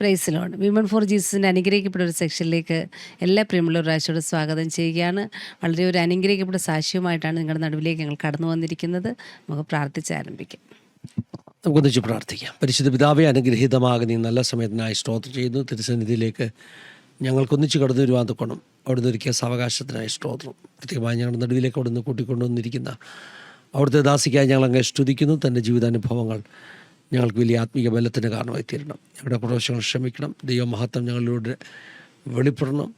Price lord. Women for ജീസസിൻ്റെ അനുഗ്രഹിക്കപ്പെട്ട ഒരു സെക്ഷനിലേക്ക് എല്ലാ പ്രിയമുള്ള ഒരാഴ്ചയോട് സ്വാഗതം ചെയ്യുകയാണ്. വളരെ ഒരു അനുഗ്രഹിക്കപ്പെട്ട സാക്ഷ്യവുമായിട്ടാണ് നിങ്ങളുടെ നടുവിലേക്ക് ഞങ്ങൾ കടന്നു വന്നിരിക്കുന്നത്. നമുക്ക് പ്രാർത്ഥിച്ച് ആരംഭിക്കാം. നമുക്കൊന്നിച്ച് പ്രാർത്ഥിക്കാം. പരിശുദ്ധ പിതാവേ, അനുഗ്രഹീതമാകുന്ന ഈ നല്ല സമയത്തിനായി സ്തോത്രം ചെയ്യുന്നു. തിരുസന്നിധിയിലേക്ക് ഞങ്ങൾക്കൊന്നിച്ച് കടന്നു വരുവാൻ തൊക്കണം അവിടുന്ന് ഒരുക്കിയ സാവകാശത്തിനായി സ്തോത്രം. പ്രത്യേകമായി ഞങ്ങളുടെ നടുവിലേക്ക് അവിടുന്ന് കൂട്ടിക്കൊണ്ടുവന്നിരിക്കുന്ന അവിടുത്തെ ദാസിക്കായി ഞങ്ങളങ്ങ് സ്തുതിക്കുന്നു. തൻ്റെ ജീവിതാനുഭവങ്ങൾ ഞങ്ങൾക്ക് വലിയ ആത്മീയ ബലത്തിന് കാരണമായി തീരണം. ഞങ്ങളുടെ പ്രദോഷങ്ങൾ ക്ഷമിക്കണം. ദൈവമഹത്വം ഞങ്ങളിലൂടെ വെളിപ്പെടണം.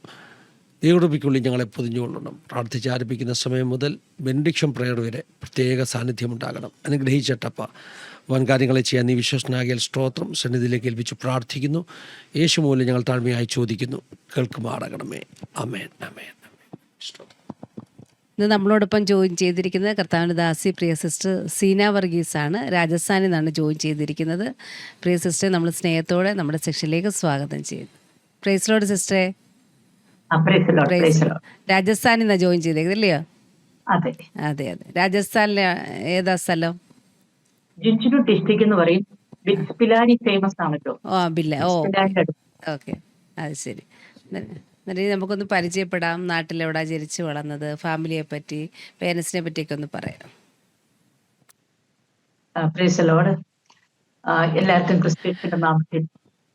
ദൈവകൃപയ്ക്കുള്ളിൽ ഞങ്ങളെ പൊതിഞ്ഞുകൊള്ളണം. പ്രാർത്ഥിച്ച് ആരംഭിക്കുന്ന സമയം മുതൽ ബെനഡിക്ഷൻ പ്രയർ വരെ പ്രത്യേക സാന്നിധ്യമുണ്ടാകണം. അനുഗ്രഹിച്ചട്ടപ്പ വൻ കാര്യങ്ങളെ ചെയ്യാൻ നീ വിശ്വസ്തനാകിയാൽ സ്തോത്രം. സന്നിധിയിലേക്ക് ഏൽപ്പിച്ച് പ്രാർത്ഥിക്കുന്നു. യേശു മൂലം ഞങ്ങൾ താഴ്മയായി ചോദിക്കുന്നു, കേൾക്കുമാറാകണമേ. ആമേൻ, ആമേൻ. ഇന്ന് നമ്മളോടൊപ്പം ജോയിൻ ചെയ്തിരിക്കുന്നത് കർത്താവിൻ്റെ ദാസി പ്രിയ സിസ്റ്റർ സീന വർഗീസാണ്. രാജസ്ഥാനിൽ നിന്നാണ് ജോയിൻ ചെയ്തിരിക്കുന്നത്. പ്രിയ സിസ്റ്ററെ നമ്മൾ സ്നേഹത്തോടെ നമ്മുടെ സെക്ഷനിലേക്ക് സ്വാഗതം ചെയ്യുന്നു. പ്രൈസ് ലോർഡ് സിസ്റ്ററെ. രാജസ്ഥാനിൽ നിന്നാണ് ജോയിൻ ചെയ്തേക്കുന്നത് അല്ലയോ? അതെ അതെ അതെ. രാജസ്ഥാനിലെ ഏതാ സ്ഥലം? ജിൻചുനു ഡിസ്ട്രിക്ട് എന്ന് പറയും. ബിലാരി ഫേമസ് ആണല്ലോ. ഓക്കെ, അത് ശരി. എന്നിട്ട് നമുക്കൊന്ന് പരിചയപ്പെടാം. നാട്ടിലെവിടെ ജനിച്ചു വളർന്നത്, ഫാമിലിയെ പറ്റി, പേരൻസിനെ പറ്റിയൊക്കെ ഒന്ന് പറയാം. Praise the Lord. എല്ലാവർക്കും ക്രിസ്തുവിന്റെ നാമത്തിൽ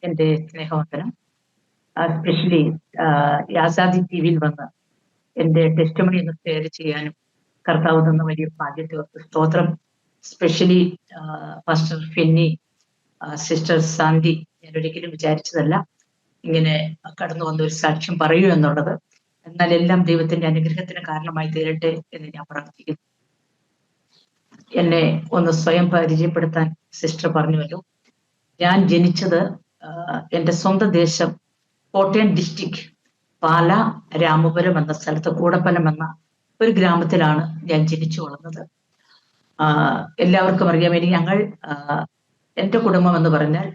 എൻ്റെ സ്നേഹവന്ദനം. സ്പെഷ്യലി ആസാദി ടിവിയിൽ വന്ന് എൻ്റെ ടെസ്റ്റിമണി ഒന്ന് ഷെയർ ചെയ്യാനും കർത്താവ് തന്ന വലിയ ഭാഗ്യത്തെ ഓർത്ത് സ്തോത്രം. Specially pastor Fenny, sister Shanthi, ഞാൻ ഒരിക്കലും വിചാരിച്ചതല്ല ഇങ്ങനെ കടന്നു വന്ന ഒരു സാക്ഷ്യം പറയൂ എന്നുള്ളത്. എന്നാൽ എല്ലാം ദൈവത്തിന്റെ അനുഗ്രഹത്തിന് കാരണമായി തീരട്ടെ എന്ന് ഞാൻ പ്രാർത്ഥിക്കുന്നു. എന്നെ ഒന്ന് സ്വയം പരിചയപ്പെടുത്താൻ സിസ്റ്റർ പറഞ്ഞുവല്ലോ. ഞാൻ ജനിച്ചത് എൻ്റെ സ്വന്തം ദേശം കോട്ടയം ഡിസ്ട്രിക്ട് പാല രാമപുരം എന്ന സ്ഥലത്ത് കൂടപ്പനം എന്ന ഒരു ഗ്രാമത്തിലാണ് ഞാൻ ജനിച്ചു വളർന്നത്. എല്ലാവർക്കും അറിയാം, ഞങ്ങൾ എൻ്റെ കുടുംബം എന്ന് പറഞ്ഞാൽ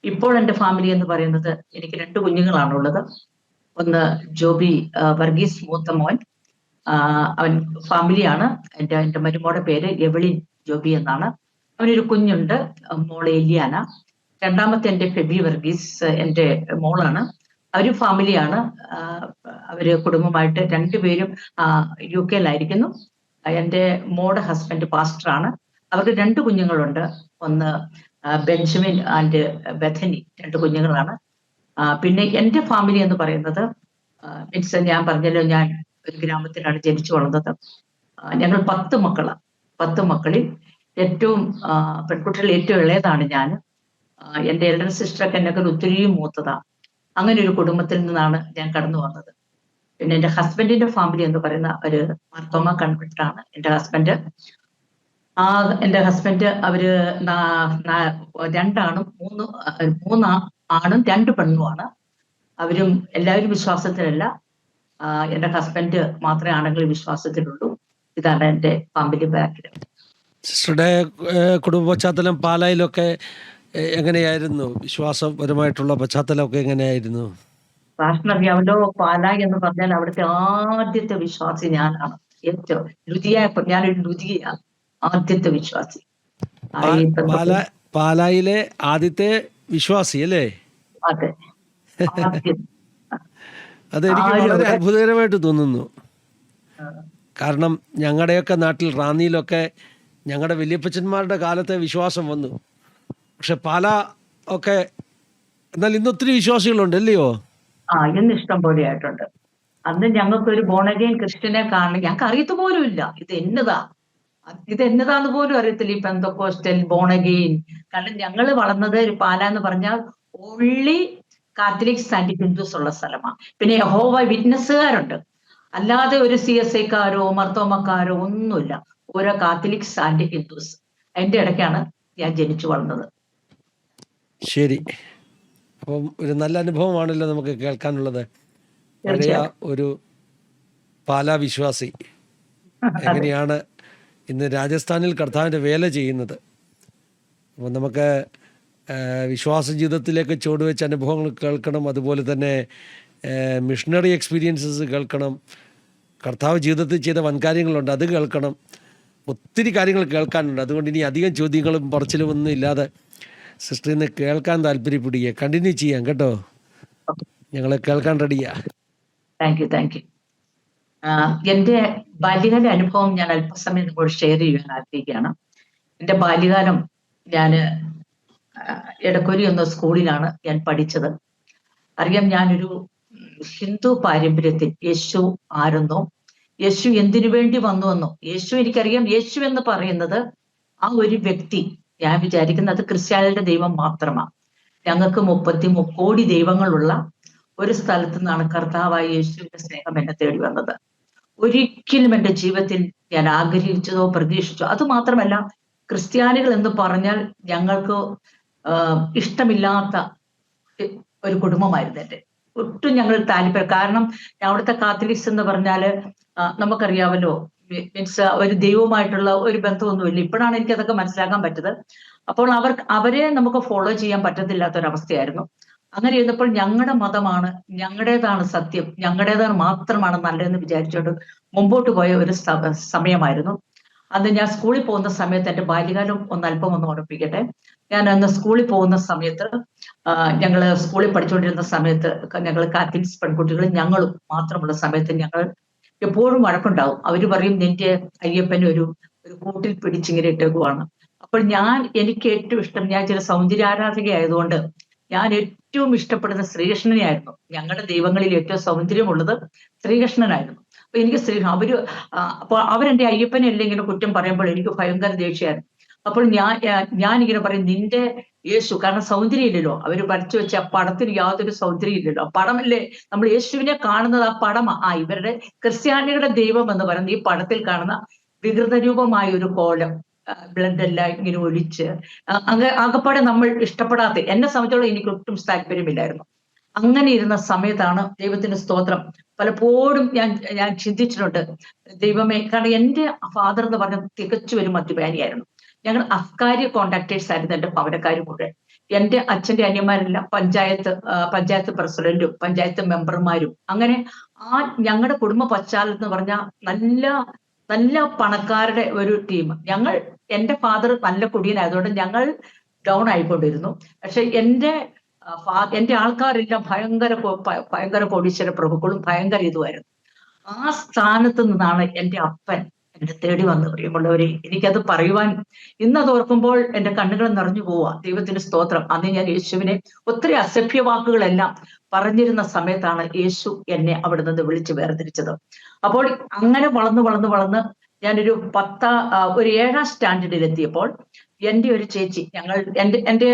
ഇപ്പോൾ എൻ്റെ ഫാമിലി എന്ന് പറയുന്നത് എനിക്ക് 2 കുഞ്ഞുങ്ങളാണുള്ളത്. ഒന്ന് ജോബി വർഗീസ്, മൂത്ത മോൻ. അവൻ ഫാമിലിയാണ്. എൻ്റെ മരുമോടെ പേര് എവളിൻ ജോബി എന്നാണ്. അവനൊരു കുഞ്ഞുണ്ട്, മോളെ എലിയാന. രണ്ടാമത്തെ എൻ്റെ ഫെബി വർഗീസ് എൻ്റെ മോളാണ്. അവരും ഫാമിലിയാണ്. അവര് കുടുംബമായിട്ട് 2 പേരും UK യിലായിരിക്കുന്നു. എൻ്റെ മോടെ ഹസ്ബൻഡ് പാസ്റ്ററാണ്. അവർക്ക് 2 കുഞ്ഞുങ്ങളുണ്ട്. ഒന്ന് ബെഞ്ചമിൻ ആൻഡ് ബെഥനി, 2 കുഞ്ഞുങ്ങളാണ്. പിന്നെ എൻ്റെ ഫാമിലി എന്ന് പറയുന്നത് മീൻസ് ഞാൻ പറഞ്ഞല്ലോ, ഞാൻ ഒരു ഗ്രാമത്തിലാണ് ജനിച്ചു വളർന്നത്. ഞങ്ങൾ 10 മക്കളാണ്. 10 മക്കളിൽ ഏറ്റവും പെൺകുട്ടികളിൽ ഏറ്റവും ഇളയതാണ് ഞാൻ. എൻ്റെ എൽഡർ സിസ്റ്ററൊക്കെ എന്നെക്കാൾ ഒത്തിരിയും മൂത്തതാണ്. അങ്ങനെ ഒരു കുടുംബത്തിൽ നിന്നാണ് ഞാൻ കടന്നു വന്നത്. പിന്നെ എൻ്റെ ഹസ്ബൻഡിന്റെ ഫാമിലി എന്ന് പറയുന്ന ഒരു മാർത്തോമ കൺവെർട്ടാണ് എൻ്റെ ഹസ്ബൻഡ്. എൻ്റെ ഹസ്ബൻഡ് അവര് 2 ആണും 3 ആണും 2 പെണ്ണുമാണ്. അവരും എല്ലാവരും വിശ്വാസത്തിലല്ല. എൻ്റെ ഹസ്ബൻഡ് മാത്രമേ ആണെങ്കിൽ വിശ്വാസത്തിലുള്ളൂ. ഇതാണ് എൻ്റെ ഫാമിലി ബാക്ക്ഗ്രൗണ്ട്. സിസ്റ്ററുടെ കുടുംബ പശ്ചാത്തലം പാലായിലൊക്കെ എങ്ങനെയായിരുന്നു? വിശ്വാസപരമായിട്ടുള്ള പശ്ചാത്തലമൊക്കെ എങ്ങനെയായിരുന്നു? അറിയാമല്ലോ, പാലായി എന്ന് പറഞ്ഞാൽ അവിടുത്തെ ആദ്യത്തെ വിശ്വാസി ഞാനാണ്. ഏറ്റവും ഞാനൊരു ലുതിയാണ്, ആദ്യത്തെ വിശ്വാസി. പാലായിലെ ആദ്യത്തെ വിശ്വാസി അല്ലേ? അതെ. അതെനിക്ക് വളരെ അത്ഭുതകരമായിട്ട് തോന്നുന്നു. കാരണം ഞങ്ങളുടെയൊക്കെ നാട്ടിൽ റാന്നിയിലൊക്കെ ഞങ്ങളുടെ വല്യപ്പച്ചന്മാരുടെ കാലത്തെ വിശ്വാസം വന്നു. പക്ഷെ പാല ഒക്കെ എന്നാൽ ഇന്ന് ഒത്തിരി വിശ്വാസികളുണ്ട് അല്ലയോ? ഇന്ന് ഇഷ്ടം പോലെ ആയിട്ടുണ്ട്. അന്ന് ഞങ്ങൾക്കൊരു ബോണഗെയിൻ ക്രിസ്ത്യനെ കാണണം, ഞങ്ങൾക്ക് അറിയത്ത് പോലും ഇല്ല ഇത് എന്നതാന്ന് പോലും അറിയത്തില്ല. ഈ പെന്തക്കോസ്റ്റൽ ബോണഗെയിൻ. കാരണം ഞങ്ങൾ വളർന്നത് പാല എന്ന് പറഞ്ഞാൽ ഓൺലി കാത്തലിക്സ് ആൻഡ് ഹിന്ദുസ് ഉള്ള സ്ഥലമാണ്. പിന്നെ യഹോവ വിറ്റ്നസ്സുകാരുണ്ട്, അല്ലാതെ ഒരു CSIക്കാരോ മർത്തോമക്കാരോ ഒന്നുമില്ല. ഓരോ കാത്തലിക്സ് ആൻഡ് ഹിന്ദുസ്. അതിന്റെ ഇടയ്ക്കാണ് ഞാൻ ജനിച്ചു വളർന്നത്. ശരി. അപ്പം ഒരു നല്ല അനുഭവമാണല്ലോ നമുക്ക് കേൾക്കാനുള്ളത്. പഴയ ഒരു പാലാ വിശ്വാസി എങ്ങനെയാണ് ഇന്ന് രാജസ്ഥാനിൽ കർത്താവിൻ്റെ വേല ചെയ്യുന്നത്. അപ്പം നമുക്ക് വിശ്വാസ ജീവിതത്തിലേക്ക് ചുവടുവെച്ച അനുഭവങ്ങൾ കേൾക്കണം. അതുപോലെ തന്നെ മിഷണറി എക്സ്പീരിയൻസസ് കേൾക്കണം. കർത്താവ് ജീവിതത്തിൽ ചെയ്ത വൻകാര്യങ്ങളുണ്ട്, അത് കേൾക്കണം. ഒത്തിരി കാര്യങ്ങൾ കേൾക്കാനുണ്ട്. അതുകൊണ്ട് ഇനി അധികം ചോദ്യങ്ങളും പറച്ചിലും ഒന്നും ഇല്ലാതെ സിസ്റ്റർ ഇന്ന് കേൾക്കാൻ താല്പര്യപ്പെടുക. കണ്ടിന്യൂ ചെയ്യാം കേട്ടോ. ഞങ്ങളെ കേൾക്കാൻ റെഡിയാ. Thank you. എൻ്റെ ബാല്യകാല അനുഭവം ഞാൻ അല്പസമയം നിങ്ങളോട് ഷെയർ ചെയ്യാൻ ആഗ്രഹിക്കുകയാണ്. എൻ്റെ ബാല്യകാലം ഞാൻ എടക്കൊരി എന്ന സ്കൂളിലാണ് ഞാൻ പഠിച്ചത്. അറിയാം, ഞാനൊരു ഹിന്ദു പാരമ്പര്യത്തിൽ യേശു ആരെന്നോ യേശു എന്തിനു വേണ്ടി വന്നുവെന്നോ, യേശു എനിക്കറിയാം, യേശു എന്ന് പറയുന്നത് ആ ഒരു വ്യക്തി, ഞാൻ വിചാരിക്കുന്നത് ക്രിസ്ത്യാനികളുടെ ദൈവം മാത്രമാണ്. ഞങ്ങൾക്ക് 33 കോടി ദൈവങ്ങളുള്ള ഒരു സ്ഥലത്തു നിന്നാണ് കർത്താവായ യേശുവിന്റെ സ്നേഹം എന്നെ തേടി വന്നത്. ഒരിക്കലും എൻ്റെ ജീവിതത്തിൽ ഞാൻ ആഗ്രഹിച്ചതോ പ്രതീക്ഷിച്ചോ, അത് മാത്രമല്ല ക്രിസ്ത്യാനികൾ എന്ന് പറഞ്ഞാൽ ഞങ്ങൾക്ക് ഇഷ്ടമില്ലാത്ത ഒരു കുടുംബമായിരുന്നു എൻ്റെ. ഒട്ടും ഞങ്ങൾ താല്പര്യം, കാരണം അവിടുത്തെ കാത്തലിക്സ് എന്ന് പറഞ്ഞാല് നമുക്കറിയാമല്ലോ, മീൻസ് ഒരു ദൈവമായിട്ടുള്ള ഒരു ബന്ധമൊന്നുമില്ല. ഇപ്പോഴാണ് എനിക്ക് അതൊക്കെ മനസ്സിലാക്കാൻ പറ്റുന്നത്. അപ്പോൾ അവരെ നമുക്ക് ഫോളോ ചെയ്യാൻ പറ്റത്തില്ലാത്തൊരവസ്ഥയായിരുന്നു. അങ്ങനെ ഇരുന്നപ്പോൾ ഞങ്ങളുടെ മതമാണ്, ഞങ്ങളുടേതാണ് സത്യം, ഞങ്ങളുടേതാണ് മാത്രമാണ് നല്ലതെന്ന് വിചാരിച്ചുകൊണ്ട് മുമ്പോട്ട് പോയ ഒരു സമയമായിരുന്നു. അന്ന് ഞാൻ സ്കൂളിൽ പോകുന്ന സമയത്ത്, എൻ്റെ ബാല്യകാലം അല്പം ഓർമ്മിപ്പിക്കട്ടെ. ഞാൻ അന്ന് സ്കൂളിൽ പോകുന്ന സമയത്ത്, ഞങ്ങള് സ്കൂളിൽ പഠിച്ചുകൊണ്ടിരുന്ന സമയത്ത്, ഞങ്ങൾ കാത്തലിക്സ് പെൺകുട്ടികളും ഞങ്ങളും മാത്രമുള്ള സമയത്ത് ഞങ്ങൾ എപ്പോഴും വഴക്കുണ്ടാവും. അവര് പറയും, നിന്റെ അയ്യപ്പനെ ഒരു കൂട്ടിൽ പിടിച്ചിങ്ങനെ ഇട്ടേക്കുവാണ്. അപ്പോൾ എനിക്ക് ഏറ്റവും ഇഷ്ടം, ഞാൻ ചില സൗന്ദര്യാരാധകയായതുകൊണ്ട് ഞാൻ ഏറ്റവും ഇഷ്ടപ്പെടുന്ന ശ്രീകൃഷ്ണനെയായിരുന്നു. ഞങ്ങളുടെ ദൈവങ്ങളിൽ ഏറ്റവും സൗന്ദര്യമുള്ളത് ശ്രീകൃഷ്ണനായിരുന്നു. അപ്പൊ എനിക്ക് അപ്പോൾ അവരെന്റെ അയ്യപ്പനെ എല്ലാം ഇങ്ങനെ കുറ്റം പറയുമ്പോൾ എനിക്ക് ഭയങ്കര ദേഷ്യമായിരുന്നു. അപ്പോൾ ഞാനിങ്ങനെ പറയും, നിന്റെ യേശു, കാരണം സൗന്ദര്യം ഇല്ലല്ലോ, അവര് വരച്ചു വെച്ച ആ പടത്തിന് യാതൊരു സൗന്ദര്യം ഇല്ലല്ലോ. പടമല്ലേ നമ്മൾ യേശുവിനെ കാണുന്നത്, ആ പടമാ. ഇവരുടെ ക്രിസ്ത്യാനികളുടെ ദൈവം എന്ന് പറയുന്നത് ഈ പടത്തിൽ കാണുന്ന വികൃത രൂപമായ ഒരു കോലം, ബ്ലഡ് എല്ലാം ഇങ്ങനെ ഒലിച്ച് ആകപ്പാടെ നമ്മൾ ഇഷ്ടപ്പെടാത്ത, എന്നെ സംബന്ധിച്ചോളം എനിക്ക് ഒട്ടും താല്പര്യമില്ലായിരുന്നു. അങ്ങനെ ഇരുന്ന സമയത്താണ്, ദൈവത്തിന്റെ സ്തോത്രം, പലപ്പോഴും ഞാൻ ചിന്തിച്ചിട്ടുണ്ട്, ദൈവമേ, കാരണം എൻ്റെ ഫാദർ എന്ന് പറഞ്ഞ തികച്ചും ഒരു മദ്യപാനിയായിരുന്നു. ഞങ്ങൾ അഫ്കാരി കോൺട്രാക്ടേഴ്സ് ആയിരുന്നു എൻ്റെ ഭവനക്കാർ മുഴുവൻ. എൻ്റെ അച്ഛൻ്റെ അനിയന്മാരെല്ലാം പഞ്ചായത്ത് പ്രസിഡന്റും പഞ്ചായത്ത് മെമ്പർമാരും. അങ്ങനെ ഞങ്ങളുടെ കുടുംബ പശ്ചാത്തലം എന്ന് പറഞ്ഞാൽ നല്ല പണക്കാരുടെ ഒരു ടീം. എൻ്റെ ഫാദർ നല്ല കുടിയനായതുകൊണ്ട് ഞങ്ങൾ ഡൗൺ ആയിക്കൊണ്ടിരുന്നു. പക്ഷെ എൻ്റെ ആൾക്കാരെല്ലാം ഭയങ്കര കോടീശ്വര പ്രഭുക്കളും ഭയങ്കര ഇതുമായിരുന്നു. ആ സ്ഥാനത്ത് നിന്നാണ് എൻ്റെ അപ്പൻ എന്നെ തേടി വന്ന് പറയുമ്പോഴവരെ, എനിക്കത് പറയുവാൻ ഇന്നത് ഓർക്കുമ്പോൾ എൻ്റെ കണ്ണുകൾ നിറഞ്ഞു പോവാ. ദൈവത്തിന്റെ സ്തോത്രം. അന്ന് ഞാൻ യേശുവിനെ ഒത്തിരി അസഭ്യ വാക്കുകളെല്ലാം പറഞ്ഞിരുന്ന സമയത്താണ് യേശു എന്നെ അവിടെ നിന്ന് വിളിച്ച് വേർതിരിച്ചത്. അപ്പോൾ അങ്ങനെ വളർന്ന് ഞാനൊരു 7ാം സ്റ്റാൻഡേർഡിലെത്തിയപ്പോൾ എൻ്റെ ഒരു ചേച്ചി, എൻ്റെ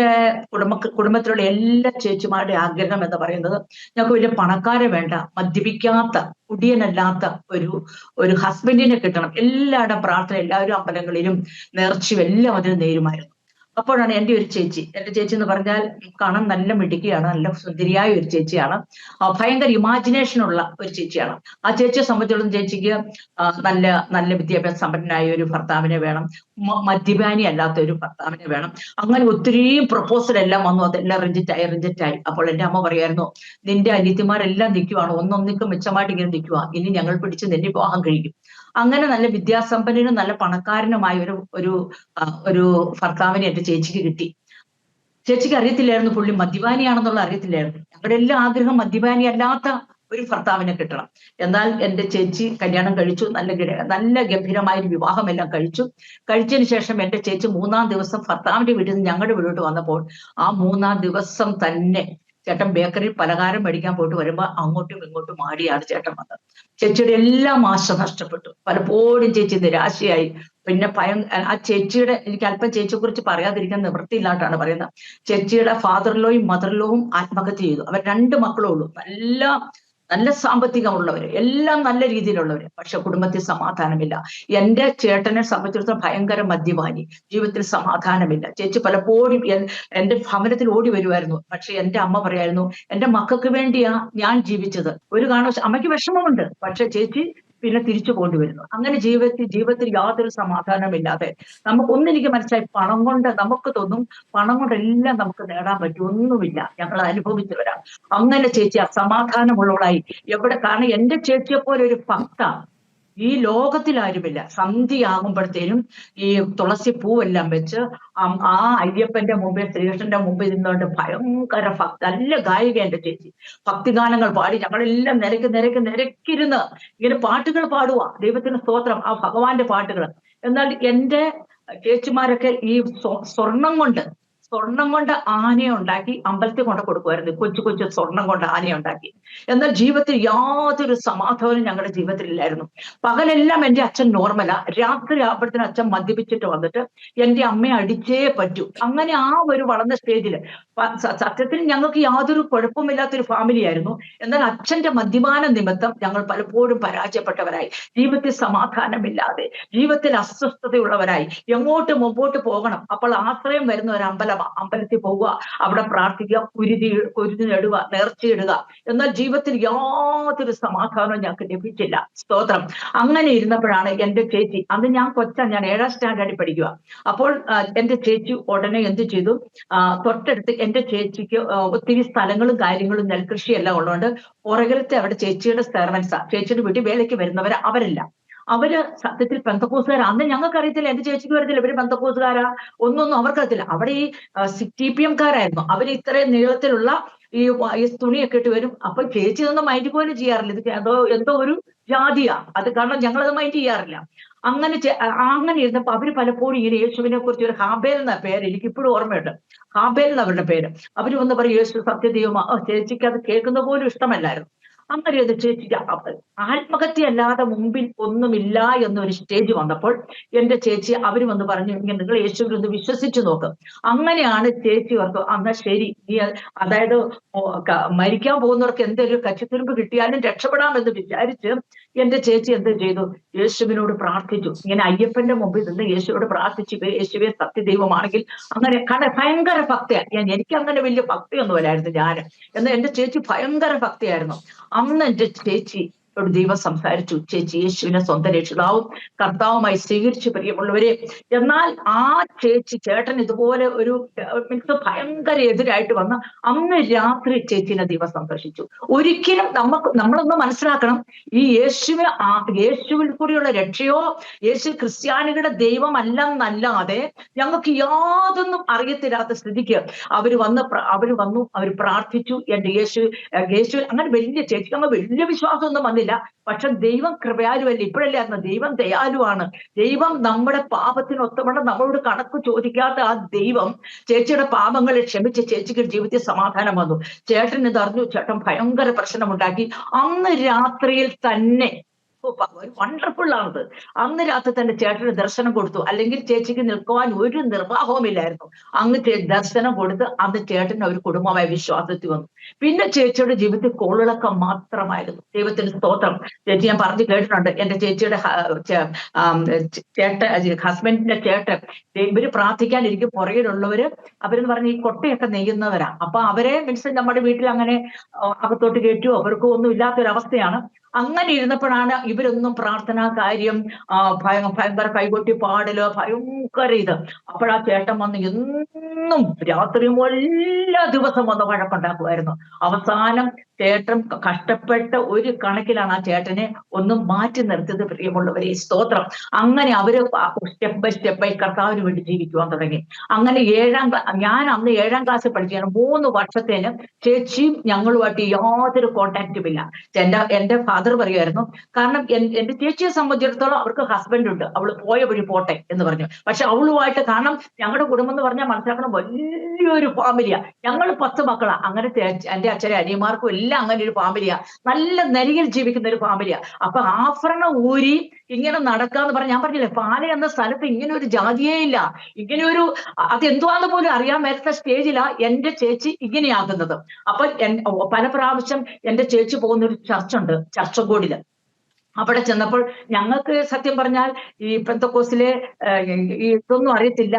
കുടുംബത്തിലുള്ള എല്ലാ ചേച്ചിമാരുടെ ആഗ്രഹം എന്ന് പറയുന്നത്, ഞങ്ങൾക്ക് വലിയ പണക്കാരെ വേണ്ട, മദ്യപിക്കാത്ത, കുടിയനല്ലാത്ത ഒരു ഹസ്ബൻഡിനെ കിട്ടണം. എല്ലാവരുടെ പ്രാർത്ഥന, എല്ലാവരും അമ്പലങ്ങളിലും നേർച്ചയും എല്ലാം അതിന് നേരുമായിരുന്നു. അപ്പോഴാണ് എൻ്റെ ചേച്ചി എന്ന് പറഞ്ഞാൽ കാണാൻ നല്ല മിടുക്കിയാണ്, നല്ല സുന്ദരിയായ ഒരു ചേച്ചിയാണ്, ഭയങ്കര ഇമാജിനേഷൻ ഉള്ള ഒരു ചേച്ചിയാണ്. ആ ചേച്ചിയെ സംബന്ധിച്ചിടത്തോളം ചേച്ചിക്ക് നല്ല വിദ്യാഭ്യാസ സമ്പന്നനായ ഒരു ഭർത്താവിനെ വേണം, മദ്യപാനി അല്ലാത്ത ഒരു ഭർത്താവിനെ വേണം. അങ്ങനെ ഒത്തിരിയും പ്രപ്പോസൽ എല്ലാം വന്നു, അതെല്ലാം റിജക്റ്റ് ആയി. അപ്പോൾ എൻ്റെ അമ്മ പറയായിരുന്നു, നിന്റെ അനിയത്തിമാരെല്ലാം നിൽക്കുവാണ്, ഒന്നൊന്നിക്കും മെച്ചമായിട്ട് ഇങ്ങനെ നിൽക്കുക, ഇനി ഞങ്ങൾ പിടിച്ച് നിന്നെ വിവാഹം കഴിക്കും. അങ്ങനെ നല്ല വിദ്യാസമ്പന്നനും നല്ല പണക്കാരനുമായ ഒരു ഭർത്താവിനെ എൻ്റെ ചേച്ചിക്ക് കിട്ടി. ചേച്ചിക്ക് അറിയത്തില്ലായിരുന്നു പുള്ളി മദ്യപാനിയാണെന്നുള്ള അറിയത്തില്ലായിരുന്നു. ഞങ്ങളുടെ എല്ലാ ആഗ്രഹം മദ്യപാനി അല്ലാത്ത ഒരു ഭർത്താവിനെ കിട്ടണം. എന്നാൽ എൻ്റെ ചേച്ചി കല്യാണം കഴിച്ചു, നല്ല ഗംഭീരമായ ഒരു വിവാഹം എല്ലാം കഴിച്ചതിന് ശേഷം എൻ്റെ ചേച്ചി 3ാം ദിവസം ഭർത്താവിന്റെ വീട്ടിൽ നിന്ന് ഞങ്ങളുടെ വീട്ടിലോട്ട് വന്നപ്പോൾ, ആ 3ാം ദിവസം തന്നെ ചേട്ടൻ ബേക്കറിയിൽ പലഹാരം മേടിക്കാൻ പോയിട്ട് വരുമ്പോൾ അങ്ങോട്ടും ഇങ്ങോട്ടും മാടിയാണ് ചേട്ടൻ വന്നത്. ചേച്ചിയുടെ എല്ലാം ആശ നഷ്ടപ്പെട്ടു. പലപ്പോഴും ചേച്ചി നിരാശയായി. പിന്നെ ആ ചേച്ചിയുടെ, എനിക്ക് അല്പം ചേച്ചിയെ കുറിച്ച് പറയാതിരിക്കാൻ നിവൃത്തിയില്ലാണ്ടാണ് പറയുന്നത്. ചേച്ചിയുടെ ഫാദറിലോയും മദറിലോയും ആത്മഹത്യ ചെയ്തു. അവർ 2 മക്കളേ ഉള്ളൂ. നല്ല സാമ്പത്തികമുള്ളവര്, എല്ലാം നല്ല രീതിയിലുള്ളവര്. പക്ഷെ കുടുംബത്തിൽ സമാധാനമില്ല. എൻ്റെ ചേട്ടനെ സംബന്ധിച്ചിടത്തോളം ഭയങ്കര മദ്യപാനി, ജീവിതത്തിൽ സമാധാനമില്ല. ചേച്ചി പലപ്പോഴും എൻ്റെ ഭവനത്തിൽ ഓടി വരുമായിരുന്നു. പക്ഷെ എൻ്റെ അമ്മ പറയായിരുന്നു, എൻ്റെ മക്കൾക്ക് വേണ്ടിയാ ഞാൻ ജീവിച്ചത്. ഒരു കാരണവശാലും അമ്മയ്ക്ക് വിഷമമുണ്ട്, പക്ഷെ ചേച്ചി പിന്നെ തിരിച്ചു കൊണ്ടുവരുന്നു. അങ്ങനെ ജീവിതത്തിൽ യാതൊരു സമാധാനമില്ലാതെ എനിക്ക് മനസ്സിലായി, പണം കൊണ്ട് നമുക്ക് തോന്നും പണം കൊണ്ടെല്ലാം നമുക്ക് നേടാൻ പറ്റും, ഒന്നുമില്ല. ഞങ്ങൾ അനുഭവിച്ചവരാണ്. അങ്ങനെ ചേച്ചി അസമാധാനമുള്ളവളായി. കാരണം എൻ്റെ ചേച്ചിയെ പോലെ ഒരു ഭക്ത ഈ ലോകത്തിൽ ആരുമില്ല. സന്ധ്യയാകുമ്പോഴത്തേനും ഈ തുളസി പൂവെല്ലാം വെച്ച് ആ അയ്യപ്പന്റെ മുമ്പിൽ, ശ്രീകൃഷ്ണന്റെ മുമ്പിൽ നിന്നുകൊണ്ട് ഭയങ്കര ഭക്തി, നല്ല ഗായിക എന്റെ ചേച്ചി, ഭക്തിഗാനങ്ങൾ പാടി ഞങ്ങളെല്ലാം നിരക്കിരുന്ന് ഇങ്ങനെ പാട്ടുകൾ പാടുക. ദൈവത്തിന് സ്തോത്രം, ആ ഭഗവാന്റെ പാട്ടുകൾ. എന്നാൽ എന്റെ ചേച്ചിമാരൊക്കെ ഈ സ്വർണം കൊണ്ട് ആനയെ ഉണ്ടാക്കി അമ്പലത്തിൽ കൊണ്ട് കൊടുക്കുമായിരുന്നു. കൊച്ചു സ്വർണം കൊണ്ട് ആനയെ ഉണ്ടാക്കി. എന്നാൽ ജീവിതത്തിൽ യാതൊരു സമാധാനവും ഞങ്ങളുടെ ജീവിതത്തിലില്ലായിരുന്നു. പകലെല്ലാം എന്റെ അച്ഛൻ നോർമലാ, രാത്രി ആവുമ്പോഴത്തേനും അച്ഛൻ മദ്യപിച്ചിട്ട് വന്നിട്ട് എന്റെ അമ്മയെ അടിച്ചേ പറ്റൂ. അങ്ങനെ ആ ഒരു വളർന്ന സ്റ്റേജില് സത്യത്തിൽ ഞങ്ങൾക്ക് യാതൊരു കുഴപ്പമില്ലാത്തൊരു ഫാമിലി ആയിരുന്നു. എന്നാൽ അച്ഛന്റെ മദ്യപാന നിമിത്തം ഞങ്ങൾ പലപ്പോഴും പരാജയപ്പെട്ടവരായി, ജീവിതത്തിൽ സമാധാനമില്ലാതെ, ജീവിതത്തിൽ അസ്വസ്ഥതയുള്ളവരായി. എങ്ങോട്ട് മുമ്പോട്ട് പോകണം, അപ്പോൾ ആശ്രയം വരുന്ന ഒരു അമ്പലത്തിൽ പോവുക, അവിടെ പ്രാർത്ഥിക്കുക, കുരുതി നേടുക, നേർച്ചയിടുക. എന്നാൽ ജീവിതത്തിൽ യാതൊരു സമാധാനവും ഞങ്ങൾക്ക് ലഭിച്ചില്ല. സ്തോത്രം. അങ്ങനെ ഇരുന്നപ്പോഴാണ് എന്റെ ചേച്ചി, അന്ന് ഞാൻ 7ാം സ്റ്റാൻഡേർഡിൽ പഠിക്കുക. അപ്പോൾ എന്റെ ചേച്ചി ഉടനെ എന്ത് ചെയ്തു, തൊട്ടടുത്ത് എന്റെ ചേച്ചിക്ക് ഒത്തിരി സ്ഥലങ്ങളും കാര്യങ്ങളും നെൽകൃഷിയെല്ലാം ഉള്ളതുകൊണ്ട് പുറകിലത്തെ അവിടെ ചേച്ചിയുടെ സെർവൻസാ, ചേച്ചിയുടെ വീട്ടിൽ വേലയ്ക്ക് വരുന്നവര് അവര് സത്യത്തിൽ പെന്തക്കോസുകാരാ. അന്ന് ഞങ്ങൾക്ക് അറിയത്തില്ല, എന്റെ ചേച്ചിക്ക് അറിയത്തില്ല ഇവര് പെന്തക്കോസുകാരാ, ഒന്നും അവർക്കറിയത്തില്ല. അവിടെ ഈ CPM കാരായിരുന്നു. അവര് ഇത്രയും നീളത്തിലുള്ള ഈ തുണിയൊക്കെ ഇട്ട് വരും. അപ്പൊ ചേച്ചി ഒന്നും മൈൻഡ് പോലും ചെയ്യാറില്ല, ഇത് എന്തോ ഒരു ജാതിയാ അത്, കാരണം ഞങ്ങളത് മൈൻഡ് ചെയ്യാറില്ല. അങ്ങനെ ഇരുന്നപ്പോ അവര് പലപ്പോഴും ഇങ്ങനെ യേശുവിനെ കുറിച്ച്, ഒരു ഹാബേൽ എന്ന പേര് എനിക്ക് ഇപ്പോഴും ഓർമ്മയുണ്ട്, ഹാബേൽ എന്ന അവരുടെ പേര്. അവര് വന്ന് പറയും യേശു സത്യദൈവമാ. ചേച്ചിക്ക് അത് കേൾക്കുന്ന പോലും ഇഷ്ടമല്ലായിരുന്നു. അങ്ങനെ ഒരു ചേച്ചിക്ക് ആത്മഹത്യ അല്ലാതെ മുമ്പിൽ ഒന്നുമില്ല എന്നൊരു സ്റ്റേജ് വന്നപ്പോൾ എന്റെ ചേച്ചി അവര് വന്ന് പറഞ്ഞു, ഇങ്ങനെ നിങ്ങൾ യേശുവിൽ ഒന്ന് വിശ്വസിച്ചു നോക്ക്. അങ്ങനെയാണ് ചേച്ചി ഓർത്തു, എന്നാ ശരി, നീ അതായത് മരിക്കാൻ പോകുന്നവർക്ക് എന്തെങ്കിലും കച്ചിത്തുരുമ്പ് കിട്ടിയാലും രക്ഷപ്പെടാമെന്ന് വിചാരിച്ച് എന്റെ ചേച്ചി എന്ത് ചെയ്തു, യേശുവിനോട് പ്രാർത്ഥിച്ചു. ഇങ്ങനെ അയ്യപ്പന്റെ മുമ്പിൽ നിന്ന് യേശുവോട് പ്രാർത്ഥിച്ചു, യേശുവെ സത്യദൈവമാണെങ്കിൽ. അങ്ങനെ ഭയങ്കര ഭക്തിയാ. എനിക്ക് അങ്ങനെ വലിയ ഭക്തിയൊന്നുമല്ലായിരുന്നു ഞാൻ, എന്നാൽ എന്റെ ചേച്ചി ഭയങ്കര ഭക്തിയായിരുന്നു. അന്ന് എന്റെ ചേച്ചി ഒരു ദൈവം സംസാരിച്ചു, ചേച്ചി യേശുവിനെ സ്വന്തം രക്ഷിതാവും കർത്താവുമായി സ്വീകരിച്ചു. പ്രിയമുള്ളവരെ, എന്നാൽ ആ ചേട്ടൻ ഇതുപോലെ ഒരു മീൻസ് ഭയങ്കര എതിരായിട്ട് വന്ന് അന്ന് രാത്രി ചേച്ചിനെ ദൈവം സന്ദർശിച്ചു. ഒരിക്കലും നമ്മളൊന്ന് മനസ്സിലാക്കണം, ഈ യേശുവിൽ കൂടിയുള്ള രക്ഷയോ യേശു ക്രിസ്ത്യാനികളുടെ ദൈവമല്ലെന്നല്ലാതെ ഞങ്ങൾക്ക് യാതൊന്നും അറിയത്തില്ലാത്ത സ്ഥിതിക്ക് അവര് വന്നു, അവർ പ്രാർത്ഥിച്ചു. എന്റെ യേശു അങ്ങനെ വലിയ ചേച്ചിക്ക് അങ്ങ് വലിയ വിശ്വാസമൊന്നും വന്നില്ല. പക്ഷെ ദൈവം കൃപയാലുവല്ല, ഇപ്പോഴല്ലേ അറിഞ്ഞ ദൈവം ദയാലുവാണ്. ദൈവം നമ്മുടെ പാപത്തിനൊത്തവണ്ണം നമ്മളോട് കണക്ക് ചോദിക്കാത്ത ആ ദൈവം ചേച്ചിയുടെ പാപങ്ങളെ ക്ഷമിച്ച് ചേച്ചിക്ക് ജീവിതത്തിൽ സമാധാനം വന്നു. ചേട്ടൻ ഇതറിഞ്ഞു, ചേട്ടൻ ഭയങ്കര പ്രശ്നമുണ്ടാക്കി. അന്ന് രാത്രിയിൽ തന്നെ വണ്ടർഫുൾ ആണത്. അന്ന് രാത്രി തന്നെ ചേട്ടന് ദർശനം കൊടുത്തു, അല്ലെങ്കിൽ ചേച്ചിക്ക് നിൽക്കുവാൻ ഒരു നിർവാഹവുമില്ലായിരുന്നു. അങ്ങ് ദർശനം കൊടുത്ത് അന്ന് ചേട്ടന് ഒരു കുടുംബമായ വിശ്വാസത്തിൽ വന്നു. പിന്നെ ചേച്ചിയുടെ ജീവിതത്തിൽ കോളിളക്കം മാത്രമായിരുന്നു. ദൈവത്തിന് സ്തോത്രം. ചേച്ചി ഞാൻ പറഞ്ഞു കേട്ടിട്ടുണ്ട്, എന്റെ ചേച്ചിയുടെ ഹസ്ബൻഡിന്റെ ചേട്ടൻ, ഇവര് പ്രാർത്ഥിക്കാനിരിക്കും, പുറകിലുള്ളവര് അവരെന്ന് പറഞ്ഞ ഈ കൊട്ടയൊക്കെ നെയ്യുന്നവരാ. അപ്പൊ അവരെ മീൻസ് നമ്മുടെ വീട്ടിൽ അങ്ങനെ അകത്തോട്ട് കയറ്റുമോ അവർക്കും ഒന്നും ഇല്ലാത്തൊരവസ്ഥയാണ്. അങ്ങനെ ഇരുന്നപ്പോഴാണ് ഇവരൊന്നും പ്രാർത്ഥനാ കാര്യം ഭയങ്കര കൈകൊട്ടി പാടല്, ഭയങ്കര ഇത്. അപ്പോഴാ ചേട്ടൻ വന്ന് എന്നും രാത്രിയും എല്ലാ ദിവസം വന്ന് വഴക്കുണ്ടാക്കുമായിരുന്നു. അവസാനം ചേട്ടൻ കഷ്ടപ്പെട്ട ഒരു കണക്കിലാണ് ആ ചേട്ടനെ ഒന്ന് മാറ്റി നിർത്തിയത്. പ്രിയമുള്ളവരെ, സ്തോത്രം. അങ്ങനെ അവര് സ്റ്റെപ്പ് ബൈ കർത്താവിന് വേണ്ടി ജീവിക്കുവാൻ തുടങ്ങി. അങ്ങനെ ഞാൻ അന്ന് 7ാം ക്ലാസ്സിൽ പഠിച്ചാണ്. 3 വർഷത്തേന് ചേച്ചിയും ഞങ്ങളുമായിട്ട് യാതൊരു കോണ്ടാക്റ്റും ഇല്ല. എന്റെ ഫാദർ പറയുമായിരുന്നു, കാരണം എന്റെ ചേച്ചിയെ സംബന്ധിച്ചിടത്തോളം അവർക്ക് ഹസ്ബൻഡ് ഉണ്ട്, അവള് പോയ വഴി പോട്ടെ എന്ന് പറഞ്ഞു. പക്ഷെ അവളുമായിട്ട്, കാരണം ഞങ്ങളുടെ കുടുംബം എന്ന് പറഞ്ഞാൽ മനസ്സിലാക്കണം, വലിയൊരു ഫാമിലിയാ. ഞങ്ങൾ 10 മക്കളാ. അങ്ങനെ എന്റെ അച്ഛനെ അനിയന്മാർക്കും എല്ലാം അങ്ങനെ ഒരു ഫാമിലിയാ, നല്ല നരികിൽ ജീവിക്കുന്ന ഒരു ഫാമിലിയാ. അപ്പൊ ആഭരണം ഊരി ഇങ്ങനെ നടക്കാന്ന് പറഞ്ഞ, ഞാൻ പറഞ്ഞില്ലേ, പാല എന്ന സ്ഥലത്ത് ഇങ്ങനെ ഒരു ജാതിയേ ഇല്ല. ഇങ്ങനെ ഒരു അതെന്തുവാന്ന് പോലും അറിയാൻ മേലത്തെ സ്റ്റേജിലാ എന്റെ ചേച്ചി ഇങ്ങനെയാകുന്നത്. അപ്പൊ പല പ്രാവശ്യം എന്റെ ചേച്ചി പോകുന്ന ഒരു ചർച്ചുണ്ട്, ചർച്ചങ്കോടില്. അവിടെ ചെന്നപ്പോൾ ഞങ്ങൾക്ക് സത്യം പറഞ്ഞാൽ ഈ പെന്തക്കോസിലെ ഇതൊന്നും അറിയത്തില്ല.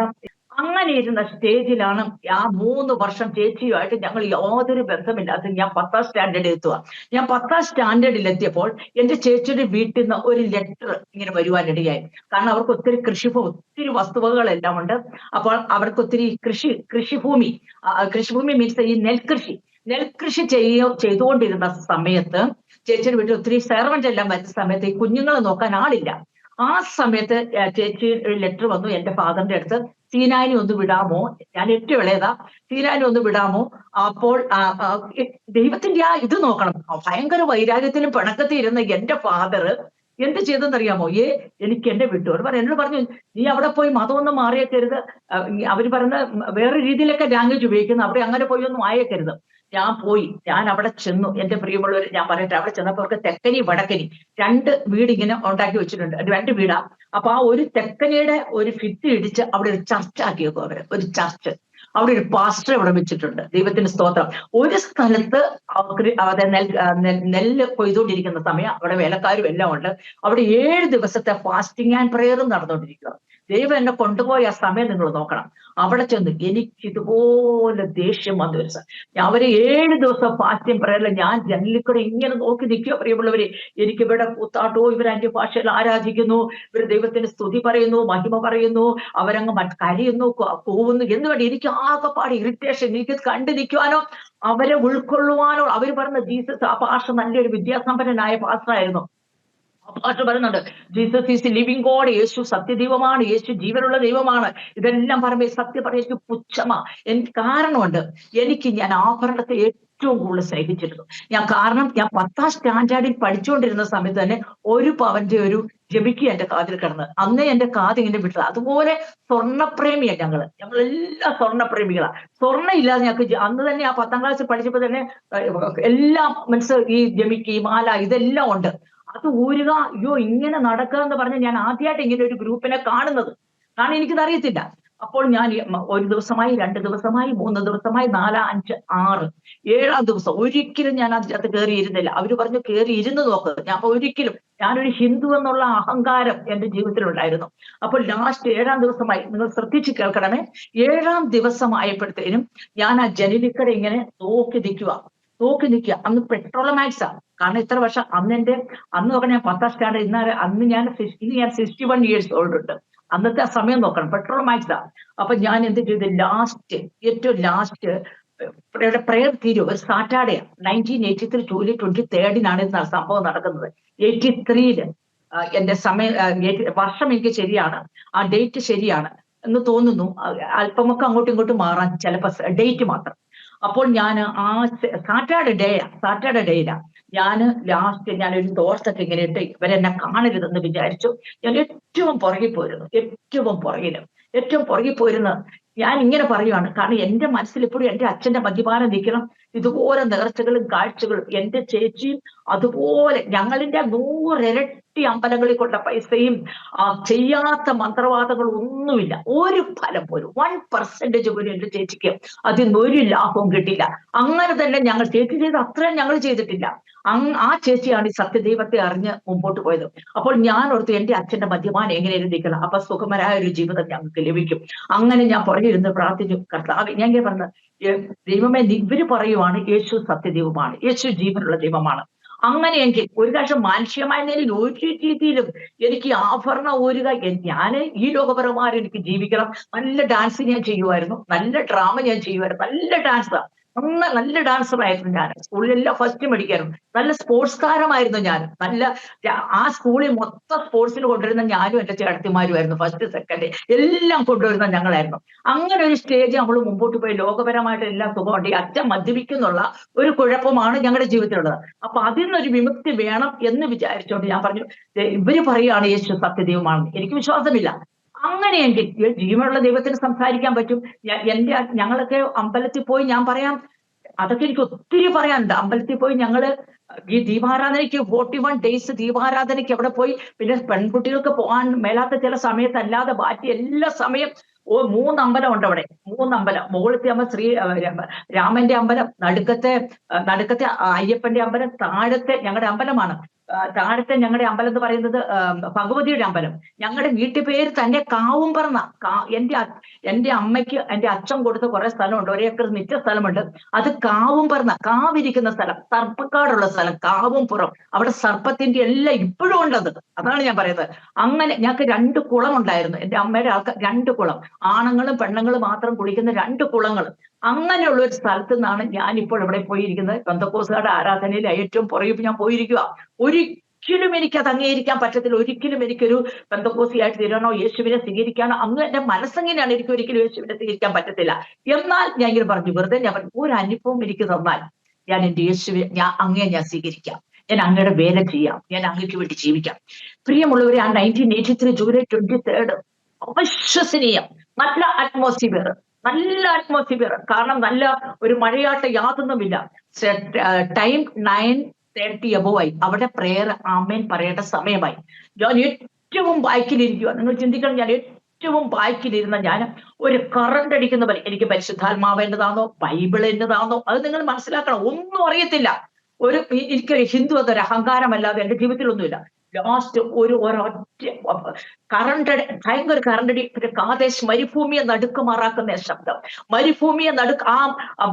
അങ്ങനെ ഇരുന്ന സ്റ്റേജിലാണ് ആ 3 വർഷം ചേച്ചിയുമായിട്ട് ഞങ്ങൾ യാതൊരു ബന്ധമില്ലാത്ത ഞാൻ 10ാം സ്റ്റാൻഡേർഡിൽ എത്തുക. ഞാൻ 10ാം സ്റ്റാൻഡേർഡിൽ എത്തിയപ്പോൾ എന്റെ ചേച്ചിയുടെ വീട്ടിൽ നിന്ന് ഒരു ലെറ്റർ ഇങ്ങനെ വരുവാനിടയായി. കാരണം അവർക്ക് ഒത്തിരി വസ്തുവകകളെല്ലാം ഉണ്ട്. അപ്പോൾ അവർക്ക് ഒത്തിരി കൃഷിഭൂമി മീൻസ് ഈ നെൽകൃഷി ചെയ്തുകൊണ്ടിരുന്ന സമയത്ത് ചേച്ചിയുടെ വീട്ടിൽ ഒത്തിരി സെർവന്റ് എല്ലാം വരുന്ന സമയത്ത് ഈ കുഞ്ഞുങ്ങളെ നോക്കാൻ ആളില്ല. ആ സമയത്ത് ചേച്ചി ഒരു ലെറ്റർ വന്നു എന്റെ ഫാദറിന്റെ അടുത്ത്, സീനായിനെ ഒന്ന് വിടാമോ, ഞാൻ ഏറ്റവും ഇളയതാ, സീനായിനെ ഒന്ന് വിടാമോ. അപ്പോൾ ദൈവത്തിന്റെ ആ ഇത് നോക്കണം, ഭയങ്കര വൈരാഗ്യത്തിലും പിണക്കത്തിൽ ഇരുന്ന എന്റെ ഫാദർ എന്ത് ചെയ്തെന്നറിയാമോ? എനിക്ക് എന്നെ വിട്ടു. എന്നോട് പറഞ്ഞു, നീ അവിടെ പോയി മതമൊന്നും മാറിയേക്കരുത്. അവര് പറയുന്ന വേറെ രീതിയിലൊക്കെ ലാംഗ്വേജ് ഉപയോഗിക്കുന്നു, അവിടെ അങ്ങനെ പോയി ഒന്നും ആയേക്കരുത്. ഞാൻ അവിടെ ചെന്നു. എന്റെ പ്രിയമുള്ളവർ, ഞാൻ പറയട്ടെ, അവിടെ ചെന്നപ്പോ അവർക്ക് തെക്കനി വടക്കനി 2 വീട് ഇങ്ങനെ ഉണ്ടാക്കി വെച്ചിട്ടുണ്ട്. 2 വീടാ. അപ്പൊ ആ ഒരു തെക്കനിയുടെ ഒരു ഭിത്തി ഇടിച്ച് അവിടെ ഒരു ചർച്ച് ആക്കി വെക്കും അവര്, ഒരു ചർച്ച്. അവിടെ ഒരു പാസ്റ്റർ അവിടെ വെച്ചിട്ടുണ്ട്. ദൈവത്തിന് സ്തോത്രം. ഒരു സ്ഥലത്ത് നെല്ല് കൊയ്തുകൊണ്ടിരിക്കുന്ന സമയം അവിടെ വേലക്കാരും എല്ലാം ഉണ്ട്. അവിടെ 7 ദിവസത്തെ ഫാസ്റ്റിംഗ് ആൻഡ് പ്രയറും നടന്നുകൊണ്ടിരിക്കുക. ദൈവം എന്നെ കൊണ്ടുപോയ ആ സമയം നിങ്ങൾ നോക്കണം. അവിടെ ചെന്ന് എനിക്ക് ഇതുപോലെ ദേഷ്യം വന്നു ഒരു അവര് 7 ദിവസം ഫാസ്റ്റിംഗ് പ്രയറിൽ ഞാൻ ജനലിൽ കൂടെ ഇങ്ങനെ നോക്കി നിൽക്കുക. പ്രിയമുള്ളവരെ, എനിക്ക് ഇവിടെ കൂത്താട്ടോ, ഇവർ അന്യഭാഷയിൽ ആരാധിക്കുന്നു, ഇവർ ദൈവത്തിന് സ്തുതി പറയുന്നു, മഹിമ പറയുന്നു, അവരങ്ങ് കരയുന്നു, കൂവുന്നു എന്ന് വേണ്ടി എനിക്ക് ആകെപ്പാട് ഇറിറ്റേഷൻ. എനിക്ക് കണ്ടു നിൽക്കുവാനോ അവരെ ഉൾക്കൊള്ളുവാനോ. അവർ പറഞ്ഞ ജീസസ്, ആ പാഷ നല്ലൊരു വിദ്യാസമ്പന്നനായ പാസ്റ്ററായിരുന്നു. പാസ്റ്റർ പറയുന്നുണ്ട്, ജീസസ് ഈസ് ലിവിങ് ഗോഡ്, യേശു സത്യദൈവമാണ്, യേശു ജീവനുള്ള ദൈവമാണ്. ഇതെല്ലാം പറയുമ്പോൾ സത്യം പറയാൻ എനിക്ക് പുച്ഛമാ. എനിക്ക് കാരണമുണ്ട്. ഞാൻ ആഭരണത്തെ ഏറ്റവും കൂടുതൽ സ്നേഹിച്ചിരുന്നു. കാരണം ഞാൻ 10ാം സ്റ്റാൻഡേർഡിൽ പഠിച്ചുകൊണ്ടിരുന്ന സമയത്ത് തന്നെ 1 പവന്റെ ഒരു ജപിക്ക് എന്റെ കാതിൽ കിടന്ന്. അന്നേ എന്റെ കാത് ഇങ്ങനെ വിട്ടത്. അതുപോലെ സ്വർണ്ണപ്രേമിയാ ഞങ്ങളെല്ലാം സ്വർണ്ണപ്രേമികളാ. സ്വർണ്ണം ഇല്ലാതെ ഞങ്ങൾക്ക് അന്ന് തന്നെ ആ 10ാം ക്ലാസ്സിൽ പഠിച്ചപ്പോ തന്നെ എല്ലാം ഈ ജമിക്ക്, ഈ മാല, ഇതെല്ലാം ഉണ്ട്. അത് ഊരുക, ഇങ്ങനെ നടക്കുക എന്ന് പറഞ്ഞ് ഞാൻ ആദ്യമായിട്ട് ഇങ്ങനെ ഒരു ഗ്രൂപ്പിനെ കാണുന്നത്. കാരണം എനിക്കത് അറിയത്തില്ല. അപ്പോൾ ഞാൻ 1 ദിവസമായി, 2 ദിവസമായി, 3 ദിവസമായി, 4, 5, 6, 7ാം ദിവസം ഒരിക്കലും ഞാൻ അതിനകത്ത് കയറി ഇരുന്നില്ല. അവര് പറഞ്ഞു കയറി ഇരുന്ന് നോക്ക്. ഒരിക്കലും, ഞാനൊരു ഹിന്ദു എന്നുള്ള അഹങ്കാരം എന്റെ ജീവിതത്തിലുണ്ടായിരുന്നു. അപ്പോൾ ലാസ്റ്റ് 7ാം ദിവസമായി, നിങ്ങൾ ശ്രദ്ധിച്ച് കേൾക്കണമേ, 7ാം ദിവസമായപ്പോഴത്തേനും ഞാൻ ആ ജനലിക്കട ഇങ്ങനെ നോക്കി നിൽക്കുക. അന്ന് പെട്രോളമാക്സാ. കാരണം ഇത്ര വർഷം അന്ന് നോക്കണം, ഞാൻ 10ാം സ്റ്റാൻഡേർഡ്, ഇന്ന് ഞാൻ 61 ഇയേഴ്സ് ഓൾഡ് ഉണ്ട്. അന്നത്തെ ആ സമയം നോക്കണം, പെട്രോളമാക്സാ. അപ്പൊ ഞാൻ എന്ത് ചെയ്തു, ഏറ്റവും ലാസ്റ്റ് പ്രയർ തീരും ഒരു സാറ്റർഡേ, 1983 ജൂലൈ 23 സംഭവം നടക്കുന്നത്. 83 എന്റെ വർഷം എനിക്ക് ശരിയാണ്, ആ ഡേറ്റ് ശരിയാണ് എന്ന് തോന്നുന്നു. അല്പമൊക്കെ അങ്ങോട്ടും ഇങ്ങോട്ടും മാറാൻ ചിലപ്പോ ഡേറ്റ് മാത്രം. അപ്പോൾ ഞാൻ ആ സാറ്റർഡേ ഡേയില ഞാനൊരു തോർത്തൊക്കെ ഇങ്ങനെ ഇട്ട് ഇവരെന്നെ കാണരുതെന്ന് വിചാരിച്ചു. ഞാൻ ഏറ്റവും പുറകിൽ പോയിരുന്നു. ഞാൻ ഇങ്ങനെ പറയുവാണ്, കാരണം എന്റെ മനസ്സിൽ ഇപ്പോഴും എന്റെ അച്ഛന്റെ മദ്യപാനം നിൽക്കണം. ഇതുപോലെ നേർച്ചകളും കാഴ്ചകളും എന്റെ ചേച്ചിയും അതുപോലെ ഞങ്ങളിന്റെ 100 ഇരട്ടി അമ്പലങ്ങളിൽ കൊണ്ട പൈസയും ചെയ്യാത്ത മന്ത്രവാദങ്ങളും ഒന്നുമില്ല. ഒരു ഫലം പോലും 1% പോലും എന്റെ ചേച്ചിക്ക് അതിൽ നിന്ന് ഒരു ലാഭവും കിട്ടില്ല. അങ്ങനെ തന്നെ ഞങ്ങൾ ചേച്ചി ചെയ്ത് അത്രയും ഞങ്ങൾ ചെയ്തിട്ടില്ല. ആ ചേച്ചിയാണ് ഈ സത്യദൈവത്തെ അറിഞ്ഞ് മുമ്പോട്ട് പോയത്. അപ്പോൾ ഞാൻ ഓർത്തു എന്റെ അച്ഛന്റെ മദ്യപാനം എങ്ങനെ എഴുതിക്കണം, അപ്പൊ സുഖമരായ ഒരു ജീവിതം ഞങ്ങൾക്ക് ലഭിക്കും. അങ്ങനെ ഞാൻ പുറകിരുന്ന് പ്രാർത്ഥിച്ചു, കർത്താവ്, ഞാൻ പറഞ്ഞത്, ദൈവമേ, ഇവര് പറയുവാണ് യേശു സത്യദൈവമാണ്, യേശു ജീവനുള്ള ദൈവമാണ്. അങ്ങനെ എനിക്ക് ഒരു കാര്യം മാനുഷികമായ നിലയിൽ ഒരു രീതിയിലും എനിക്ക് ആഭരണം ഊരുക, ഞാൻ ഈ ലോകപരമായി എനിക്ക് ജീവിക്കണം. നല്ല ഡാൻസ് ഞാൻ ചെയ്യുമായിരുന്നു, നല്ല ഡ്രാമ ഞാൻ ചെയ്യുമായിരുന്നു, നല്ല ഡാൻസറായിരുന്നു ഞാൻ. സ്കൂളിലെല്ലാം ഫസ്റ്റ് മേടിക്കായിരുന്നു. നല്ല സ്പോർട്സ് താരമായിരുന്നു ഞാൻ. ആ സ്കൂളിൽ മൊത്തം സ്പോർട്സിന് കൊണ്ടുവരുന്ന ഞാനും എന്റെ ചേട്ടത്തിമാരുമായിരുന്നു. ഫസ്റ്റ് സെക്കൻഡ് എല്ലാം കൊണ്ടുവരുന്ന ഞങ്ങളായിരുന്നു. അങ്ങനെ ഒരു സ്റ്റേജ് നമ്മൾ മുമ്പോട്ട് പോയി ലോകപരമായിട്ട് എല്ലാം സുഖമുണ്ട്. ഈ അച്ഛൻ മദ്യപിക്കുന്നുള്ള ഒരു കുഴപ്പമാണ് ഞങ്ങളുടെ ജീവിതത്തിലുള്ളത്. അപ്പൊ അതിൽ നിന്നൊരു വിമുക്തി വേണം എന്ന് വിചാരിച്ചുകൊണ്ട് ഞാൻ പറഞ്ഞു, ഇവര് പറയുകയാണ് യേശു സത്യദൈവമാണെന്ന്. എനിക്ക് വിശ്വാസമില്ല. അങ്ങനെയെങ്കിൽ ജീവനുള്ള ദൈവത്തിന് സംസാരിക്കാൻ പറ്റും. ഞങ്ങളൊക്കെ അമ്പലത്തിൽ പോയി, ഞാൻ പറയാം, അതൊക്കെ എനിക്ക് ഒത്തിരി പറയാനുണ്ട്. അമ്പലത്തിൽ പോയി ഞങ്ങള് ഈ ദീപാരാധനയ്ക്ക് 41 ഡേയ്സ് ദീപാരാധനയ്ക്ക് അവിടെ പോയി. പിന്നെ പെൺകുട്ടികൾക്ക് പോകാൻ മേലാത്ത ചില സമയത്തല്ലാതെ ബാക്കി എല്ലാ സമയം 3 അമ്പലം ഉണ്ട് അവിടെ. 3 അമ്പലം. മുകളിലത്തെ അമ്പലം രാമന്റെ അമ്പലം, നടുക്കത്തെ അയ്യപ്പന്റെ അമ്പലം, താഴത്തെ ഞങ്ങളുടെ അമ്പലമാണ്. താഴത്തെ ഞങ്ങളുടെ അമ്പലം എന്ന് പറയുന്നത് ഭഗവതിയുടെ അമ്പലം. ഞങ്ങളുടെ വീട്ടുപേര് തന്നെ കാവുംപറന്ന. എന്റെ അമ്മയ്ക്ക് എന്റെ അച്ഛൻ കൊടുത്ത കുറെ സ്ഥലമുണ്ട്, 1 ഏക്കർ നിത്യ സ്ഥലമുണ്ട്. അത് കാവുംപറന്ന, കാവിരിക്കുന്ന സ്ഥലം, സർപ്പക്കാടുള്ള സ്ഥലം, കാവുംപുറം. അവിടെ സർപ്പത്തിന്റെ എല്ലാം ഇപ്പോഴും ഉണ്ടത്. അതാണ് ഞാൻ പറയുന്നത്. അങ്ങനെ ഞങ്ങൾക്ക് 2 കുളം ഉണ്ടായിരുന്നു. എന്റെ അമ്മയുടെ ആൾക്കാർ 2 കുളം, ആണുങ്ങളും പെണ്ണുങ്ങളും മാത്രം കുളിക്കുന്ന 2 കുളങ്ങൾ. അങ്ങനെയുള്ള ഒരു സ്ഥലത്ത് നിന്നാണ് ഞാനിപ്പോൾ ഇവിടെ പോയിരിക്കുന്നത്. പെന്തക്കോസ്തുകാരുടെ ആരാധനയിൽ ഏറ്റവും പുറകിൽ ഞാൻ പോയിരിക്കുക. ഒരിക്കലും എനിക്കത് അംഗീകരിക്കാൻ പറ്റത്തില്ല. ഒരിക്കലും എനിക്കൊരു പെന്തക്കോസ്തിയായിട്ട് തീരണോ, യേശുവിനെ സ്വീകരിക്കാനോ, അന്ന് എന്റെ മനസ്സെങ്ങനെയാണ്, എനിക്ക് ഒരിക്കലും യേശുവിനെ സ്വീകരിക്കാൻ പറ്റത്തില്ല. എന്നാൽ ഞാൻ ഇങ്ങനെ പറഞ്ഞു, വെറുതെ ഞാൻ പറഞ്ഞു, ഒരു അനുഭവം എനിക്ക് തന്നാൽ ഞാൻ എന്റെ യേശുവിനെ, ഞാൻ സ്വീകരിക്കാം, ഞാൻ അങ്ങയുടെ വേല ചെയ്യാം, ഞാൻ അങ്ങയ്ക്ക് വേണ്ടി ജീവിക്കാം. പ്രിയമുള്ളവരെ, ആ 1983 ജൂലൈ 23 അവിശ്വസനീയം. നല്ല അറ്റ്മോസ്ഫിയർ, കാരണം നല്ല ഒരു മഴയാട്ട യാതൊന്നുമില്ല. ടൈം 9:30 above ആയി. അവിടെ പ്രേയർ ആമേൻ പറയേണ്ട സമയമായി. ഞാൻ ഏറ്റവും ബാക്കിലിരിക്കുക. നിങ്ങൾ ചിന്തിക്കണം, ഞാൻ ഏറ്റവും ബാക്കിലിരുന്ന ഞാൻ ഒരു കറണ്ട് അടിക്കുന്ന പോലെ, എനിക്ക് പരിശുദ്ധാത്മാവ് എന്നതാണോ, ബൈബിൾ എന്നതാണോ, അത് നിങ്ങൾ മനസ്സിലാക്കണം. ഒന്നും അറിയത്തില്ല. എനിക്ക് ഹിന്ദു എന്നൊരു അഹങ്കാരമല്ലാതെ എന്റെ ജീവിതത്തിലൊന്നുമില്ല. ലാസ്റ്റ് ഒരൊറ്റ ഭയങ്കര കറണ്ടടി, കാദേശ് മരുഭൂമിയെ നടുക്കുമാറാക്കുന്ന ശബ്ദം, മരുഭൂമിയെ ആ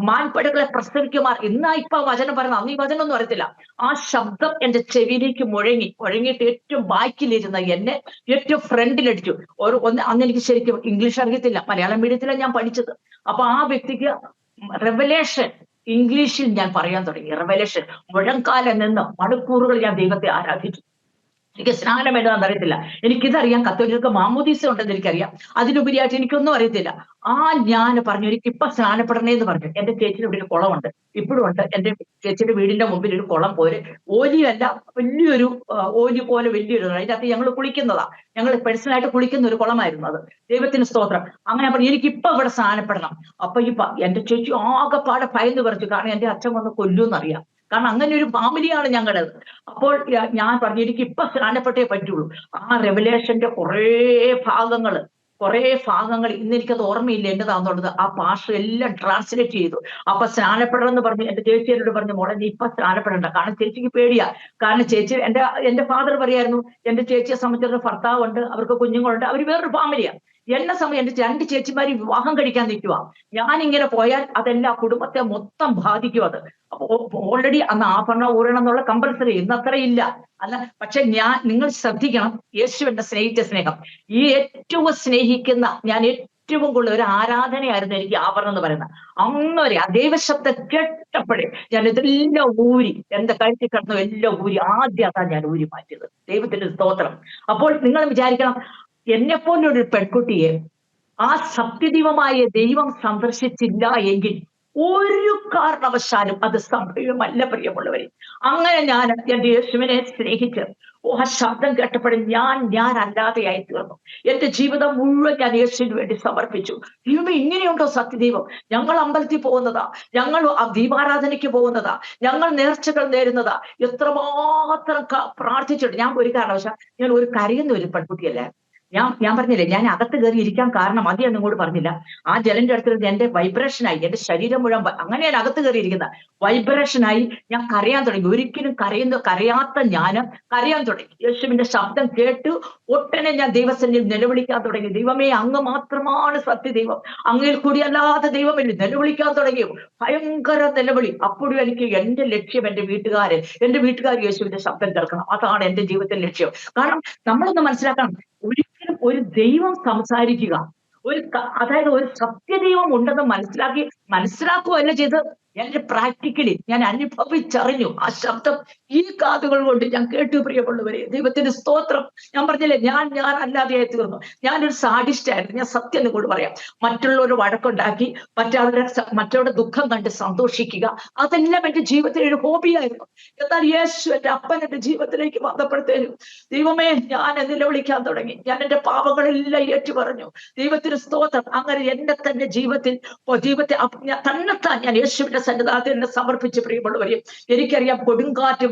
മാൻപടകളെ പ്രസവിക്കുമാർ. ഇപ്പൊ വചനം പറയുന്നത്, അന്ന് ഈ വചനം ഒന്നും അറിയത്തില്ല. ആ ശബ്ദം എന്റെ ചെവിയിലേക്ക് മുഴങ്ങിയിട്ട് ഏറ്റവും ബാക്കിലിരുന്ന എന്നെ ഏറ്റവും ഫ്രണ്ടിലടിച്ചു. അന്ന് എനിക്ക് ശരിക്കും ഇംഗ്ലീഷ് അറിയത്തില്ല, മലയാളം മീഡിയത്തിലാണ് ഞാൻ പഠിച്ചത്. അപ്പൊ ആ വ്യക്തിക്ക് റെവലേഷൻ ഇംഗ്ലീഷിൽ ഞാൻ പറയാൻ തുടങ്ങി. റെവലേഷൻ. മുഴങ്കാലം നിന്ന് മണിക്കൂറുകൾ ഞാൻ ദൈവത്തെ ആരാധിച്ചു. എനിക്ക് സ്നാനം എന്താണെന്ന് അറിയത്തില്ല. എനിക്കിതറിയാം, കത്തോലിക്കർക്ക് മാമോദീസ ഉണ്ടെന്ന് എനിക്കറിയാം. അതിലുപരിയായിട്ട് എനിക്കൊന്നും അറിയത്തില്ല. ഞാൻ പറഞ്ഞു, എനിക്ക് ഇപ്പൊ സ്നാനപ്പെടണേ എന്ന് പറഞ്ഞു. എന്റെ ചേച്ചിയുടെ ഇവിടെ ഒരു കുളമുണ്ട്, ഇപ്പോഴും ഉണ്ട്. എന്റെ ചേച്ചിയുടെ വീടിന്റെ മുമ്പിൽ ഒരു കുളം പോലെ, ഓലിയല്ല, വലിയൊരു ഓലി പോലെ വലിയൊരു, അതിനകത്ത് ഞങ്ങൾ കുളിക്കുന്നതാ. ഞങ്ങൾ പേഴ്സണലായിട്ട് കുളിക്കുന്ന ഒരു കുളമായിരുന്നു അത്. ദൈവത്തിന് സ്തോത്രം. അങ്ങനെ പറഞ്ഞു, എനിക്കിപ്പൊ ഇവിടെ സ്നാനപ്പെടണം. അപ്പൊ എന്റെ ചേച്ചി ആകെപ്പാടെ ഭയന്ന് പറിച്ചു. കാരണം എന്റെ അച്ഛൻ വന്ന് കൊല്ലൂന്നറിയാം. കാരണം അങ്ങനെ ഒരു ഫാമിലിയാണ് ഞങ്ങളുടേത്. അപ്പോൾ ഞാൻ പറഞ്ഞു, എനിക്ക് ഇപ്പൊ സ്നാനപ്പെട്ടേ പറ്റുള്ളൂ. ആ റെവലേഷന്റെ കുറേ ഭാഗങ്ങൾ ഇന്ന് എനിക്കത് ഓർമ്മയില്ല എന്നതാന്നുള്ളത്. ആ പാസ്റ്റർ എല്ലാം ട്രാൻസ്ലേറ്റ് ചെയ്തു. അപ്പൊ സ്നാനപ്പെടണമെന്ന് പറഞ്ഞു. എന്റെ ചേച്ചി എന്നോട് പറഞ്ഞു, മോളെ നീ ഇപ്പൊ സ്നാനപ്പെടണ്ട. കാരണം ചേച്ചിക്ക് പേടിയാ. കാരണം ചേച്ചി, എന്റെ ഫാദർ പറയായിരുന്നു, എന്റെ ചേച്ചിയെ സംബന്ധിച്ചിടത്തോളം ഭർത്താവുണ്ട്, അവർക്ക് കുഞ്ഞുങ്ങളുണ്ട്, അവർ വേറൊരു ഫാമിലിയാ. എന്നെ സമയം എന്റെ 2 ചേച്ചിമാര് വിവാഹം കഴിക്കാൻ നിൽക്കുക. ഞാനിങ്ങനെ പോയാൽ അതെല്ലാം കുടുംബത്തെ മൊത്തം ബാധിക്കും. അത് അപ്പൊ ഓൾറെഡി അന്ന് ആഭരണം ഊരണം എന്നുള്ള കമ്പൽസറി ഇന്ന് അത്രയില്ല. പക്ഷെ നിങ്ങൾ ശ്രദ്ധിക്കണം, യേശുവിന്റെ സ്നേഹിച്ച സ്നേഹം. ഈ ഏറ്റവും സ്നേഹിക്കുന്ന, ഞാൻ ഏറ്റവും കൂടുതൽ ഒരു ആരാധനയായിരുന്നു എനിക്ക് ആഭരണം എന്ന് പറയുന്നത്. അന്നൊരു ദൈവശബ്ദം കേട്ടപ്പോഴേ ഞാൻ ഇതെല്ലാം ഊരി, എന്റെ കഴുത്തിൽ കിടന്നു എല്ലാം ഊരി, ആദ്യമായിട്ടാണ് ഞാൻ ഊരി മാറ്റിയത്. ദൈവത്തിന്റെ സ്തോത്രം. അപ്പോൾ നിങ്ങൾ വിചാരിക്കണം, എന്നെപ്പോലൊരു പെൺകുട്ടിയെ ആ സത്യദൈവമായ ദൈവം സന്ദർശിച്ചില്ല എങ്കിൽ ഒരു കാരണവശാലും അത് സംഭവമല്ല. പ്രിയമുള്ളവരെ, അങ്ങനെ ഞാൻ എന്റെ യേശുവിനെ സ്നേഹിച്ച് ആ ശബ്ദം കേട്ടപ്പോഴും ഞാൻ അല്ലാതെയായി തീർന്നു. എന്റെ ജീവിതം മുഴുവൻ ഞാൻ യേശുവിന് വേണ്ടി സമർപ്പിച്ചു. ദൈവമേ, ഇങ്ങനെയുണ്ടോ സത്യദൈവം? ഞങ്ങൾ അമ്പലത്തിൽ പോകുന്നതാ, ഞങ്ങൾ ദീപാരാധനയ്ക്ക് പോകുന്നതാ, ഞങ്ങൾ നേർച്ചകൾ നേരുന്നതാ, എത്രമാത്രം പ്രാർത്ഥിച്ചിട്ട്. ഞാൻ ഒരു കാരണവശാൽ ഞാൻ ഒരു കരയുന്ന ഒരു പെൺകുട്ടിയല്ലേ. ഞാൻ പറഞ്ഞില്ലേ, ഞാൻ അകത്ത് കയറി ഇരിക്കാൻ കാരണം മതിയെന്ന് ഇങ്ങോട്ട് പറഞ്ഞില്ല. ആ ജലന്റെ അടുത്ത് എന്റെ വൈബ്രേഷനായി, എന്റെ ശരീരം മുഴുവൻ അങ്ങനെയാണ് അകത്ത് കയറിയിരിക്കുന്ന വൈബ്രേഷനായി. ഞാൻ കരയാൻ തുടങ്ങി. ഒരിക്കലും കരയാത്ത ഞാൻ കരയാൻ തുടങ്ങി. യേശുവിന്റെ ശബ്ദം കേട്ട് ഒട്ടനെ ഞാൻ ദൈവസന്നിധിയിൽ നിലവിളിക്കാൻ തുടങ്ങി. ദൈവമേ, അങ്ങ് മാത്രമാണ് സത്യദൈവം, അങ്ങയിൽ കൂടി അല്ലാത്ത ദൈവമില്ല. നിലവിളിക്കാൻ തുടങ്ങി, ഭയങ്കര നിലവിളി. അപ്പോഴും എനിക്ക് എന്റെ ലക്ഷ്യം എന്റെ വീട്ടുകാർ യേശുവിന്റെ ശബ്ദം കേൾക്കണം. അതാണ് എന്റെ ജീവിതത്തിലെ ലക്ഷ്യം. കാരണം നമ്മളൊന്ന് മനസ്സിലാക്കണം, ഒരിക്കലും ഒരു ദൈവം സംസാരിക്കുക, അതായത് ഒരു സത്യദൈവം ഉണ്ടെന്ന് മനസ്സിലാക്കുകയല്ല ചെയ്ത്, എന്റെ പ്രാക്ടിക്കലി ഞാൻ അനുഭവിച്ചറിഞ്ഞു. ആ ശബ്ദം ഈ കാതുകൾ കൊണ്ട് ഞാൻ കേട്ടു. പ്രിയമുള്ളവരെ, ദൈവത്തിന്റെ സ്തോത്രം. ഞാൻ പറഞ്ഞില്ലേ, ഞാൻ അല്ലാതെയായി തീർന്നു. ഞാനൊരു സാഡിസ്റ്റ് ആയിരുന്നു. ഞാൻ സത്യം നിങ്ങളോട് പറയാം. മറ്റുള്ളവർ വഴക്കുണ്ടാക്കി, മറ്റുള്ളവരുടെ ദുഃഖം കണ്ട് സന്തോഷിക്കുക, അതെല്ലാം എന്റെ ജീവിതത്തിൽ ഒരു ഹോബിയായിരുന്നു. എന്നാൽ യേശു എന്റെ അപ്പൻ എന്റെ ജീവിതത്തിലേക്ക് വന്നപ്പോഴത്തേനും ദൈവമേ, ഞാൻ നിലവിളിക്കാൻ തുടങ്ങി. ഞാൻ എന്റെ പാപങ്ങളെല്ലാം ഏറ്റു പറഞ്ഞു. ദൈവത്തിന് സ്തോത്രം. അങ്ങനെ എന്നെ തന്നെ ജീവിതത്തെ തന്നെത്താൻ ഞാൻ യേശുവിന്റെ സന്നിധാനത്തിൽ എന്നെ സമർപ്പിച്ച്. പ്രിയമുള്ളവരെ, എനിക്കറിയാം കൊടുങ്കാറ്റ്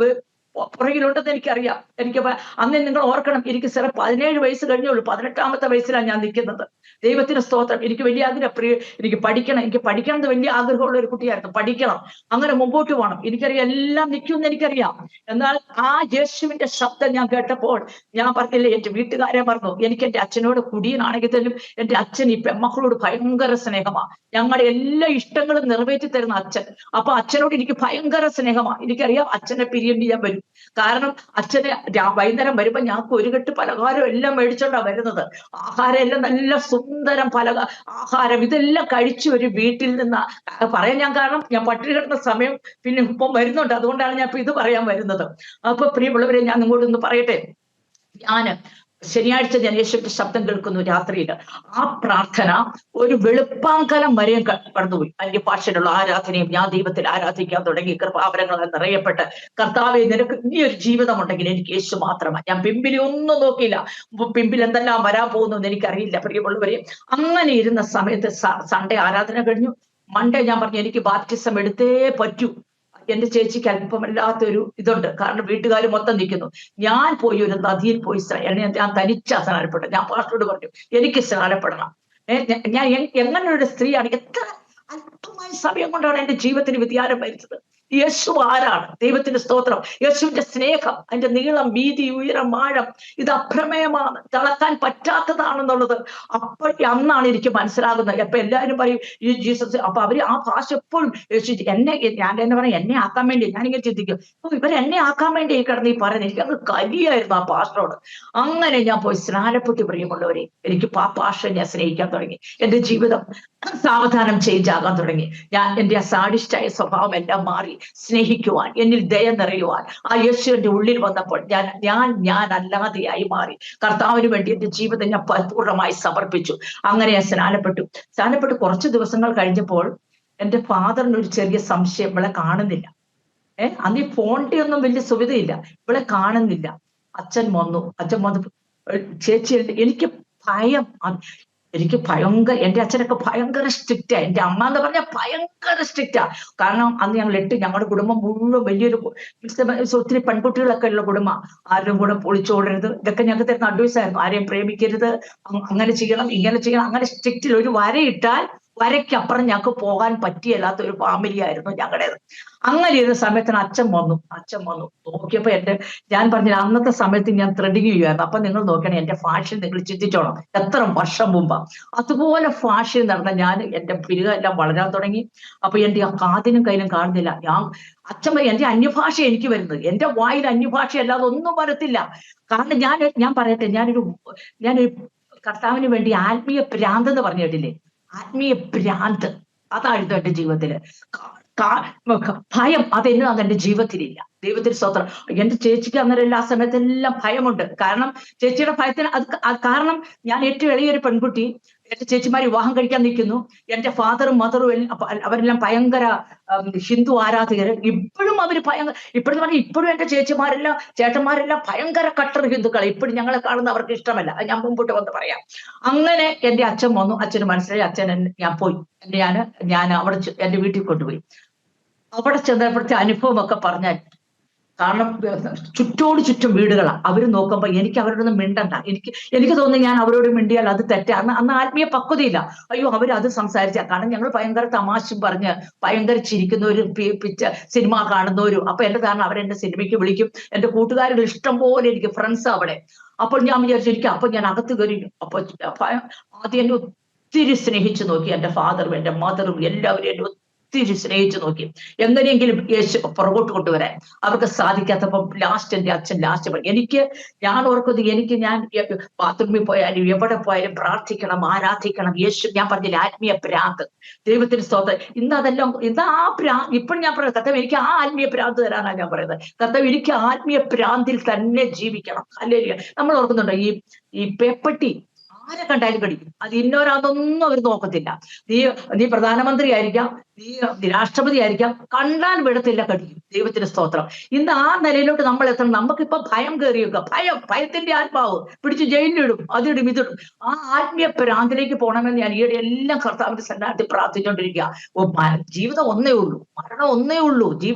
പുറകിലുണ്ടെന്ന് എനിക്കറിയാം. അന്ന് നിങ്ങൾ ഓർക്കണം, എനിക്ക് 17 വയസ്സ് കഴിഞ്ഞുള്ളൂ. 18ാമത്തെ വയസ്സിലാണ് ഞാൻ നിൽക്കുന്നത്. ദൈവത്തിന് സ്തോത്രം. എനിക്ക് വലിയ ആഗ്രഹം, എനിക്ക് പഠിക്കണം എന്ന് വലിയ ആഗ്രഹമുള്ള ഒരു കുട്ടിയായിരുന്നു. പഠിക്കണം, അങ്ങനെ മുമ്പോട്ട് പോകണം. എനിക്കറിയാം എല്ലാം നിൽക്കുമെന്ന് എനിക്കറിയാം. എന്നാൽ ആ യേശുവിന്റെ ശബ്ദം ഞാൻ കേട്ടപ്പോൾ ഞാൻ പറഞ്ഞില്ലേ, എന്റെ വീട്ടുകാരെ പറഞ്ഞു. എനിക്ക് എന്റെ അച്ഛനോട് കുടിയനാണെങ്കിൽ തന്നെ എന്റെ അച്ഛൻ ഈ പെമ്മക്കളോട് ഭയങ്കര സ്നേഹമാണ്. ഞങ്ങളുടെ എല്ലാ ഇഷ്ടങ്ങളും നിറവേറ്റി തരുന്ന അച്ഛൻ. അപ്പൊ അച്ഛനോട് എനിക്ക് ഭയങ്കര സ്നേഹമാണ്. എനിക്കറിയാം അച്ഛനെ പിരിയേണ്ടി ഞാൻ വരും. കാരണം അച്ഛന് വൈകുന്നേരം വരുമ്പോ ഞങ്ങൾക്ക് ഒരു കെട്ട് പലഹാരം എല്ലാം മേടിച്ചോണ്ടാ വരുന്നത്. ആഹാരം എല്ലാം നല്ല സുന്ദരം ആഹാരം ഇതെല്ലാം കഴിച്ച് ഒരു വീട്ടിൽ നിന്ന് പറയാൻ ഞാൻ കാരണം ഞാൻ പട്ടിണി കിടന്ന സമയം പിന്നെ ഇപ്പം വരുന്നുണ്ട്, അതുകൊണ്ടാണ് ഞാൻ ഇപ്പൊ ഇത് പറയാൻ വരുന്നത്. അപ്പൊ പ്രിയമുള്ളവരെ, ഞാൻ നിങ്ങളോടൊന്ന് പറയട്ടെ. ഞാന് ശനിയാഴ്ച ഞാൻ യേശുവിന്റെ ശബ്ദം കേൾക്കുന്നു രാത്രിയിൽ. ആ പ്രാർത്ഥന ഒരു വെളുപ്പാങ്കലം വരെയും കടന്നുപോയി. അന്യഭാഷയിലുള്ള ആരാധനയും ഞാൻ ദൈവത്തിൽ ആരാധിക്കാൻ തുടങ്ങി. കൃപാവരങ്ങളാൽ നിറയപ്പെട്ട്, കർത്താവെ നിനക്ക് ഇനി ഒരു ജീവിതം ഉണ്ടെങ്കിൽ എനിക്ക് യേശു മാത്രമാണ്. ഞാൻ പിമ്പിലി ഒന്നും നോക്കിയില്ല. പിമ്പിൽ എന്തെല്ലാം വരാൻ പോകുന്നു എന്ന് എനിക്കറിയില്ല. പ്രിയമുള്ളവരെ, അങ്ങനെ ഇരുന്ന സമയത്ത് സൺഡേ ആരാധന കഴിഞ്ഞു. മൺഡേ ഞാൻ പറഞ്ഞു എനിക്ക് ബാപ്റ്റിസം എടുത്തേ പറ്റൂ. എന്റെ ചേച്ചിക്ക് അല്പമല്ലാത്തൊരു ഇതുണ്ട്, കാരണം വീട്ടുകാർ മൊത്തം നിൽക്കുന്നു. ഞാൻ പോയി ഒരു നദിയിൽ പോയി ഞാൻ തനിച്ചാ സ്നാനപ്പെട്ടു. ഞാൻ പാസ്റ്ററോട് പറഞ്ഞു എനിക്ക് സ്നാനപ്പെടണം. ഞാൻ എങ്ങനെ ഒരു സ്ത്രീയാണ്, എത്ര അല്പമായ സമയം കൊണ്ടാണ് എന്റെ ജീവിതത്തിന് വ്യതിയാനം വരുന്നത്. യേശു ആരാണ്? ദൈവത്തിന്റെ സ്തോത്രം. യേശുവിന്റെ സ്നേഹം, അതിന്റെ നീളം, വീതി, ഉയരം, ആഴം ഇത് അപ്രമേയമാണ്, തളക്കാൻ പറ്റാത്തതാണെന്നുള്ളത് അന്നാണ് എനിക്ക് മനസ്സിലാകുന്നത്. അപ്പൊ എല്ലാവരും പറയും ഈ ജീസസ്, അപ്പൊ അവര് ആ ഭാഷ എപ്പോഴും യേശു ഞാൻ എന്നെ പറയാം, എന്നെ ആക്കാൻ വേണ്ടി ഞാനിങ്ങനെ ചിന്തിക്കും, ഇവരെന്നെ ആക്കാൻ വേണ്ടി കിടന്ന് ഈ പറയുന്നത്. എനിക്ക് അങ്ങ് കരിയായിരുന്നു ആ പാസ്റ്ററോട്. അങ്ങനെ ഞാൻ പോയി സ്നാനപ്പെട്ട്, പ്രിയമുള്ളവരെ, എനിക്ക് ആ ഭാഷ ഞാൻ സ്നേഹിക്കാൻ തുടങ്ങി. എന്റെ ജീവിതം സാവധാനം ചേഞ്ച് ആകാൻ തുടങ്ങി. ഞാൻ എന്റെ ആ സാഡിസ്റ്റായ സ്വഭാവം എല്ലാം മാറി സ്നേഹിക്കുവാൻ, എന്നിൽ ദയ നിറയുവാൻ ആ യേശുവിന്റെ ഉള്ളിൽ വന്നപ്പോൾ ഞാൻ അല്ലാതെയായി മാറി. കർത്താവിന് വേണ്ടി എന്റെ ജീവിതം ഞാൻ പരിപൂർണമായി സമർപ്പിച്ചു. അങ്ങനെ ഞാൻ സ്നാനപ്പെട്ട് കുറച്ച് ദിവസങ്ങൾ കഴിഞ്ഞപ്പോൾ എന്റെ ഫാദറിന് ഒരു ചെറിയ സംശയം, ഇവളെ കാണുന്നില്ല. അന്ന് ഈ ഫോണിന്റെ ഒന്നും വലിയ സുവിധയില്ല, ഇവളെ കാണുന്നില്ല. അച്ഛൻ വന്നു ചേച്ചി, എനിക്ക് ഭയം, എനിക്ക് എന്റെ അച്ഛനൊക്കെ ഭയങ്കര സ്ട്രിക്റ്റാ. എന്റെ അമ്മ എന്ന് പറഞ്ഞാൽ ഭയങ്കര സ്ട്രിക്റ്റാ. കാരണം അന്ന് ഞങ്ങളുടെ കുടുംബം മുഴുവൻ വലിയൊരു ഒത്തിരി പെൺകുട്ടികളൊക്കെ ഉള്ള കുടുംബം. ആരും കൂടെ പൊളിച്ചോടരുത്, ഇതൊക്കെ ഞങ്ങൾക്ക് തരുന്ന അഡ്വൈസ് ആയിരുന്നു. ആരെയും പ്രേമിക്കരുത്, അങ്ങനെ ചെയ്യണം, ഇങ്ങനെ ചെയ്യണം. അങ്ങനെ സ്ട്രിക്റ്റിൽ ഒരു വരയിട്ടാൽ വരയ്ക്കപ്പുറം ഞങ്ങൾക്ക് പോകാൻ പറ്റിയല്ലാത്ത ഒരു ഫാമിലി ആയിരുന്നു ഞങ്ങളുടേത്. അങ്ങനെ ഇരുന്ന സമയത്തിന് അച്ഛൻ വന്നു നോക്കിയപ്പോ ഞാൻ പറഞ്ഞില്ല, അന്നത്തെ സമയത്ത് ഞാൻ ത്രെഡിങ് ചെയ്യുമായിരുന്നു. അപ്പൊ നിങ്ങൾ നോക്കണം, എന്റെ ഫാഷൻ നിങ്ങൾ ചിന്തിച്ചോണം, എത്ര വർഷം മുമ്പാ. അതുപോലെ ഫാഷൻ നടന്ന ഞാൻ, എന്റെ പിരിക എല്ലാം വളരാൻ തുടങ്ങി. അപ്പൊ എന്റെ ആ കാതിനും കയ്യിലും കാണുന്നില്ല. അച്ഛൻ എന്റെ അന്യഭാഷ എനിക്ക് വരുന്നത്, എന്റെ വായിൽ അന്യഭാഷ അല്ലാതെ ഒന്നും വരത്തില്ല. കാരണം ഞാൻ പറയട്ടെ, ഞാനൊരു കർത്താവിന് വേണ്ടി ആത്മീയ ഭ്രാന്ത് എന്ന് പറഞ്ഞു കേട്ടില്ലേ, ആത്മീയ ഭ്രാന്ത് അതായിരുന്നു എന്റെ ജീവിതത്തില്. ഭയം അതെന്നും എന്റെ ജീവിതത്തിലില്ല. ദൈവത്തിന് സ്തോത്രം. എന്റെ ചേച്ചിക്ക് അന്നേരം എല്ലാ സമയത്തെല്ലാം ഭയമുണ്ട്. കാരണം ചേച്ചിയുടെ ഭയത്തിന് കാരണം ഞാൻ ഏറ്റവും ഇളയൊരു പെൺകുട്ടി. എന്റെ ചേച്ചിമാർ വിവാഹം കഴിക്കാൻ നിൽക്കുന്നു. എന്റെ ഫാദറും മദറും അവരെല്ലാം ഭയങ്കര ഹിന്ദു ആരാധകര്. ഇപ്പോഴും അവര് ഇപ്പോഴെന്ന് പറഞ്ഞാൽ ഇപ്പോഴും എന്റെ ചേട്ടന്മാരെല്ലാം ഭയങ്കര കട്ടർ ഹിന്ദുക്കളെ. ഇപ്പോഴും ഞങ്ങളെ കാണുന്ന അവർക്ക് ഇഷ്ടമല്ല. ഞാൻ മുമ്പോട്ട് വന്ന് പറയാം. അങ്ങനെ എന്റെ അച്ഛൻ വന്നു. അച്ഛന് മനസ്സിലായി. ഞാൻ പോയി. ഞാൻ അവിടെ എന്റെ വീട്ടിൽ കൊണ്ടുപോയി. അവിടെ ചെന്നപ്പോഴത്തെ അനുഭവമൊക്കെ പറഞ്ഞാൽ, കാരണം ചുറ്റോട് ചുറ്റും വീടുകളാണ്. അവര് നോക്കുമ്പോ എനിക്ക് അവരോടൊന്നും മിണ്ടണ്ട. എനിക്ക് തോന്നുന്നു ഞാൻ അവരോട് മിണ്ടിയാൽ അത് തെറ്റാണ്. അന്ന് ആത്മീയ പക്വതയില്ല. അയ്യോ അവരത് സംസാരിച്ച, കാരണം ഞങ്ങൾ ഭയങ്കര തമാശ പറഞ്ഞ് ഭയങ്കര ചിരിക്കുന്നവരും സിനിമ കാണുന്നവരും. അപ്പൊ എന്റെ കാരണം അവരെന്നെ സിനിമയ്ക്ക് വിളിക്കും. എന്റെ കൂട്ടുകാരുടെ ഇഷ്ടം പോലെ എനിക്ക് ഫ്രണ്ട്സ് അവിടെ. അപ്പോൾ ഞാൻ വിചാരിച്ചിരിക്കും. അപ്പൊ ഞാൻ അകത്ത് കയറി. അപ്പൊ ആദ്യം എന്നെ ഒത്തിരി സ്നേഹിച്ചു നോക്കി. എന്റെ ഫാദറും എന്റെ മദറും എല്ലാവരും എന്നെ ഒത്തിരി സ്നേഹിച്ചു നോക്കി. എങ്ങനെയെങ്കിലും യേശു പുറകോട്ട് കൊണ്ടുവരാൻ അവർക്ക് സാധിക്കാത്തപ്പം എന്റെ അച്ഛൻ പറഞ്ഞു, ഞാൻ ഓർക്കുന്നത് ഞാൻ ബാത്റൂമിൽ പോയാലും എവിടെ പോയാലും പ്രാർത്ഥിക്കണം, ആരാധിക്കണം, യേശു. ഞാൻ പറഞ്ഞില്ല, ആത്മീയ ഭ്രാന്ത്. ദൈവത്തിന് സ്തോത്രം. ഇപ്പോൾ ഞാൻ പറയുന്നത്, കർത്താവ് എനിക്ക് ആ ആത്മീയ ഭ്രാന്ത് തരാനാണ് ഞാൻ പറയുന്നത്. കർത്താവ് എനിക്ക് ആത്മീയ ഭ്രാന്തിൽ തന്നെ ജീവിക്കണം. ഹല്ലേലൂയ. നമ്മൾ ഓർക്കുന്നുണ്ടോ, ഈ പേപ്പട്ടി ആരെ കണ്ടാലും കടിക്കും. അത് ഇന്നോരാതൊന്നും അവർ നോക്കത്തില്ല. നീ പ്രധാനമന്ത്രി ആയിരിക്കാം, നീ രാഷ്ട്രപതി ആയിരിക്കാം, കണ്ടാൽ വിടത്തില്ല, കടിക്കും. ദൈവത്തിന്റെ സ്തോത്രം. ഇന്ന് ആ നിലയിലോട്ട് നമ്മൾ എത്തണം. നമുക്കിപ്പോ ഭയം കയറിയൊക്കെ, ഭയത്തിന്റെ ആത്മാവ് പിടിച്ച് ജയിലിലിടും, അതിടും ഇതിടും. ആ ആത്മീയ ഭ്രാന്തിലേക്ക് പോകണമെന്ന് ഞാൻ ഈയിടെ എല്ലാം കർത്താവിന്റെ സന്നാഹത്തിൽ പ്രാർത്ഥിച്ചുകൊണ്ടിരിക്കുക. ജീവിതം ഒന്നേ ഉള്ളൂ, മരണം ഒന്നേ ഉള്ളൂ.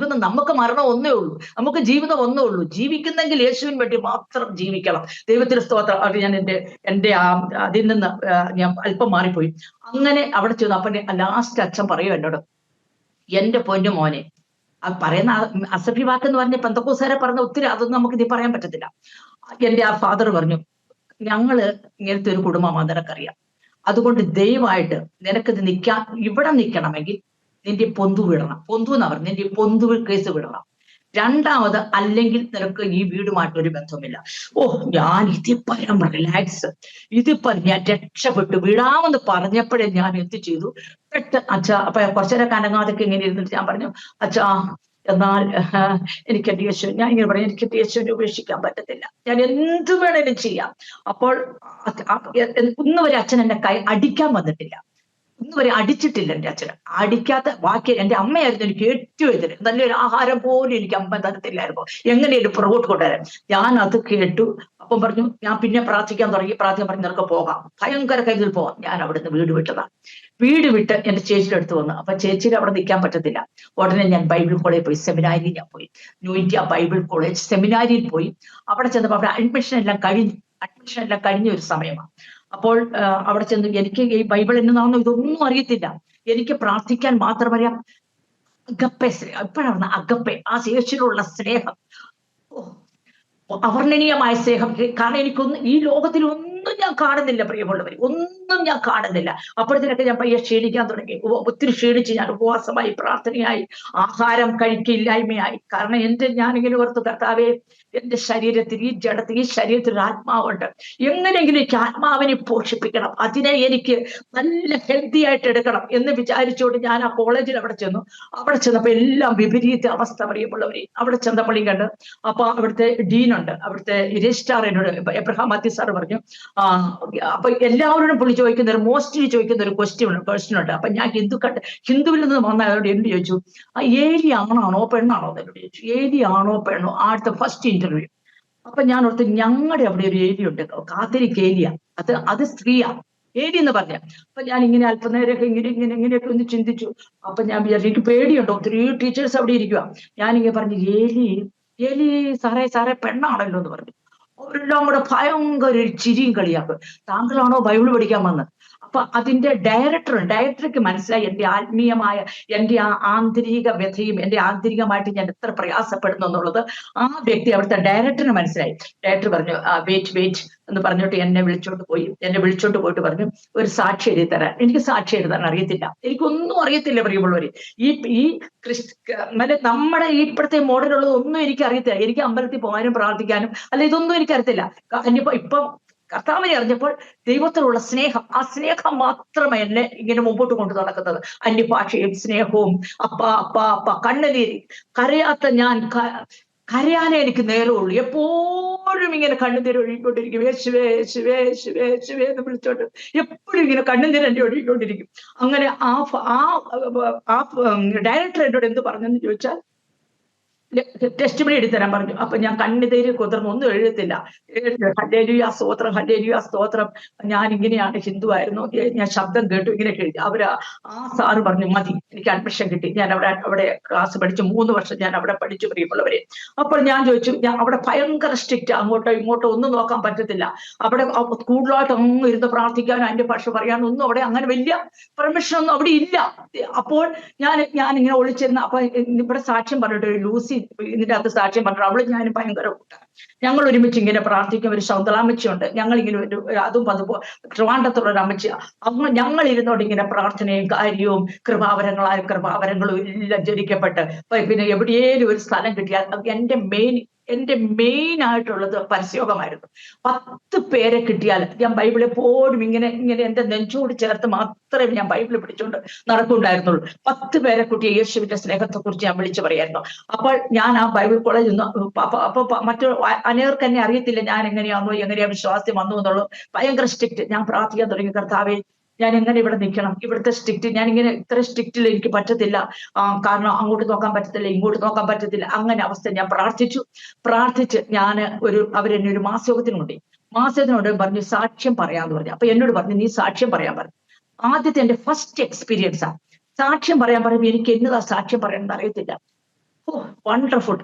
നമുക്ക് മരണം ഒന്നേ ഉള്ളൂ, നമുക്ക് ജീവിതം ഒന്നേ ഉള്ളൂ. ജീവിക്കുന്നെങ്കിൽ യേശുവിന് വേണ്ടി മാത്രം ജീവിക്കണം. ദൈവത്തിന്റെ സ്തോത്രം. അത് ഞാൻ എന്റെ അതിൽ നിന്ന് ഞാൻ അല്പം മാറിപ്പോയി. അങ്ങനെ അവിടെ ചെന്നു. അപ്പൊ ലാസ്റ്റ് അച്ഛൻ പറയും എന്നോട്, എന്റെ പൊന്നു മോനെ, പറയുന്ന അസഭ്യ വാക്കെന്ന് പറഞ്ഞ പെന്തക്കോസ്തുകാരെ പറഞ്ഞ ഒത്തിരി, അതൊന്നും നമുക്ക് ഇത് പറയാൻ പറ്റത്തില്ല. എന്റെ ആ ഫാദർ പറഞ്ഞു, ഞങ്ങള് ഇങ്ങനത്തെ ഒരു കുടുംബമാണ്, നിനക്കറിയാം. അതുകൊണ്ട് ദയവായിട്ട് നിനക്കിത് ഇവിടെ നിൽക്കണമെങ്കിൽ നിന്റെ പൊന്തു വിടണം. പൊന്തു എന്നാ പറഞ്ഞു, നിന്റെ പൊന്തു കേസ് വിടണം. രണ്ടാമത്, അല്ലെങ്കിൽ നിനക്ക് ഈ വീടുമായിട്ട് ഒരു ബന്ധവുമില്ല. ഞാൻ ഇതിപ്പരം റിലാക്സ്, ഇതിപ്പം ഞാൻ രക്ഷപ്പെട്ടു വിടാമെന്ന് പറഞ്ഞപ്പോഴേ ഞാൻ എന്ത് ചെയ്തു, അച്ഛാ അപ്പൊ കുറച്ചേരം കനങ്ങാതൊക്കെ ഇങ്ങനെ ഇരുന്നിട്ട് ഞാൻ പറഞ്ഞു, അച്ഛാ എന്നാൽ എനിക്ക് എന്റെ യേശു, ഞാൻ ഇങ്ങനെ പറഞ്ഞു, എനിക്ക് എന്റെ യേശുവിനെ ഉപേക്ഷിക്കാൻ പറ്റത്തില്ല, ഞാൻ എന്ത് വേണേലും ചെയ്യാം. അപ്പോൾ ഇന്ന് വരെ അച്ഛൻ എന്നെ അടിക്കാൻ വന്നിട്ടില്ല, ഇന്ന് വരെ അടിച്ചിട്ടില്ല എൻ്റെ അച്ഛന്. അടിക്കാത്ത ബാക്കി എൻ്റെ അമ്മയായിരുന്നു എനിക്ക് ഏറ്റവും എതിര്. നല്ലൊരു ആഹാരം പോലും എനിക്ക് അമ്മ തരത്തില്ലായിരുന്നു, എങ്ങനെയും പുറകോട്ട് കൊണ്ടുവരാൻ. ഞാൻ അത് കേട്ടു. അപ്പം പറഞ്ഞു, ഞാൻ പിന്നെ പ്രാർത്ഥിക്കാൻ തുടങ്ങി. പ്രാർത്ഥിക്കാൻ പറഞ്ഞു, നിനക്ക് പോകാം, ഭയങ്കര കരുതൽ പോകാം. ഞാൻ അവിടുന്ന് വീട് വിട്ടതാണ്. വീട് വിട്ട് എൻ്റെ ചേച്ചിയുടെ അടുത്ത് വന്നു. അപ്പൊ ചേച്ചിയുടെ അവിടെ നിൽക്കാൻ പറ്റത്തില്ല. ഉടനെ ഞാൻ ബൈബിൾ കോളേജിൽ പോയി, സെമിനാരിയിൽ ഞാൻ പോയി, ന്യൂ ഇന്ത്യ ബൈബിൾ കോളേജ് സെമിനാരിയിൽ പോയി. അവിടെ ചെന്നപ്പോൾ അവിടെ അഡ്മിഷൻ എല്ലാം കഴിഞ്ഞ ഒരു സമയമാണ്. അപ്പോൾ അവിടെ ചെന്ന് എനിക്ക് ഈ ബൈബിൾ എന്നതാണോ ഇതൊന്നും അറിയത്തില്ല. എനിക്ക് പ്രാർത്ഥിക്കാൻ മാത്രം അറിയാം. അഗപ്പെ, എപ്പോഴാണ് അഗപ്പെ, ആ യേശുവിലുള്ള സ്നേഹം, അവർണ്ണനീയമായ സ്നേഹം. കാരണം എനിക്കൊന്നും ഈ ലോകത്തിൽ ഒന്നും ഞാൻ കാണുന്നില്ല പ്രിയമുള്ളവർ, ഒന്നും ഞാൻ കാണുന്നില്ല. അപ്പോഴത്തേക്കൊക്കെ ഞാൻ പയ്യെ ക്ഷീണിക്കാൻ തുടങ്ങി. ഒത്തിരി ക്ഷീണിച്ച് ഞാൻ ഉപവാസമായി, പ്രാർത്ഥനയായി, ആഹാരം കഴിക്കില്ലായ്മയായി. കാരണം ഞാനിങ്ങനെ ഓർത്തു, കർത്താവേ, എന്റെ ശരീരത്തിൽ, ഈ ജഡത്തിൽ, ഈ ശരീരത്തിൽ ഒരു ആത്മാവുണ്ട്, എങ്ങനെയെങ്കിലും എനിക്ക് ആത്മാവിനെ പോഷിപ്പിക്കണം, അതിനെ എനിക്ക് നല്ല ഹെൽത്തി ആയിട്ട് എടുക്കണം എന്ന് വിചാരിച്ചുകൊണ്ട് ഞാൻ ആ കോളേജിൽ അവിടെ ചെന്നു. അവിടെ ചെന്നപ്പോൾ എല്ലാം വിപരീത അവസ്ഥ പറയുമ്പോഴവരെ. അവിടെ ചെന്നപ്പോഴും കണ്ട്, അപ്പൊ അവിടുത്തെ ഡീനുണ്ട്, അവിടുത്തെ രജിസ്ട്രാർ എന്നോട് എബ്രഹാം മാത്യു സാർ പറഞ്ഞു, അപ്പൊ എല്ലാവരോടും പുള്ളി ചോദിക്കുന്ന ഒരു മോസ്റ്റ്ലി ചോദിക്കുന്ന ഒരു ക്വസ്റ്റ്യൻ ഉണ്ട്. അപ്പൊ ഞാൻ ഹിന്ദുവിൽ നിന്ന് വന്നവരോട് എന്ത് ചോദിച്ചു, ഏലി ആണാണോ പെണ്ണാണോ എന്നോട് ചോദിച്ചു. ഏലി ആണോ പെണ്ണോ, ആദ്യത്തെ ഫസ്റ്റ് ഇന്റർവ്യൂ. അപ്പൊ ഞാൻ ഓർത്ത്, ഞങ്ങളുടെ അവിടെ ഒരു ഏലി ഉണ്ട്, കാത്തലിക് ഏലിയ, അത് സ്ത്രീയാ ഏലി എന്ന് പറഞ്ഞ. അപ്പൊ ഞാൻ ഇങ്ങനെ അല്പനേരമൊക്കെ ഇങ്ങനെയൊക്കെ ഒന്ന് ചിന്തിച്ചു. അപ്പൊ ഞാൻ വിചാരിച്ചു, എനിക്ക് പേടിയുണ്ടോ, ഒത്തിരി ടീച്ചേഴ്സ് അവിടെ ഇരിക്കുക. ഞാനിങ്ങനെ പറഞ്ഞു, ഏലി സാറേ പെണ്ണാണല്ലോ എന്ന് പറഞ്ഞു. അവരെല്ലാം കൂടെ ഭയങ്കര ഒരു ചിരിയും കളിയാക്കും. താങ്കളാണോ ബൈബിൾ പഠിക്കാൻ വന്നത്? അപ്പൊ അതിന്റെ ഡയറക്ടർക്ക് മനസ്സിലായി എന്റെ ആ ആന്തരിക വ്യഥയും എന്റെ ആന്തരികമായിട്ട് ഞാൻ എത്ര പ്രയാസപ്പെടുന്നു എന്നുള്ളത് ആ വ്യക്തി, അവിടുത്തെ ഡയറക്ടറിന് മനസ്സിലായി. ഡയറക്ടർ പറഞ്ഞു, വെയിറ്റ് എന്ന് പറഞ്ഞിട്ട് എന്നെ വിളിച്ചോണ്ട് പോയിട്ട് പറഞ്ഞു, ഒരു സാക്ഷി എഴുതി തരാൻ. എനിക്ക് സാക്ഷി എഴുതാൻ അറിയത്തില്ല, എനിക്കൊന്നും അറിയത്തില്ല പ്രിയമുള്ളവര്. ഈ നമ്മുടെ ഇപ്പോഴത്തെ മോഡലുള്ളത് ഒന്നും എനിക്ക് അറിയത്തില്ല. എനിക്ക് അമ്പലത്തിൽ പോകാനും പ്രാർത്ഥിക്കാനും അല്ല, ഇതൊന്നും എനിക്കറിയത്തില്ല. ഇപ്പം കർത്താവിനെ അറിഞ്ഞപ്പോൾ ദൈവത്തിലുള്ള സ്നേഹം, ആ സ്നേഹം മാത്രമേ എന്നെ ഇങ്ങനെ മുമ്പോട്ട് കൊണ്ടു നടക്കുന്നത്. അന്യഭാഷയും സ്നേഹവും, അപ്പ കണ്ണുനീര്, കരയാത്ത ഞാൻ, കരയാനേ എനിക്ക് നേരമുള്ളൂ. എപ്പോഴും ഇങ്ങനെ കണ്ണുനീര് ഒഴുകിക്കൊണ്ടിരിക്കും. യേശുവേ യേശുവേ യേശുവേ യേശുവേ എന്ന് വിളിച്ചോണ്ട് എപ്പോഴും ഇങ്ങനെ കണ്ണുനീര് എന്നെ ഒഴുകിക്കൊണ്ടിരിക്കും. അങ്ങനെ ആ ഡയറക്ടർ എന്നോട് എന്ത് പറഞ്ഞെന്ന് ചോദിച്ചാൽ, ടെസ്റ്റ് മണി എടുത്തരാൻ പറഞ്ഞു. അപ്പൊ ഞാൻ കണ്ണുനീര് കുതിർന്ന് ഒന്നും എഴുതത്തില്ല. ഹല്ലേലൂയ സ്തോത്രം, ഞാൻ ഇങ്ങനെയാണ്, ഹിന്ദു ആയിരുന്നു, ഞാൻ ശബ്ദം കേട്ടു, ഇങ്ങനെയൊക്കെ എഴുതി. ആ സാറ് പറഞ്ഞു, മതി, എനിക്ക് അഡ്മിഷൻ കിട്ടി. ഞാൻ അവിടെ ക്ലാസ് പഠിച്ചു, 3 വർഷം ഞാൻ അവിടെ പഠിച്ചു പ്രിയമുള്ളവരെ. അപ്പോൾ ഞാൻ ചോദിച്ചു, ഞാൻ അവിടെ ഭയങ്കര സ്ട്രിക്റ്റ്, അങ്ങോട്ടോ ഇങ്ങോട്ടോ ഒന്നും നോക്കാൻ പറ്റത്തില്ല. അവിടെ കൂടുതലായിട്ട് അങ്ങ് ഇരുന്ന് പ്രാർത്ഥിക്കാനും അതിന്റെ ഭാഷ പറയാനും ഒന്നും അവിടെ അങ്ങനെ വലിയ പെർമിഷൻ ഒന്നും അവിടെ ഇല്ല. അപ്പോൾ ഞാൻ ഇങ്ങനെ ഒളിച്ചിരുന്ന, അപ്പൊ ഇവിടെ സാക്ഷ്യം പറഞ്ഞിട്ട് ഒരു ലൂസി ഇതിന്റെ അകത്ത് സാക്ഷ്യം പറഞ്ഞു, അവള് ഞാനും ഭയങ്കര കൂട്ടാണ്. ഞങ്ങൾ ഒരുമിച്ച് ഇങ്ങനെ പ്രാർത്ഥിക്കും. ഒരു ശൗന്തളാമ്മച്ചിയുണ്ട്, ഞങ്ങളിങ്ങനെ അതും ട്രിവാൻഡ്രത്തുള്ള ഒരു അമ്മച്ചി. ഞങ്ങൾ ഇരുന്നോണ്ട് ഇങ്ങനെ പ്രാർത്ഥനയും കാര്യവും കൃപാവരങ്ങളും എല്ലാം ജനിക്കപ്പെട്ട്, പിന്നെ എവിടെയേലും ഒരു സ്ഥലം കിട്ടിയാൽ എന്റെ മെയിൻ ആയിട്ടുള്ളത് പരസ്യോഗമായിരുന്നു. 10 പേരെ കിട്ടിയാൽ ഞാൻ ബൈബിൾ എപ്പോഴും ഇങ്ങനെ എന്റെ നെഞ്ചോട് ചേർത്ത് മാത്രമേ ഞാൻ ബൈബിൾ പിടിച്ചുകൊണ്ട് നടക്കുന്നുണ്ടായിരുന്നുള്ളൂ. 10 പേരെ കുട്ടിയെ യേശുവിന്റെ സ്നേഹത്തെ കുറിച്ച് ഞാൻ വിളിച്ചു പറയായിരുന്നു. അപ്പോൾ ഞാൻ ആ ബൈബിൾ കോളേജിൽ നിന്ന്, അപ്പൊ മറ്റു അനേർക്ക് എന്നെ അറിയത്തില്ല ഞാൻ എങ്ങനെയാ വിശ്വാസം വന്നു എന്നുള്ളത്. ഭയങ്കര സ്ട്രിക്റ്റ്. ഞാൻ പ്രാർത്ഥിക്കാൻ തുടങ്ങി, കർത്താവേ, ഞാൻ എങ്ങനെ ഇവിടെ നിൽക്കണം, ഇവിടുത്തെ സ്ട്രിക്റ്റ്, ഞാനിങ്ങനെ ഇത്ര സ്ട്രിക്റ്റിൽ എനിക്ക് പറ്റത്തില്ല, കാരണം അങ്ങോട്ട് നോക്കാൻ പറ്റത്തില്ല, ഇങ്ങോട്ട് നോക്കാൻ പറ്റത്തില്ല. അങ്ങനെ അവസ്ഥ ഞാൻ പ്രാർത്ഥിച്ച് ഞാൻ അവരെന്നെ ഒരു മാസയോഗത്തിനുണ്ട് പറഞ്ഞു, സാക്ഷ്യം പറയാന്ന് പറഞ്ഞു. അപ്പൊ എന്നോട് പറഞ്ഞു, നീ സാക്ഷ്യം പറയാൻ പറഞ്ഞു. ആദ്യത്തെ എന്റെ ഫസ്റ്റ് എക്സ്പീരിയൻസാ സാക്ഷ്യം പറയാൻ പറയുമ്പോൾ എനിക്ക് എന്നതാ സാക്ഷ്യം പറയാനെന്ന് അറിയത്തില്ല. വണ്ടർഫുൾ.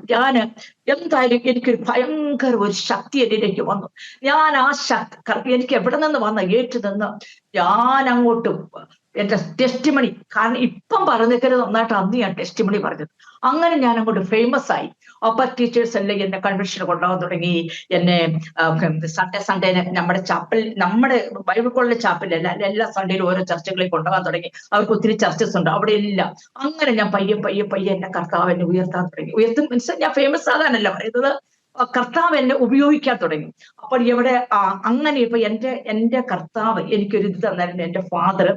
എന്തായാലും എനിക്കൊരു ഭയങ്കര ഒരു ശക്തി എന്നിലേക്ക് വന്നു. ഞാൻ ആ ശക്തി എനിക്ക് എവിടെ നിന്ന് വന്ന ഏറ്റു നിന്ന് ഞാൻ അങ്ങോട്ട് എന്റെ ടെസ്റ്റിമണി, കാരണം ഇപ്പം പറഞ്ഞേക്കരുത്, നന്നായിട്ട് അന്ന് ഞാൻ ടെസ്റ്റിമണി പറഞ്ഞത്. അങ്ങനെ ഞാൻ അങ്ങോട്ട് ഫേമസ് ആയി. അപ്പൊ ടീച്ചേഴ്സ് എല്ലാം എന്നെ കൺവെൻഷന് കൊണ്ടുപോകാൻ തുടങ്ങി. എന്നെ സൺഡേ നമ്മുടെ നമ്മുടെ ബൈബിൾ കോളേജിലെ ചാപ്പലിൽ എല്ലാ സൺഡേയിലും ഓരോ ചർച്ചകളിൽ കൊണ്ടുപോകാൻ തുടങ്ങി. അവർക്ക് ഒത്തിരി ചർച്ചസ് ഉണ്ട് അവിടെ എല്ലാം. അങ്ങനെ ഞാൻ പയ്യെ എന്നെ കർത്താവ് എന്നെ ഉയർത്താൻ തുടങ്ങി. ഉയർത്തും മീൻസ് ഞാൻ ഫേമസ് ആകാനല്ല പറയുന്നത്, കർത്താവ് എന്നെ ഉപയോഗിക്കാൻ തുടങ്ങി. അപ്പോൾ അങ്ങനെ ഇപ്പൊ എന്റെ കർത്താവ് എനിക്കൊരു ഇത് തന്നായിരുന്നു. എന്റെ ഫാദർ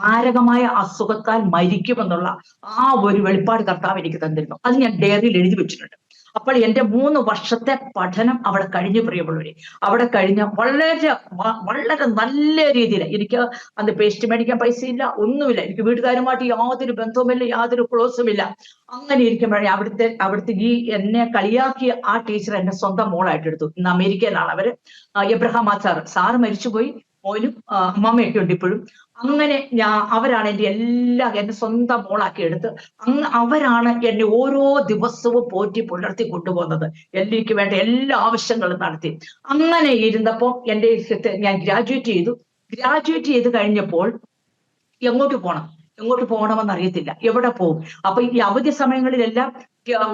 മാരകമായ അസുഖത്താൽ മരിക്കുമെന്നുള്ള ആ ഒരു വെളിപ്പാട് കർത്താവ് എനിക്ക് തന്നിരുന്നു. അത് ഞാൻ ഡയറിയിൽ എഴുതി വെച്ചിട്ടുണ്ട്. അപ്പോൾ എന്റെ 3 വർഷത്തെ പഠനം അവിടെ കഴിഞ്ഞു, പ്രിയമുള്ളവരെ. അവിടെ കഴിഞ്ഞ വളരെ നല്ല രീതിയിൽ, എനിക്ക് അന്ന് പേസ്റ്റ് മേടിക്കാൻ പൈസ ഇല്ല, ഒന്നുമില്ല. എനിക്ക് വീട്ടുകാരുമായിട്ട് യാതൊരു ബന്ധവുമില്ല, യാതൊരു ക്ലോസും ഇല്ല. അങ്ങനെ ഇരിക്കുമ്പോഴേ അവിടുത്തെ ഈ എന്നെ കളിയാക്കിയ ആ ടീച്ചർ എന്നെ സ്വന്തം മോളായിട്ട് എടുത്തു. ഇന്ന് അമേരിക്കയിലാണ് അവര്. എബ്രഹാം സാറ് മരിച്ചുപോയി, മോനും അമ്മമ്മയൊക്കെ ഉണ്ട് ഇപ്പോഴും. അങ്ങനെ അവരാണ് എന്നെ സ്വന്തം മോളാക്കി എടുത്ത് അവരാണ് എന്നെ ഓരോ ദിവസവും പോറ്റി പുലർത്തി കൊണ്ടുപോകുന്നത്. എനിക്ക് വേണ്ട എല്ലാ ആവശ്യങ്ങളും നടത്തി. അങ്ങനെ ഇരുന്നപ്പോൾ ഞാൻ ഗ്രാജുവേറ്റ് ചെയ്ത് കഴിഞ്ഞപ്പോൾ എങ്ങോട്ട് പോകണമെന്ന് അറിയത്തില്ല, എവിടെ പോകും. അപ്പൊ ഈ അവധി സമയങ്ങളിലെല്ലാം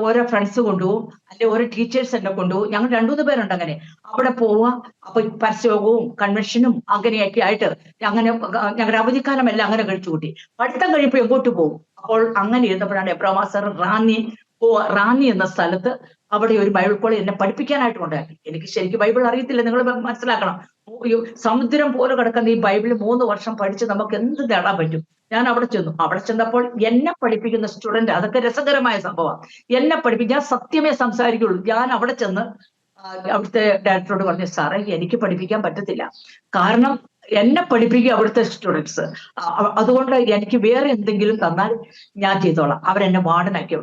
ഓരോ ഫ്രണ്ട്സ് കൊണ്ടുപോകും, അല്ലെ ഓരോ ടീച്ചേഴ്സ് എന്നെ കൊണ്ടുപോകും. ഞങ്ങൾ 2-3 പേരുണ്ട് അങ്ങനെ. അവിടെ പോവുക, അപ്പൊ പരസ്യയോഗവും കൺവെൻഷനും അങ്ങനെയൊക്കെ ആയിട്ട് അങ്ങനെ ഞങ്ങളുടെ അവധിക്കാലം എല്ലാം അങ്ങനെ കഴിച്ചു കൂട്ടി. പഠിത്തം കഴിയുമ്പോൾ എങ്ങോട്ട് പോകും. അപ്പോൾ അങ്ങനെ ഇരുന്നപ്പോഴാണ് എബ്രഹാം സാർ റാന്നി എന്ന സ്ഥലത്ത് അവിടെ ഒരു ബൈബിൾ കോളേജ് എന്നെ പഠിപ്പിക്കാനായിട്ട് കൊണ്ടാക്കി. എനിക്ക് ശരിക്കും ബൈബിൾ അറിയത്തില്ല, നിങ്ങൾ മനസ്സിലാക്കണം. സമുദ്രം പോലെ കിടക്കുന്ന ഈ ബൈബിൾ 3 വർഷം പഠിച്ച് നമുക്ക് എന്ത് നേടാൻ പറ്റും. ഞാൻ അവിടെ ചെന്നപ്പോൾ എന്നെ പഠിപ്പിക്കുന്ന സ്റ്റുഡന്റ്, അതൊക്കെ രസകരമായ സംഭവം. ഞാൻ സത്യമേ സംസാരിക്കുള്ളൂ. ഞാൻ അവിടെ ചെന്ന് അവിടുത്തെ ഡയറക്ടറോട് പറഞ്ഞു, സാറേ എനിക്ക് പഠിപ്പിക്കാൻ പറ്റത്തില്ല, കാരണം എന്നെ പഠിപ്പിക്കുക അവിടുത്തെ സ്റ്റുഡൻസ്, അതുകൊണ്ട് എനിക്ക് വേറെ എന്തെങ്കിലും തന്നാൽ ഞാൻ ചെയ്തോളാം. അവരെന്നെ വാർഡനാക്കി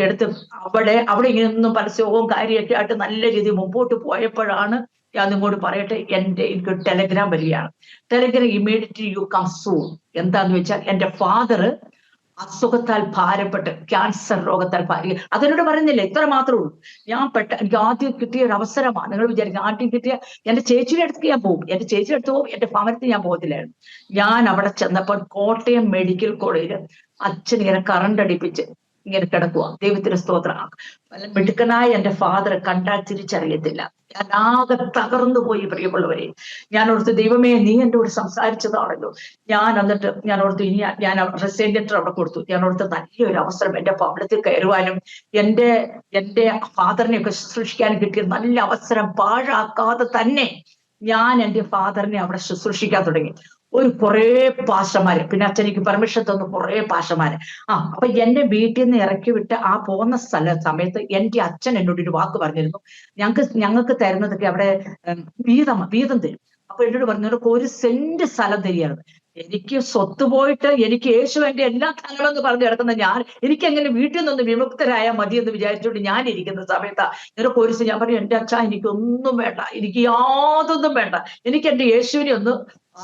എടുത്ത് അവിടെ ഇങ്ങനെയൊന്നും പരസ്യവും കാര്യമൊക്കെ ആയിട്ട് നല്ല രീതിയിൽ മുമ്പോട്ട് പോയപ്പോഴാണ് ഞാൻ നിങ്ങോട്ട് പറയട്ടെ, എനിക്ക് ടെലഗ്രാം വരികയാണ്. Immediately you come soon. എന്താന്ന് വെച്ചാൽ എന്റെ ഫാദർ അസുഖത്താൽ ഭാരപ്പെട്ട്, ക്യാൻസർ രോഗത്താൽ അതിനോട് പറയുന്നില്ല, ഇത്ര മാത്രമേ ഉള്ളൂ. എനിക്ക് ആദ്യം കിട്ടിയ ഒരു അവസരമാണ്. നിങ്ങൾ വിചാരിക്കും ആദ്യം കിട്ടിയ എന്റെ ചേച്ചിയുടെ അടുത്ത് ഞാൻ പോകും, എന്റെ ഭവനത്തിൽ ഞാൻ പോകത്തില്ലായിരുന്നു. ഞാൻ അവിടെ ചെന്നപ്പോൾ കോട്ടയം മെഡിക്കൽ കോളേജിൽ അച്ഛൻ ഇങ്ങനെ കറണ്ട് അടിപ്പിച്ച് ഇങ്ങനെ കിടക്കുക. ദൈവത്തിന്റെ സ്തോത്രം. മിടുക്കനായ എന്റെ ഫാദർ കണ്ടാൽ തിരിച്ചറിയത്തില്ല. ഞാൻ ആകെ തകർന്നു പോയി, പ്രിയമുള്ളവരെ. ഞാൻ ഓർത്ത്, ദൈവമേ നീ എൻ്റെ കൂടെ സംസാരിച്ചതാണല്ലോ. ഞാൻ ഓർത്ത് ഇനി ഞാൻ റിസൈൻ ലെറ്റർ അവിടെ കൊടുത്തു. ഞാൻ ഓർത്ത് നല്ലൊരു അവസരം എന്റെ ഭവനത്തിൽ കയറുവാനും എന്റെ ഫാദറിനെയൊക്കെ ശുശ്രൂഷിക്കാനും കിട്ടിയ നല്ല അവസരം പാഴാക്കാതെ തന്നെ ഞാൻ എന്റെ ഫാദറിനെ അവിടെ ശുശ്രൂഷിക്കാൻ തുടങ്ങി. കുറേ പാസ്റ്റർമാര്, പിന്നെ അച്ഛനിക്ക് പെർമിഷൻ തന്നു കുറേ പാസ്റ്റർമാര്. അപ്പൊ എന്റെ വീട്ടിൽ നിന്ന് ഇറക്കി വിട്ട് പോകുന്ന സമയത്ത് എന്റെ അച്ഛൻ എന്നോട് ഒരു വാക്ക് പറഞ്ഞിരുന്നു. ഞങ്ങൾക്ക് തരുന്നതൊക്കെ അവിടെ വീതം തരും. അപ്പൊ എന്നോട് പറഞ്ഞു, 1 സെന്റ് സ്ഥലം തരികയാണ്. എനിക്ക് സ്വത്ത് പോയിട്ട് എനിക്ക് യേശു എന്റെ എല്ലാ തങ്ങളെന്ന് പറഞ്ഞു കിടക്കുന്ന എനിക്കെങ്ങനെ വീട്ടിൽ നിന്ന് വിമുക്തരായാൽ മതി എന്ന് വിചാരിച്ചുകൊണ്ട് ഞാൻ ഇരിക്കുന്ന സമയത്താ ഞാൻ പറഞ്ഞു, എന്റെ അച്ഛാ എനിക്കൊന്നും വേണ്ട, എനിക്ക് യാതൊന്നും വേണ്ട, എനിക്ക് എന്റെ യേശുവിനെ ഒന്ന്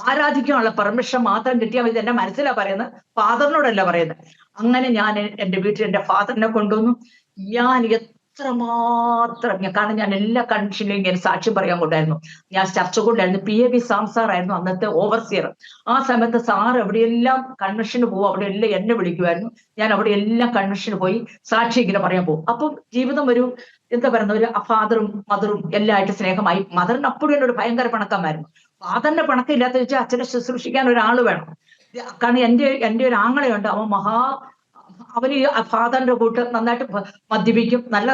ആരാധിക്കാനുള്ള പെർമിഷൻ മാത്രം കിട്ടിയാൽ മതി. എന്റെ മനസ്സിലാ പറയുന്നത്, ഫാദറിനോടല്ല പറയുന്നത്. അങ്ങനെ ഞാൻ എന്റെ വീട്ടിൽ എന്റെ ഫാദറിനെ കൊണ്ടുവന്നു. ഞാൻ എത്രമാത്രം കാരണം ഞാൻ എല്ലാ കൺവെൻഷനിലും ഇങ്ങനെ സാക്ഷ്യം പറയാൻ കൊണ്ടായിരുന്നു. ഞാൻ ചർച്ച കൊണ്ടായിരുന്നു. PAV സാറായിരുന്നു അന്നത്തെ ഓവർസിയർ. ആ സമയത്ത് സാർ എവിടെയെല്ലാം കൺവെൻഷന് പോകും, അവിടെയെല്ലാം എന്നെ വിളിക്കുമായിരുന്നു. ഞാൻ അവിടെ എല്ലാം കൺവെൻഷന് പോയി സാക്ഷി ഇങ്ങനെ പറയാൻ പോകും. അപ്പം ജീവിതം എന്താ പറയുന്ന ഒരു ഫാദറും മദറും എല്ലാം ആയിട്ട് സ്നേഹമായി. മദറിന് അപ്പോഴും എന്നോട് ഭയങ്കര പിണക്കമായിരുന്നു. ഫാദറിന്റെ പിണക്കം ഇല്ലാത്ത വെച്ചാൽ അച്ഛനെ ശുശ്രൂഷിക്കാൻ ഒരാൾ വേണം. കാരണം എന്റെ ഒരു ആങ്ങളയുണ്ട്, അവന് ഫാദറിന്റെ കൂട്ട് നന്നായിട്ട് മദ്യപിക്കും, നല്ല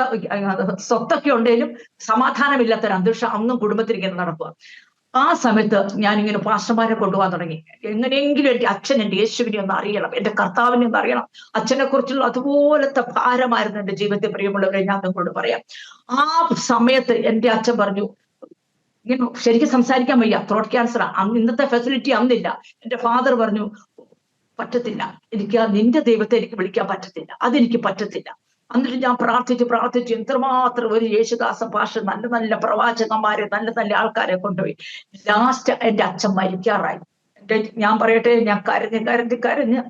സ്വത്തൊക്കെ ഉണ്ടെങ്കിലും സമാധാനമില്ലാത്തൊരു അന്തരീക്ഷം അന്നും കുടുംബത്തിൽ ഇങ്ങനെ നടക്കുക. ആ സമയത്ത് ഞാനിങ്ങനെ പാസ്റ്റർമാരെ കൊണ്ടുപോകാൻ തുടങ്ങി. എങ്ങനെയെങ്കിലും എന്റെ യേശുവിനെ ഒന്ന് അറിയണം, എന്റെ കർത്താവിനെ ഒന്ന് അറിയണം. അച്ഛനെ കുറിച്ചുള്ള അതുപോലത്തെ ഭാരമായിരുന്നു എന്റെ ജീവിതത്തിൽ, പ്രിയമുള്ളവരെ. ഞാൻ നിങ്ങളോട് പറയാം, ആ സമയത്ത് എന്റെ അച്ഛൻ പറഞ്ഞു, ഇങ്ങനെ ശരിക്കും സംസാരിക്കാൻ വയ്യ, ത്രോട്ട് ക്യാൻസർ. ഇന്നത്തെ ഫെസിലിറ്റി അന്നില്ല. എന്റെ ഫാദർ പറഞ്ഞു, പറ്റത്തില്ല, എനിക്ക് നിന്റെ ദൈവത്തെ എനിക്ക് വിളിക്കാൻ പറ്റത്തില്ല, അതെനിക്ക് പറ്റത്തില്ല. എന്നിട്ട് ഞാൻ പ്രാർത്ഥിച്ചു എന്തുമാത്രം. ഒരു യേശുദാസ ഭാഷ, നല്ല പ്രവാചകന്മാരെ, നല്ല ആൾക്കാരെ കൊണ്ടുപോയി. ലാസ്റ്റ് എന്റെ അച്ഛൻ മരിക്കാറായി. ഞാൻ പറയട്ടെ, ഞാൻ കരഞ്ഞ്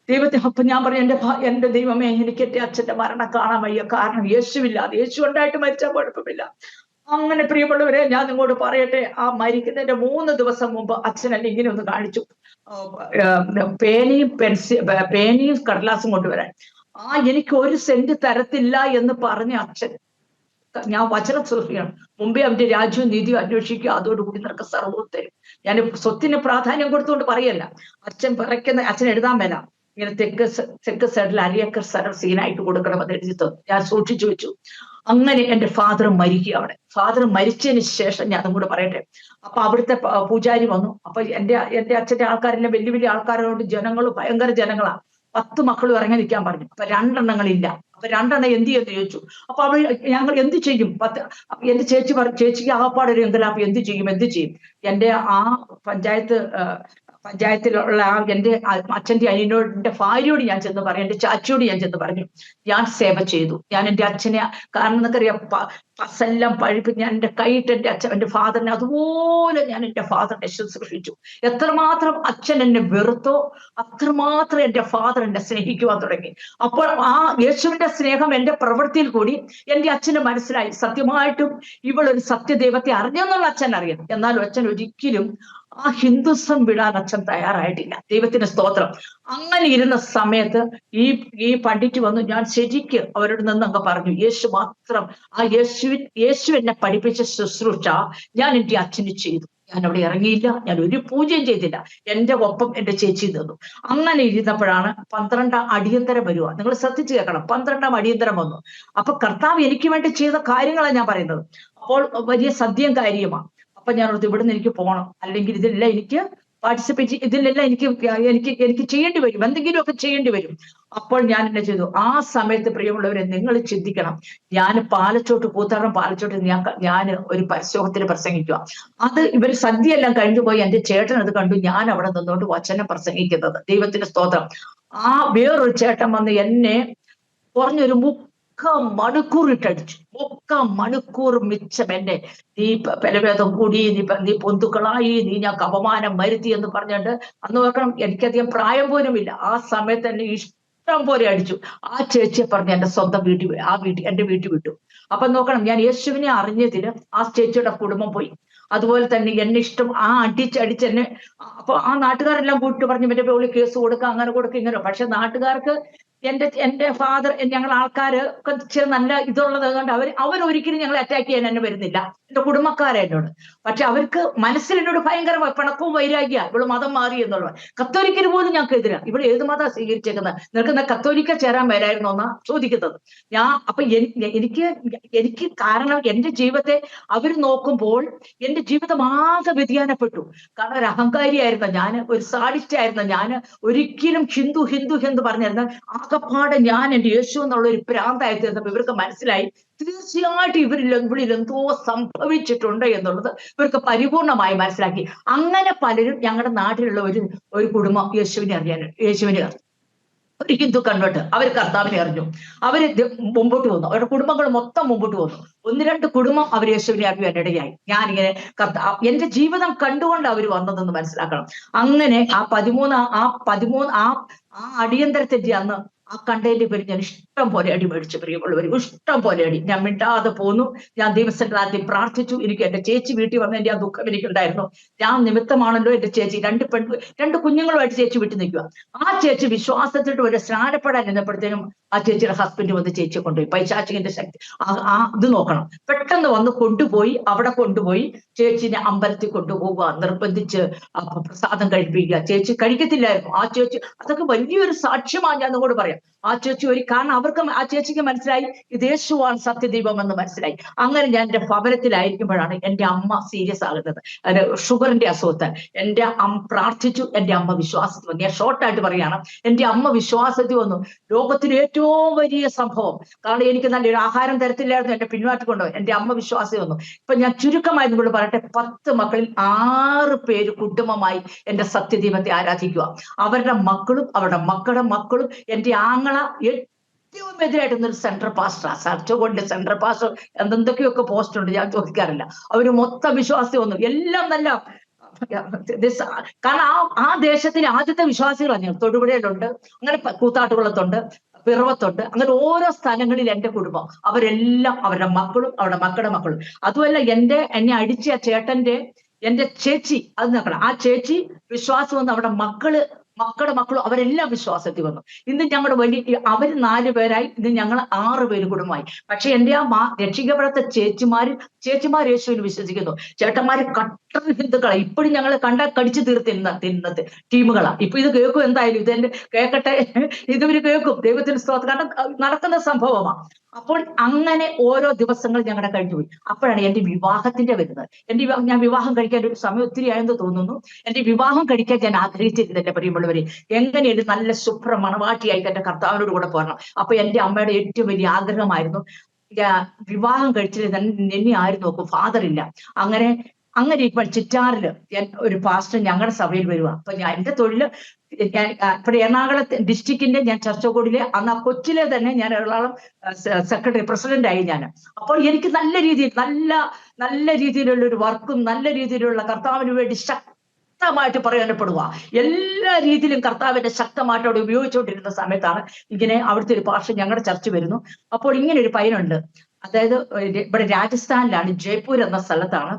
ദൈവത്തെ. അപ്പൊ ഞാൻ പറഞ്ഞു, എന്റെ ദൈവമേ, എനിക്ക് എന്റെ അച്ഛന്റെ മരണം കാണാൻ വയ്യ, കാരണം യേശു ഉണ്ടായിട്ട് മരിച്ചാൽ കുഴപ്പമില്ല. ആ അങ്ങനെ പ്രിയമുള്ളവരെ, ഞാൻ നിങ്ങളോട് പറയട്ടെ, ആ മരിക്കുന്നതിന്റെ 3 ദിവസം മുമ്പ് അച്ഛൻ എന്നെ ഇങ്ങനെ ഒന്ന് കാണിച്ചു. പേനയും കടലാസും കൊണ്ടുവരാൻ. എനിക്ക് 1 സെന്റ് തരത്തില്ല എന്ന് പറഞ്ഞ അച്ഛൻ, ഞാൻ വചനം സൂക്ഷിക്കണം, മുമ്പേ അവന്റെ രാജ്യവും നീതിയും അന്വേഷിക്കുക, അതോടുകൂടി നിനക്ക് സർവ്വവും തരും. ഞാൻ സ്വത്തിന് പ്രാധാന്യം കൊടുത്തുകൊണ്ട് പറയല്ല. അച്ഛൻ എഴുതാൻ മേല, ഇങ്ങനെ തെക്ക് സൈഡിൽ അരിയേക്കർ സ്ഥലം സീനായിട്ട് കൊടുക്കണമെന്ന് എഴുതി തന്നു. ഞാൻ സൂക്ഷിച്ചു വെച്ചു. അങ്ങനെ എന്റെ ഫാദർ മരിക്കുക. അവിടെ ഫാദർ മരിച്ചതിന് ശേഷം ഞാൻ അതും കൂടെ പറയട്ടെ. അപ്പൊ അവിടുത്തെ പൂജാരി വന്നു. അപ്പൊ എന്റെ അച്ഛന്റെ ആൾക്കാരെല്ലാം വലിയ വലിയ ആൾക്കാരോട്, ജനങ്ങൾ ഭയങ്കര ജനങ്ങളാ. 10 മക്കളും ഇറങ്ങി നിൽക്കാൻ പറഞ്ഞു. അപ്പൊ 2 എണ്ണങ്ങളില്ല. അപ്പൊ 2 എണ്ണം എന്ത് ചെയ്യുമെന്ന് ചോദിച്ചു. അപ്പൊ ഞങ്ങൾ എന്ത് ചെയ്യും? എന്റെ ചേച്ചിക്ക് ആകപ്പാട് ഒരു എന്തലാപ്പ്, എന്ത് ചെയ്യും? എന്റെ ആ പഞ്ചായത്തിലുള്ള എന്റെ അച്ഛന്റെ അനിയനോട്, ഭാര്യയോട് ഞാൻ ചെന്ന് പറഞ്ഞു, എന്റെ ചാച്ചിയോട് ഞാൻ ചെന്ന് പറഞ്ഞു, ഞാൻ സേവ ചെയ്തു. ഞാൻ എന്റെ അച്ഛനെ, കാരണം എന്നൊക്കെ പസെല്ലാം പഴുപ്പ് ഞാൻ എന്റെ കൈയിട്ട് എന്റെ ഫാദറിനെ അതുപോലെ ഞാൻ എന്റെ ഫാദറിനെ ശുശ്രൂഷിച്ചു. എത്രമാത്രം അച്ഛൻ എന്നെ വെറുത്തോ അത്രമാത്രം എന്റെ ഫാദർ എന്നെ സ്നേഹിക്കുവാൻ തുടങ്ങി. അപ്പോൾ ആ യേശുവിന്റെ സ്നേഹം എന്റെ പ്രവൃത്തിയിൽ കൂടി എന്റെ അച്ഛന് മനസ്സിലായി. സത്യമായിട്ടും ഇവളൊരു സത്യദൈവത്തെ അറിഞ്ഞെന്നുള്ള അച്ഛൻ അറിയാം. എന്നാലും അച്ഛൻ ഒരിക്കലും ആ ഹിന്ദുസം വിടാൻ അച്ഛൻ തയ്യാറായിട്ടില്ല. ദൈവത്തിന്റെ സ്തോത്രം. അങ്ങനെ ഇരുന്ന സമയത്ത് ഈ പണ്ഡിറ്റ് വന്നു. ഞാൻ ശരിക്ക് അവരോട് നിന്ന് അങ്ങ് പറഞ്ഞു, യേശു മാത്രം, ആ യേശു എന്നെ പഠിപ്പിച്ച ശുശ്രൂഷ ഞാൻ എന്റെ അച്ഛന് ചെയ്തു. ഞാൻ അവിടെ ഇറങ്ങിയില്ല, ഞാൻ ഒരു പൂജയും ചെയ്തില്ല. എന്റെ ഒപ്പം എന്റെ ചേച്ചി നിന്നു. അങ്ങനെ ഇരുന്നപ്പോഴാണ് 12 അടിയന്തരം വരിക. നിങ്ങൾ ശ്രദ്ധിച്ചു കേൾക്കണം, 12 അടിയന്തരം വന്നു. അപ്പൊ കർത്താവ് എനിക്ക് വേണ്ടി ചെയ്ത കാര്യങ്ങളാണ് ഞാൻ പറയുന്നത്. അപ്പോൾ വലിയ സദ്യം കാര്യമാണ്. അപ്പൊ ഞാൻ ഓർത്തു, ഇവിടുന്ന് എനിക്ക് പോകണം, അല്ലെങ്കിൽ ഇതിലെല്ലാം എനിക്ക് ഇതിലെല്ലാം എനിക്ക് ചെയ്യേണ്ടി വരും, എന്തെങ്കിലുമൊക്കെ ചെയ്യേണ്ടി വരും. അപ്പോൾ ഞാൻ എന്നെ ചെയ്തു. ആ സമയത്ത് പ്രിയമുള്ളവരെ, നിങ്ങൾ ചിന്തിക്കണം, ഞാൻ കൂത്താറം പാലച്ചോട്ട് ഞാൻ ഒരു പരസ്യോഗത്തിന് പ്രസംഗിക്കുക. അത് ഇവർ സദ്യയെല്ലാം കഴിഞ്ഞു പോയി. എന്റെ ചേട്ടൻ അത് കണ്ടു. ഞാൻ അവിടെ നിന്നുകൊണ്ട് വചനം പ്രസംഗിക്കുന്നത്. ദൈവത്തിന്റെ സ്തോത്രം. വേറൊരു ചേട്ടൻ വന്ന് എന്നെ കുറഞ്ഞൊരു 3 മണിക്കൂർ ഇട്ടടിച്ചു. 3 മണിക്കൂർ മിച്ചം എന്നെ, നീ ബലഭേദം കൂടി, നീ പൊന്തുക്കളായി, നീ ഞങ്ങൾക്ക് അപമാനം വരുത്തി എന്ന് പറഞ്ഞിട്ട്, അന്ന് നോക്കണം, എനിക്കധികം പ്രായം പോലുമില്ല. ആ സമയത്ത് എന്നെ ഇഷ്ടം പോലെ അടിച്ചു. ആ ചേച്ചിയെ പറഞ്ഞ് എന്റെ സ്വന്തം എന്റെ വീട്ടിൽ വിട്ടു. അപ്പൊ നോക്കണം, ഞാൻ യേശുവിനെ അറിഞ്ഞതിന് ആ ചേച്ചിയുടെ കുടുംബം പോയി. അതുപോലെ തന്നെ എന്നെ ഇഷ്ടം അടിച്ചെന്നെ. അപ്പൊ ആ നാട്ടുകാരെല്ലാം കൂട്ടി പറഞ്ഞു, എന്റെ പേരിൽ കേസ് കൊടുക്കുക, അങ്ങനെ കൊടുക്കുക, ഇങ്ങനെ. പക്ഷെ നാട്ടുകാർക്ക് എന്റെ ഫാദർ, ഞങ്ങൾ ആൾക്കാര് ചില നല്ല ഇതുള്ളത് കൊണ്ട് അവരൊരിക്കലും ഞങ്ങളെ അറ്റാക്ക് ചെയ്യാൻ എന്നെ വരുന്നില്ല, എന്റെ കുടുംബക്കാരെ എന്നോട്. പക്ഷെ അവർക്ക് മനസ്സിൽ എന്നോട് ഭയങ്കര പിണക്കവും വൈരാഗ്യ, ഇവള് മതം മാറി എന്നുള്ളത്. കത്തോലിക്കര് പോലും ഞങ്ങൾക്ക് എതിരാ. ഇവിടെ ഏത് മതം സ്വീകരിച്ചേക്കുന്നത്? നിനക്ക് കത്തോലിക്ക ചേരാൻ വരായിരുന്നോ എന്നാ ചോദിക്കുന്നത്. അപ്പൊ എനിക്ക് കാരണം എന്റെ ജീവിതത്തെ അവർ നോക്കുമ്പോൾ എന്റെ ജീവിതം ആകെ വ്യതിയാനപ്പെട്ടു. കാരണം ഒരു അഹങ്കാരിയായിരുന്ന ഞാൻ, ഒരു സാഡിസ്റ്റ് ആയിരുന്ന ഞാൻ, ഒരിക്കലും ഹിന്ദു പറഞ്ഞിരുന്ന ആകപ്പാടെ ഞാൻ എന്റെ യേശു എന്നുള്ള ഒരു പ്രാന്തായി തീർന്നപ്പോൾ ഇവർക്ക് മനസ്സിലായി, തീർച്ചയായിട്ടും ഇവരിൽ എന്തോ സംഭവിച്ചിട്ടുണ്ട് എന്നുള്ളത് ഇവർക്ക് പരിപൂർണമായി മനസ്സിലാക്കി. അങ്ങനെ പലരും ഞങ്ങളുടെ നാട്ടിലുള്ള ഒരു കുടുംബം യേശുവിനെ ഒരു ഹിന്ദു കൺവേർട്ട്, അവർ കർത്താവിനെ അറിഞ്ഞു. അവര് മുമ്പോട്ട് വന്നു. അവരുടെ കുടുംബങ്ങൾ മൊത്തം മുമ്പോട്ട് വന്നു. 1-2 കുടുംബം അവർ യേശുവിനെ അറിയാനിടയായി. ഞാനിങ്ങനെ എന്റെ ജീവിതം കണ്ടുകൊണ്ട് അവർ വന്നതെന്ന് മനസ്സിലാക്കണം. അങ്ങനെ ആ 13 അടിയന്തരത്തിന്റെ അന്ന് ആ കണ്ടതിന്റെ പേര് ഞാൻ ഇഷ്ടം പോലെ അടി മേടിച്ചു. പ്രിയമുള്ളവർ, ഇഷ്ടം പോലെ അടി. ഞാൻ മിണ്ടാതെ പോന്നു. ഞാൻ ദൈവസന്നിധിയിൽ പ്രാർത്ഥിച്ചു. എനിക്ക് എന്റെ ചേച്ചി വീട്ടിൽ വന്ന എന്റെ ആ ദുഃഖം എനിക്കുണ്ടായിരുന്നു. ഞാൻ നിമിത്തമാണല്ലോ എന്റെ ചേച്ചി 2 കുഞ്ഞുങ്ങളുമായിട്ട് ചേച്ചി വീട്ടിൽ നിൽക്കുക. ആ ചേച്ചി വിശ്വാസത്തിട്ട് ഒരു സ്നാനപ്പെടാൻ എന്നപ്പോഴത്തേനും ആ ചേച്ചിയുടെ ഹസ്ബൻഡ് വന്ന് ചേച്ചിയെ കൊണ്ടുപോയി. പൈശാചികന്റെ ശക്തി ഇത് നോക്കണം. പെട്ടെന്ന് വന്ന് അവിടെ കൊണ്ടുപോയി ചേച്ചിനെ അമ്പലത്തിൽ കൊണ്ടുപോവുക, നിർബന്ധിച്ച് പ്രസാദം കഴിപ്പിക്കുക. ചേച്ചി കഴിക്കത്തില്ലായിരുന്നു. ആ ചേച്ചി, അതൊക്കെ വലിയൊരു സാക്ഷ്യമാണ്. ഞാൻ നിങ്ങളോട് പറയാം. ആ ചേച്ചി കാരണം ആ ചേച്ചിക്ക് മനസ്സിലായി ഇത് യേശുവാണ് സത്യദൈവം എന്ന് മനസ്സിലായി. അങ്ങനെ ഞാൻ എന്റെ ഭവനത്തിലായിരിക്കുമ്പോഴാണ് എന്റെ അമ്മ സീരിയസ് ആകുന്നത്. ഷുഗറിന്റെ അസുഖത്താൽ എന്റെ പ്രാർത്ഥിച്ചു. എന്റെ അമ്മ വിശ്വാസത്തിൽ വന്നു. ഞാൻ ഷോർട്ടായിട്ട് പറയാണ്, എന്റെ അമ്മ വിശ്വാസത്തിൽ വന്നു. ലോകത്തിലെ ഏറ്റവും വലിയ സംഭവം. കാരണം എനിക്ക് നല്ലൊരു ആഹാരം തരത്തില്ലായിരുന്നു എന്റെ പിന്നോട്ട് കൊണ്ടുപോയി. എന്റെ അമ്മ വിശ്വാസത്തിൽ വന്നു. ഇപ്പൊ ഞാൻ ചുരുക്കമായി നിങ്ങളോട് പറയട്ടെ, 10 മക്കളിൽ 6 പേര് കുടുംബമായി എന്റെ സത്യദൈവത്തെ ആരാധിക്കുക. അവരുടെ മക്കളും അവരുടെ മക്കളുടെ മക്കളും എന്റെ ആങ്ങള ഏറ്റവും എതിരായിട്ടൊന്നൊരു സെൻട്രൽ പാസ്റ്റർ, ചർച്ച സെൻട്രൽ പാസ്റ്റർ എന്തൊക്കെയൊക്കെ പോസ്റ്റ് ഉണ്ട്, ഞാൻ ചോദിക്കാറില്ല. അവര് മൊത്തം വിശ്വാസി വന്നു. എല്ലാം നല്ല, കാരണം ആ ദേശത്തിലെ ആദ്യത്തെ വിശ്വാസികളാണ് ഞാൻ. തൊടുപുഴയിലുണ്ട്, അങ്ങനെ കൂത്താട്ടുകുളത്തുണ്ട്, പിറവത്തുണ്ട്. അങ്ങനെ ഓരോ സ്ഥലങ്ങളിൽ എന്റെ കുടുംബം, അവരെല്ലാം അവരുടെ മക്കളും അവരുടെ മക്കളുടെ മക്കളും. അതുമല്ല എന്നെ അടിച്ച എന്റെ ചേച്ചി, അത് നോക്കണം, ആ ചേച്ചി വിശ്വാസം വന്ന് അവരുടെ മക്കളുടെ മക്കളും അവരെല്ലാം വിശ്വാസത്തിൽ വന്നു. ഇന്ന് ഞങ്ങളുടെ അവര് 4 പേരായി, ഇന്ന് ഞങ്ങൾ 6 പേര് കുടുംബമായി. പക്ഷെ എന്റെ ആ രക്ഷിക്കപ്പെടാത്ത ചേച്ചിമാർ യേശുവിൽ വിശ്വസിക്കുന്നു. ചേട്ടന്മാര് കട്ടർ ഹിന്ദുക്കളാണ്. ഇപ്പോഴും ഞങ്ങൾ കടിച്ചു തിന്നത്തെ ടീമുകളാ. ഇപ്പൊ ഇത് കേൾക്കും, എന്തായാലും ഇതെന്റെ കേൾക്കട്ടെ, ഇവര് കേൾക്കും. ദൈവത്തിന് സ്തോത്രം. കാരണം നടക്കുന്ന സംഭവമാണ്. അപ്പോൾ അങ്ങനെ ഓരോ ദിവസങ്ങൾ ഞങ്ങളുടെ കഴിഞ്ഞുപോയി. അപ്പോഴാണ് എന്റെ വിവാഹത്തിന്റെ വരുന്നത്. ഞാൻ വിവാഹം കഴിക്കാൻ ഒരു സമയം ഒത്തിരി ആയെന്ന് തോന്നുന്നു. എന്റെ വിവാഹം കഴിക്കാൻ ഞാൻ ആഗ്രഹിച്ചിരുന്നു. എന്റെ പ്രിയമുള്ളവരെ, എങ്ങനെയൊരു നല്ല ശുഭ്ര മണവാട്ടിയായിട്ട് എന്റെ കർത്താവിനോട് കൂടെ പോരണം. അപ്പൊ എന്റെ അമ്മയുടെ ഏറ്റവും വലിയ ആഗ്രഹമായിരുന്നു, വിവാഹം കഴിച്ചത് എന്നെ ആരും നോക്കും, ഫാദർ ഇല്ല. അങ്ങനെ ഇപ്പോൾ ചിറ്റാറില് ഒരു പാസ്റ്റർ ഞങ്ങളുടെ സഭയിൽ വരുക. അപ്പൊ എന്റെ തൊഴില്, ഇവിടെ എറണാകുളത്ത് ഡിസ്ട്രിക്റ്റിന്റെ ഞാൻ ചർച്ചകോടിലെ അന്ന് ആ കൊച്ചിലെ തന്നെ ഞാൻ എറണാകുളം സെക്രട്ടറി പ്രസിഡന്റ് ആയി ഞാൻ. അപ്പോൾ എനിക്ക് നല്ല രീതിയിലുള്ള ഒരു വർക്കും നല്ല രീതിയിലുള്ള കർത്താവിന് വേണ്ടി ശക്തമായിട്ട് പ്രയോജനപ്പെടുക, എല്ലാ രീതിയിലും കർത്താവിന്റെ ശക്തമായിട്ട് അവിടെ ഉപയോഗിച്ചുകൊണ്ടിരുന്ന സമയത്താണ് ഇങ്ങനെ അവിടുത്തെ ഒരു പാസ്റ്റർ ഞങ്ങളുടെ ചർച്ച വരുന്നു. അപ്പോൾ ഇങ്ങനെ ഒരു പയ്യനുണ്ട്, അതായത് ഇവിടെ രാജസ്ഥാനിലാണ്, ജയ്പൂർ എന്ന സ്ഥലത്താണ്.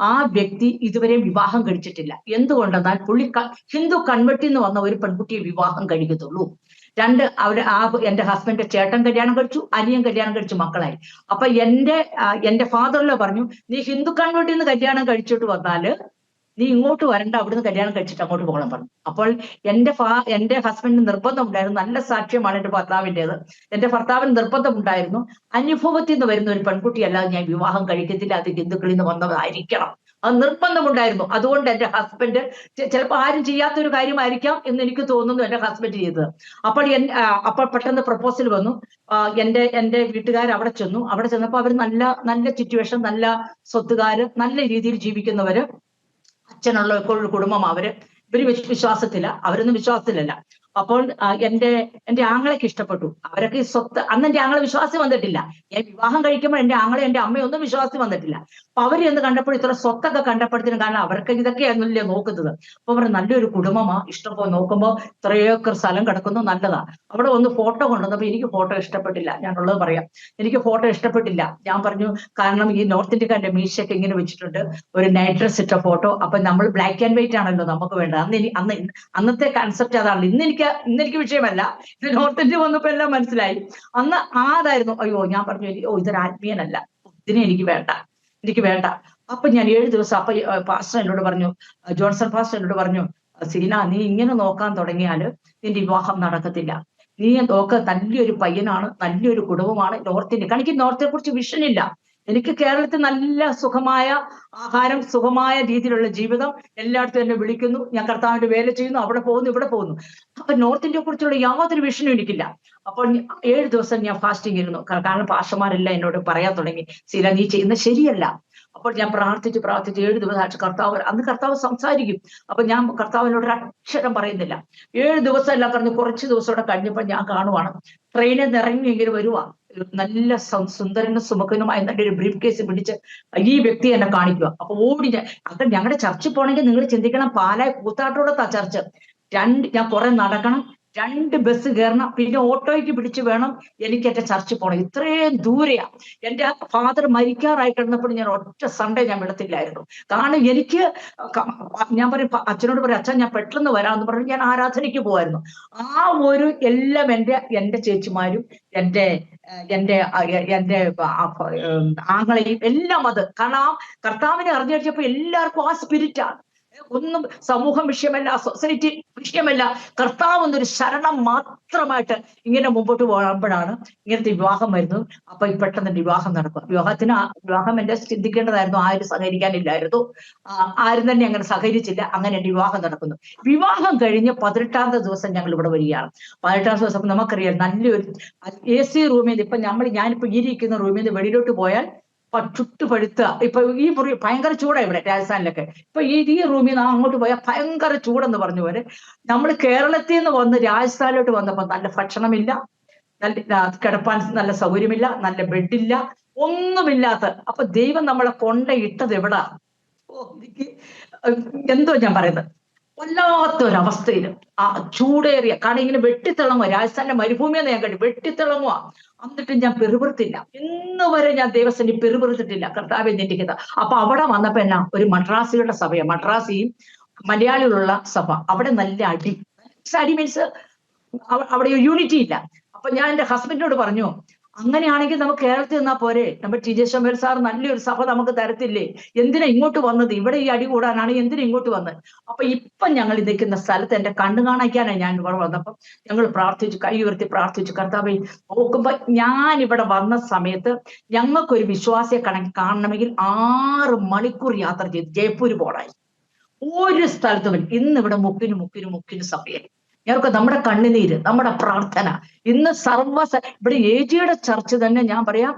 ആ വ്യക്തി ഇതുവരെ വിവാഹം കഴിച്ചിട്ടില്ല. എന്തുകൊണ്ടെന്നാൽ പുള്ളി ഹിന്ദു കൺവെർട്ടിൽ നിന്ന് വന്ന ഒരു പെൺകുട്ടിയെ വിവാഹം കഴിക്കത്തുള്ളൂ. എന്റെ ഹസ്ബൻഡ് ചേട്ടൻ കല്യാണം കഴിച്ചു, അനിയൻ കല്യാണം കഴിച്ചു, മക്കളായി. അപ്പൊ എന്റെ ഫാദറിലെ പറഞ്ഞു, നീ ഹിന്ദു കൺവെർട്ടിൽ നിന്ന് കല്യാണം കഴിച്ചിട്ട് വന്നാല് നീ ഇങ്ങോട്ട് വരണ്ട, അവിടുന്ന് കല്യാണം കഴിച്ചിട്ട് അങ്ങോട്ട് പോകണം പറഞ്ഞു. അപ്പോൾ എന്റെ ഹസ്ബൻഡിന് നിർബന്ധം ഉണ്ടായിരുന്നു, നല്ല സാക്ഷ്യമാണ് എന്റെ ഭർത്താവിൻ്റെത്. എന്റെ ഭർത്താവിന് നിർബന്ധം ഉണ്ടായിരുന്നു, അനുഭവത്തിൽ നിന്ന് വരുന്ന ഒരു പെൺകുട്ടിയല്ലാതെ ഞാൻ വിവാഹം കഴിക്കത്തില്ല, അത് ഹിന്ദുക്കളിൽ നിന്ന് വന്നതായിരിക്കണം. അത് നിർബന്ധമുണ്ടായിരുന്നു. അതുകൊണ്ട് എന്റെ ഹസ്ബൻഡ്, ചിലപ്പോൾ ആരും ചെയ്യാത്തൊരു കാര്യമായിരിക്കാം എന്ന് എനിക്ക് തോന്നുന്നു എന്റെ ഹസ്ബൻഡ് ചെയ്തത്. അപ്പോൾ പെട്ടെന്ന് പ്രപ്പോസൽ വന്നു. എന്റെ വീട്ടുകാർ അവിടെ ചെന്നപ്പോൾ അവർ നല്ല സിറ്റുവേഷൻ, നല്ല സ്വത്തുകാര്, നല്ല രീതിയിൽ ജീവിക്കുന്നവര്, അച്ഛനുള്ള ഒരു കുടുംബം. ഇവര് വിശ്വാസത്തില്ല, അവരൊന്നും വിശ്വാസത്തിലല്ല. അപ്പോൾ എന്റെ ആങ്ങളെക്ക് ഇഷ്ടപ്പെട്ടു. അവരൊക്കെ ഈ സ്വത്ത്, അന്ന് എന്റെ ആങ്ങളെ വിശ്വാസം വന്നിട്ടില്ല. ഞാൻ വിവാഹം കഴിക്കുമ്പോൾ എന്റെ ആങ്ങളെ എന്റെ അമ്മയൊന്നും വിശ്വാസം വന്നിട്ടില്ല. അപ്പൊ അവര് എന്ന് കണ്ടപ്പോൾ, ഇത്ര സ്വത്തൊക്കെ കണ്ടപ്പോഴത്തേനും, കാരണം അവർക്ക് ഇതൊക്കെയായിരുന്നില്ലേ നോക്കുന്നത്. അപ്പൊ അവർ നല്ലൊരു കുടുംബമാ, ഇഷ്ടംപോലെ നോക്കുമ്പോൾ ഇത്രയേക്കർ സ്ഥലം കിടക്കുന്നു, നല്ലതാ. അവിടെ ഒന്ന് ഫോട്ടോ കൊണ്ടുവന്നപ്പോ എനിക്ക് ഫോട്ടോ ഇഷ്ടപ്പെട്ടില്ല. ഞാനുള്ളത് പറയാം, എനിക്ക് ഫോട്ടോ ഇഷ്ടപ്പെട്ടില്ല. ഞാൻ പറഞ്ഞു, കാരണം ഈ നോർത്ത് ഇന്ത്യക്കാരുടെ മീശയൊക്കെ ഇങ്ങനെ വെച്ചിട്ടുണ്ട്, ഒരു നൈറ്റ് ഡ്രസ് ഇട്ട ഫോട്ടോ. അപ്പൊ നമ്മൾ ബ്ലാക്ക് ആൻഡ് വൈറ്റ് ആണല്ലോ നമുക്ക് വേണ്ടത്. അന്നത്തെ കൺസെപ്റ്റ് അതാണ്. ഇന്നെനിക്ക് വിഷയമല്ല, ഇത് നോർത്ത് ഇന്ത്യ വന്നപ്പോ എല്ലാം മനസ്സിലായി. അന്ന് ആതായിരുന്നു. അയ്യോ, ഞാൻ പറഞ്ഞു, ഇതൊരു ആത്മീയനല്ല, എനിക്ക് വേണ്ട. അപ്പൊ ഞാൻ 7 ദിവസം, അപ്പൊ പാസ്റ്റർ എന്നോട് പറഞ്ഞു, ജോൺസൺ പാസ്റ്റർ എന്നോട് പറഞ്ഞു, സീന, നീ ഇങ്ങനെ നോക്കാൻ തുടങ്ങിയാല് നിന്റെ വിവാഹം നടക്കത്തില്ല. നീ നല്ലൊരു പയ്യനാണ്, നല്ലൊരു കുടുംബമാണ്, നോർത്ത് ഇന്ത്യ. എനിക്ക് നോർത്തിനെ കുറിച്ച് വിഷനില്ല. എനിക്ക് കേരളത്തിൽ നല്ല സുഖമായ ആഹാരം, സുഖമായ രീതിയിലുള്ള ജീവിതം, എല്ലായിടത്തും എന്നെ വിളിക്കുന്നു, ഞാൻ കർത്താവിന്റെ വേല ചെയ്യുന്നു, അവിടെ പോകുന്നു, ഇവിടെ പോകുന്നു. അപ്പൊ നോർത്ത് ഇന്ത്യയെ കുറിച്ചുള്ള യാതൊരു വിഷനും എനിക്കില്ല. അപ്പോൾ 7 ദിവസം ഞാൻ ഫാസ്റ്റിംഗ് ഇരുന്നു. കാരണം പാസ്റ്റർമാരെല്ലാം എന്നോട് പറയാൻ തുടങ്ങി, സീല, നീ ചെയ്യുന്നത് ശരിയല്ല. അപ്പോൾ ഞാൻ പ്രാർത്ഥിച്ച് 7 ദിവസം അന്ന് കർത്താവ് സംസാരിക്കും. അപ്പൊ ഞാൻ കർത്താവിനോട് ഒരു അക്ഷരം പറയുന്നില്ല. 7 ദിവസം എല്ലാം പറഞ്ഞ് കുറച്ച് ദിവസം കൂടെ കഴിഞ്ഞപ്പോൾ ഞാൻ കാണുവാണ്, ട്രെയിനിൽ നിന്ന് ഇറങ്ങി ഇങ്ങനെ വരുവാ, നല്ല സുന്ദരനും സുമുഖനുമായ നല്ലൊരു ബ്രീഫ് കേസ് പിടിച്ച് ഈ വ്യക്തി എന്നെ കാണിക്കുക. അപ്പൊ ഓടി അത് ഞങ്ങളുടെ ചർച്ചിൽ പോണെങ്കിൽ നിങ്ങൾ ചിന്തിക്കണം, പാലാ കൂത്താട്ടോടത്താ ചർച്ച്. ഞാൻ കുറെ നടക്കണം, 2 ബസ് കയറണം, പിന്നെ ഓട്ടോയ്ക്ക് പിടിച്ച് വേണം എനിക്ക് എന്റെ ചർച്ചിൽ പോകണം. ഇത്രയും ദൂരെയാ. എന്റെ ഫാദർ മരിക്കാറായി കിടന്നപ്പോൾ ഞാൻ ഒറ്റ സൺഡേ ഞാൻ വിടത്തില്ലായിരുന്നു. കാരണം ഞാൻ പറയും, അച്ഛനോട് പറയും, അച്ഛൻ ഞാൻ പെട്ടെന്ന് വരാമെന്ന് പറഞ്ഞു ഞാൻ ആരാധനയ്ക്ക് പോവായിരുന്നു. ആ ഒരു എല്ലാം എന്റെ ചേച്ചിമാരും എന്റെ ആങ്ങളെയും എല്ലാം, അത് കാരണം കർത്താവിനെ അറിഞ്ഞു കഴിഞ്ഞപ്പോ എല്ലാവർക്കും ആ സ്പിരിറ്റാണ്. ഒന്നും സമൂഹം വിഷയമല്ല, സൊസൈറ്റി വിഷയമല്ല, കർത്താവ് എന്നൊരു ശരണം മാത്രമായിട്ട് ഇങ്ങനെ മുമ്പോട്ട് പോകുമ്പോഴാണ് ഇങ്ങനത്തെ വിവാഹം വരുന്നത്. അപ്പൊ പെട്ടെന്ന് വിവാഹം നടക്കും. വിവാഹം എന്റെ ചിന്തിക്കേണ്ടതായിരുന്നു, ആരും സഹകരിക്കാനില്ലായിരുന്നു, ആരും തന്നെ അങ്ങനെ സഹകരിച്ചില്ല. അങ്ങനെ എന്റെ വിവാഹം നടക്കുന്നു. വിവാഹം കഴിഞ്ഞ് 18ാമത്തെ ദിവസം ഞങ്ങൾ ഇവിടെ വരികയാണ്. 18ാം ദിവസം നമുക്കറിയാം, നല്ലൊരു AC റൂമിൽ നിന്ന്, ഇപ്പൊ ഞാനിപ്പോ ഈ ഇരിക്കുന്ന റൂമിൽ നിന്ന് വെളിയിലോട്ട് പോയാൽ ചുട്ടുപഴുത്ത, ഇപ്പൊ ഈ മുറി ഭയങ്കര ചൂടാണ് ഇവിടെ രാജസ്ഥാനിലൊക്കെ. ഇപ്പൊ ഈ റൂമിൽ നിന്ന് അങ്ങോട്ട് പോയാൽ ഭയങ്കര ചൂടെന്ന് പറഞ്ഞു പോലെ, നമ്മൾ കേരളത്തിൽ നിന്ന് വന്ന് രാജസ്ഥാനിലോട്ട് വന്നപ്പോ നല്ല ഭക്ഷണമില്ല, നല്ല കിടപ്പാൻ നല്ല സൗകര്യമില്ല, നല്ല ബെഡില്ല, ഒന്നുമില്ലാത്ത. അപ്പൊ ദൈവം നമ്മളെ കൊണ്ടയിട്ടത് എവിടാ? എനിക്ക് എന്തോ ഞാൻ പറയുന്നത്, വല്ലാത്തൊരവസ്ഥയിൽ ആ ചൂടേറിയ കാരണം ഇങ്ങനെ വെട്ടിത്തിളങ്ങുക. രാജസ്ഥാനിലെ മരുഭൂമിയെന്ന് ഞാൻ കണ്ടു, വെട്ടിത്തിളങ്ങുക. എന്നിട്ട് ഞാൻ പെറുപിറുത്തില്ല. ഇന്ന് വരെ ഞാൻ ദൈവസേന പെറുപിറുത്തിട്ടില്ല. കർത്താവെ നിന്ദിക്കുക. അപ്പൊ അവിടെ വന്നപ്പോ എന്നാ ഒരു മദ്രാസികളുടെ സഭയാണ്, മദ്രാസിയും മലയാളികളുള്ള സഭ. അവിടെ നല്ല അടി, അടി മീൻസ് അവിടെ യൂണിറ്റി ഇല്ല. അപ്പൊ ഞാൻ എന്റെ ഹസ്ബൻഡിനോട് പറഞ്ഞു, അങ്ങനെയാണെങ്കിൽ നമുക്ക് കേരളത്തിൽ നിന്നാ പോരെ, നമ്മുടെ ടി ജെ ശമ്പൽ സാർ നല്ലൊരു സഭ നമുക്ക് തരത്തില്ലേ, എന്തിനാ ഇങ്ങോട്ട് വന്നത്, ഇവിടെ ഈ അടി കൂടാനാണ് എന്തിനാ ഇങ്ങോട്ട് വന്നത്. അപ്പൊ ഇപ്പം ഞങ്ങൾ നിൽക്കുന്ന സ്ഥലത്ത് എന്റെ കണ്ണു കാണിക്കാനാണ് ഞാൻ ഇവിടെ വന്നപ്പോ ഞങ്ങൾ പ്രാർത്ഥിച്ചു, കൈ ഉയർത്തി പ്രാർത്ഥിച്ചു. കർത്താവേ, നോക്കുമ്പോ ഞാൻ ഇവിടെ വന്ന സമയത്ത് ഞങ്ങൾക്കൊരു വിശ്വാസിയെ കാണണമെങ്കിൽ 6 മണിക്കൂർ യാത്ര ചെയ്ത് ജയ്പൂര് പോണായി. ഒരു സ്ഥലത്തും ഇന്ന് ഇവിടെ മുക്കിന് സഭയായി. ഞങ്ങൾക്ക് നമ്മുടെ കണ്ണുനീര്, നമ്മുടെ പ്രാർത്ഥന ഇന്ന് ഇവിടെ ഏജിയുടെ ചർച്ച് തന്നെ ഞാൻ പറയാം,